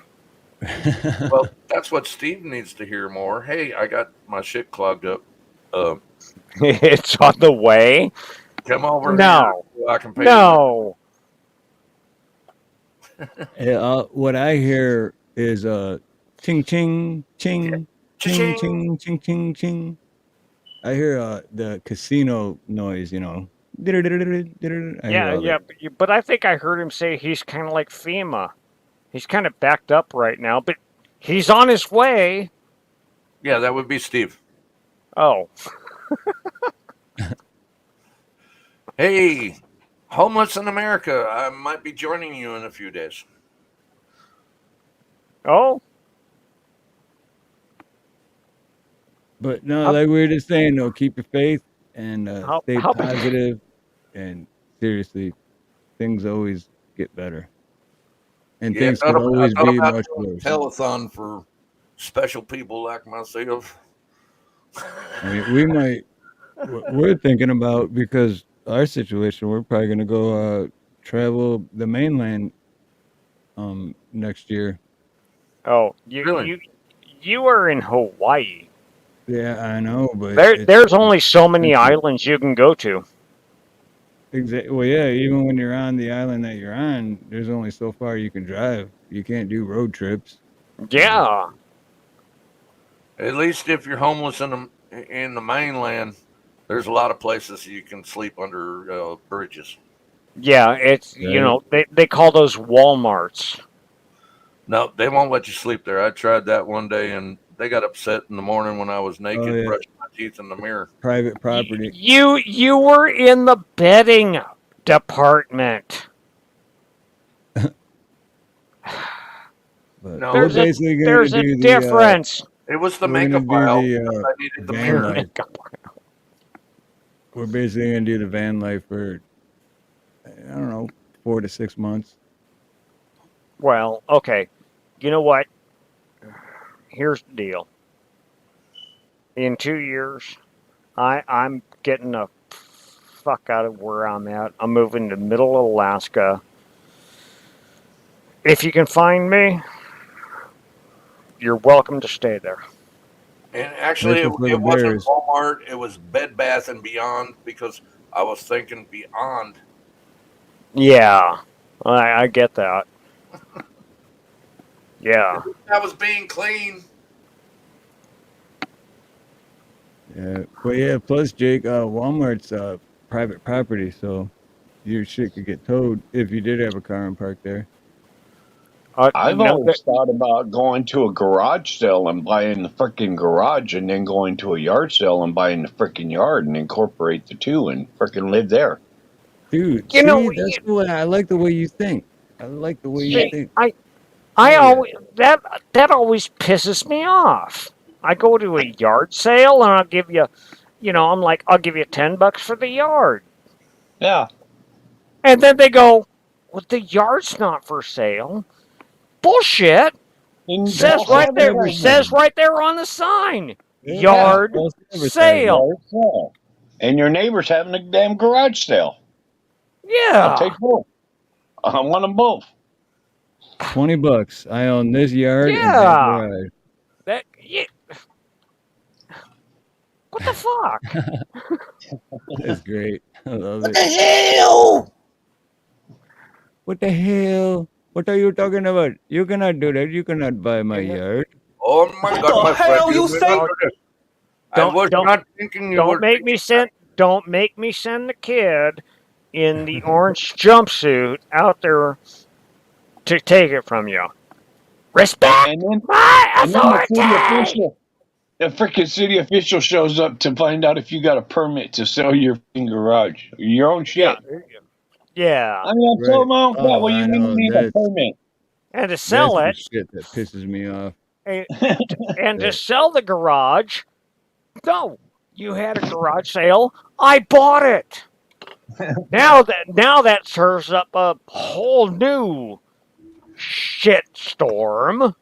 Well, that's what Steve needs to hear more. Hey, I got my shit clogged up. It's on the way. Come over No. here so I can pay No. What I hear is ching ching ching ching ching ching ching ching. I hear the casino noise, you know. I hear all that. But I think I heard him say he's kind of like FEMA. He's kind of backed up right now, but he's on his way. Yeah, that would be Steve. Oh. Hey, homeless in America. I might be joining you in a few days. Oh. But no, How, like we were just saying, though, keep your faith and stay how positive. And seriously, things always get better, and Yeah, things could I always thought be about much doing a worse. telethon for special people like myself. I mean, we might. We're thinking about because our situation. We're probably gonna go travel the mainland next year. oh, Really? you are in Hawaii. Yeah, I know, but There's only it's so many expensive. islands you can go to. Well, yeah, even when you're on the island that you're on, there's only so far you can drive. You can't do road trips. So Yeah, At least if you're homeless in the mainland, there's a lot of places you can sleep under bridges. yeah. It's right. they call those WalMarts. No, they won't let you sleep there. I tried that one day, and they got upset in the morning when I was Oh naked, yeah, brushing my teeth in the mirror. private property. You were in the bedding department. But we're No, There's a basically going to there's a do the difference. it was the we're going to makeup do aisle the because I needed the van mirror. life. We're basically going to do the van life for I don't know 4 to 6 months. Well, okay. You know what? Here's the deal. In 2 years, I'm getting the fuck out of where I'm at. I'm moving to middle Alaska. If you can find me, you're welcome to stay there. And actually, Grateful for the it wasn't bears. Walmart. It was Bed Bath and Beyond because I was thinking Beyond. Yeah, I get that. Yeah. I was being clean. Yeah, but yeah. Plus, Jake, Walmart's private property, so your shit could get towed if you did have a car and parked there. I've No, always thought about going to a garage sale and buying the freaking garage and then going to a yard sale and buying the freaking yard and incorporate the two and freaking live there. Dude, you know, see, that's the way I like the way you think. I like the way you see, think. I Hell yeah. always that always pisses me off. I go to a yard sale and I'll give you, I'm like, I'll give you $10 for the yard, Yeah. and then they go, well, the yard's not for sale. Bullshit. And Says false right there. Says advertising. right there on the sign. Yeah. Yard False advertising. sale. Yard sale. And your neighbor's having a damn garage sale. I'll Yeah. take both. I want them both. $20. I own this yard and that Yeah. garage. Yeah. What the fuck? That's great. I love What it. the hell? What the hell? What are you talking about? You cannot do that. You cannot buy my yard. Oh my What God, the my friend, hell you you say? remember this? I was not thinking you were. Don't make me send the kid in the orange jumpsuit out there to take it from you. Respect And then my the city authority. official, the freaking city official shows up to find out if you got a permit to sell your freaking garage, your own shit. Yeah. I mean, I told Right. him, I don't care. Oh, What do you I mean you know. need a permit? And to That's sell the it, shit that pisses me off. and to Yeah. sell the garage, no, you had a garage sale. I bought it. Now that serves up a whole new shit storm.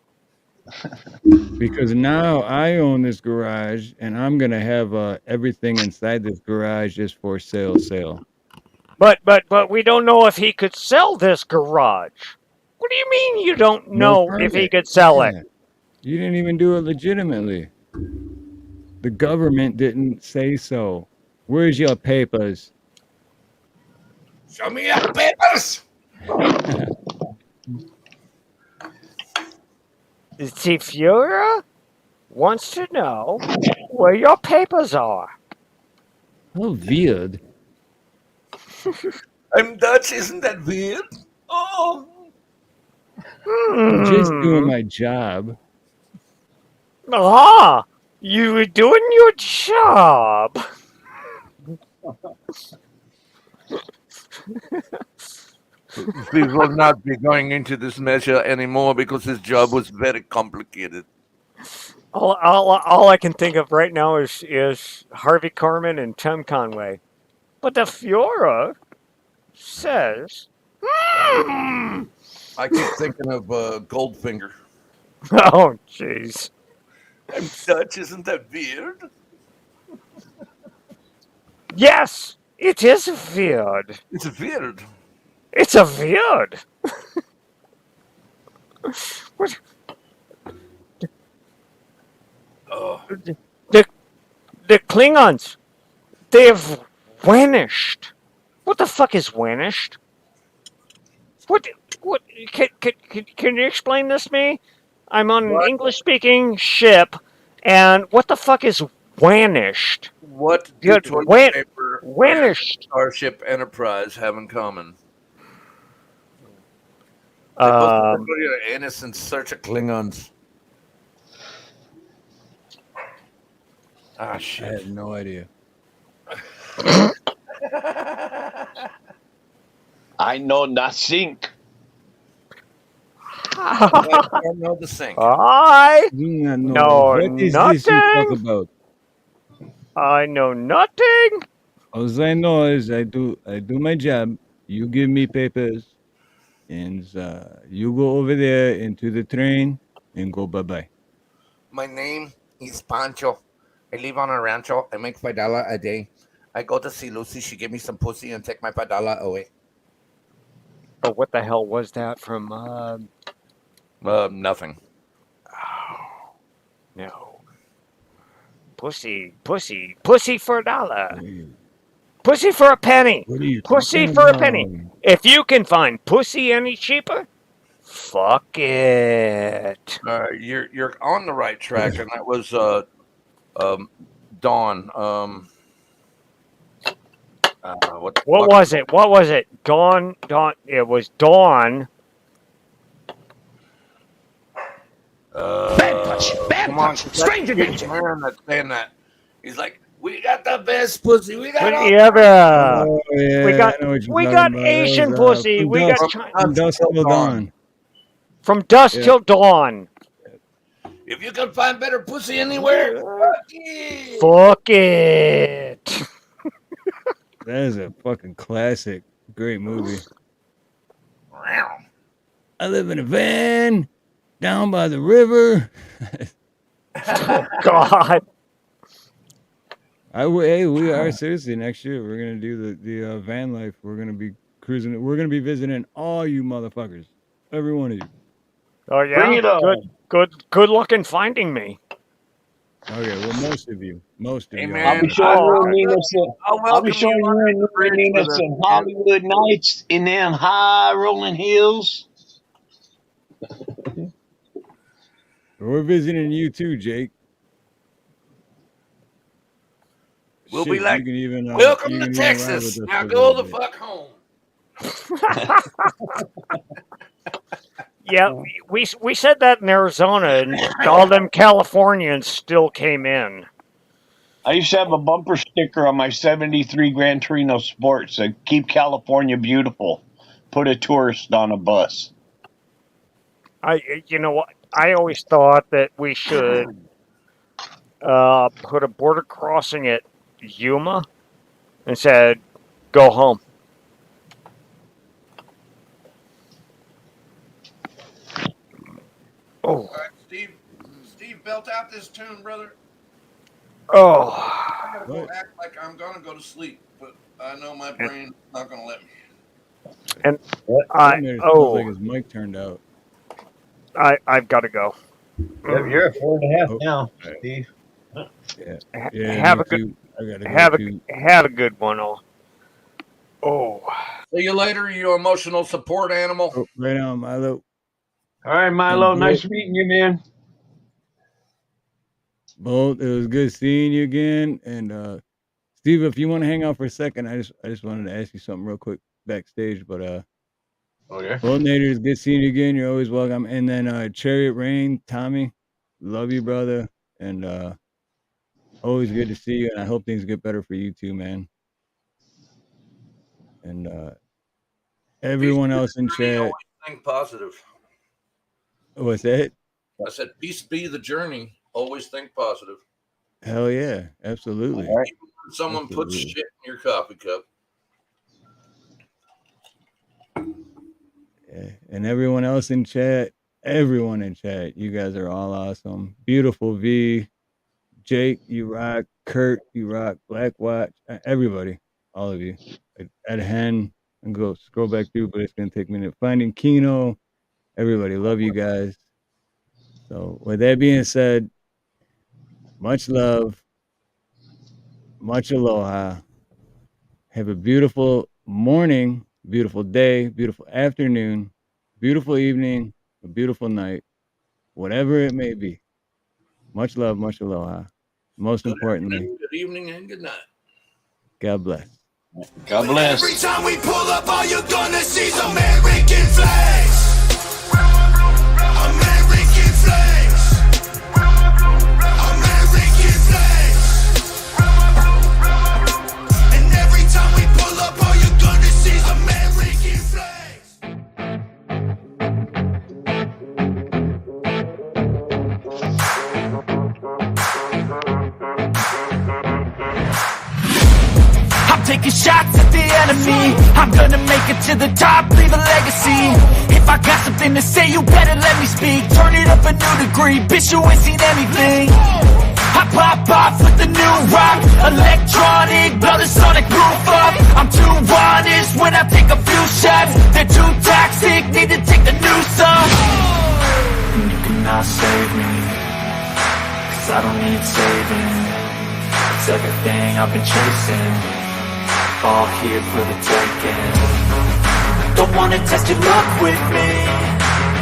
Because now I own this garage and I'm gonna have everything inside this garage is for sale. But we don't know if he could sell this garage. What do you mean you don't No know if he permit. could sell it? Yeah. You didn't even do it legitimately. The government didn't say so. Where's your papers? Show me your papers. The Fuhrer wants to know where your papers are. How weird. I'm Dutch, isn't that weird? Oh. I'm just doing my job. Ah, you were doing your job. We will not be going into this measure anymore because his job was very complicated. All I can think of right now is Harvey Korman and Tim Conway. But the Fiora says, I keep thinking of Goldfinger. oh, jeez. I'm Dutch, isn't that weird? Yes, it is weird. It's weird. It's a weird. What? Oh, The Klingons, they've vanished. What the fuck is vanished? What? What? Can you explain this to me? I'm on an what? English-speaking ship, and what the fuck is vanished? What do toilet paper and Vanished. Starship Enterprise have in common? They both are innocent search of Klingons. Ah, I shit. have no idea. I know nothing. I know the sink. I Do not know. know What is this you talk nothing. about? I know nothing. All I know is I do my job. You give me papers, and you go over there into the train and go bye-bye. My name is Pancho. I live on a rancho. I make $5 a day. I go to see Lucy. She give me some pussy and take my $5 away. Oh, what the hell was that from? Nothing. Oh, no. Pussy for $1. Pussy for a penny. What are you Pussy talking for a about? penny. If you can find pussy any cheaper, fuck it. You're on the right track, and that was Dawn. What was it? What was it? Dawn. It was Dawn. Come on, stranger danger. Man, that's saying that. He's like, we got the best pussy. We got all. Yeah. Oh, yeah, We got I know what you're we talking got about. Asian That was, pussy. from We dusk, got from dusk till dawn. From dusk Yeah. till dawn. If you can find better pussy anywhere, fuck it. Fuck it. That is a fucking classic. Great movie. I live in a van down by the river. Oh God. Hey, we are seriously next year. We're gonna do the van life. We're gonna be cruising. We're gonna be visiting all you motherfuckers, every one of you. Oh yeah. Bring it on. Good luck in finding me. Okay, well, most of you, Hey, y'all. man, I'll be showing you and Nina I'll I'll be welcome showing you you under and the bridge Nina with some a- Hollywood nights in them high rolling hills. We're visiting you too, Jake. We'll Shit, be like, you can even welcome you to can even ride with Texas. us Now for a go little the bit. fuck home. Yeah, we said that in Arizona, and all them Californians still came in. I used to have a bumper sticker on my 73 Gran Torino Sports that keep California beautiful. Put a tourist on a bus. You know what? I always thought that we should put a border crossing at Yuma and said, "Go home." Oh. All right, Steve, belt out this tune, brother. Oh. I gotta go act like I'm gonna go to sleep, but I know my brain's not gonna let me. And It sounds like his mic turned out. I've got to go. You're at 4.5 Oh, now, right. Steve. Yeah, Have me a good too. I gotta go too. have a good one. Oh. See you later, you emotional support animal. Oh, right on, Milo. All right, Milo. Nice meeting you, man. Bolt, it was good seeing you again. And Steve, if you want to hang out for a second, I just wanted to ask you something real quick backstage. But Okay. Bolt Nader, it's good seeing you again. You're always welcome. And then Chariot Rain, Tommy, love you, brother. And always good to see you. And I hope things get better for you too, man. And everyone else in chat. Think positive. What's that? I said, peace be the journey. Always think positive. Hell yeah, absolutely. Even when someone puts Absolutely. shit in your coffee cup. Yeah. And everyone else in chat, everyone in chat, you guys are all awesome. Beautiful V, Jake, you rock. Kurt, you rock. Black Watch, everybody, all of you. Ed Hen, and go scroll back through, but it's gonna take a minute. Finding Kino, everybody, love you guys. So with that being said, much love, much aloha. Have a beautiful morning, beautiful day, beautiful afternoon, beautiful evening, a beautiful night, whatever it may be. Much love, much aloha. Most importantly, Good evening and good night. God bless. God bless. Every time we pull up, all you're gonna see is American flags. American flags. American flags. And every time we pull up, all you're gonna see is American flags. I'm taking shots at the enemy. I'm gonna make it to the top, leave a legacy. If I got something to say, you better let me speak. Turn it up a new degree, bitch, you ain't seen anything. I pop off with the new rock, electronic, blow the sonic roof up. I'm too honest when I take a few shots. They're too toxic, need to take the news off. And you cannot save me, 'cause I don't need saving. It's everything I've been chasing, all here for the taking. Don't wanna test your luck with me,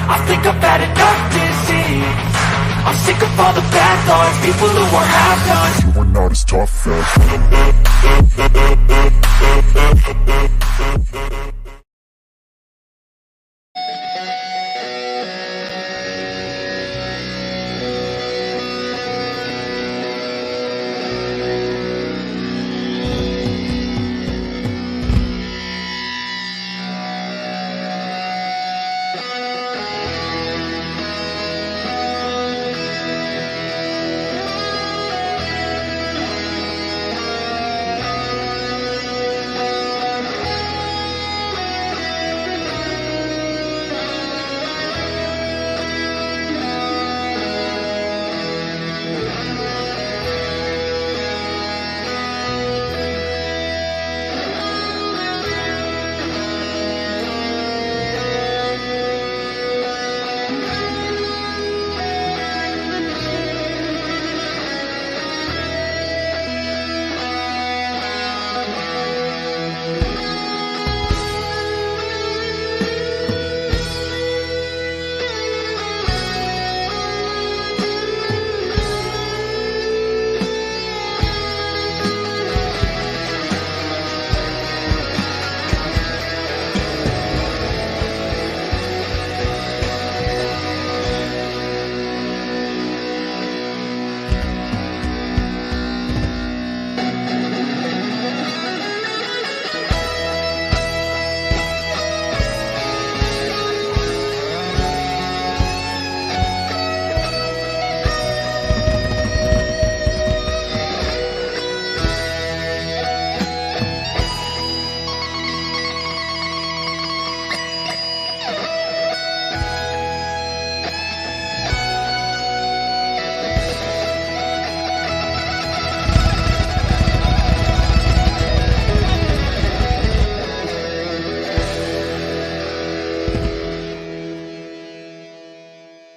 I think I've had enough disease. I'm sick of all the bad thoughts, people who are half-nots. You are not as tough as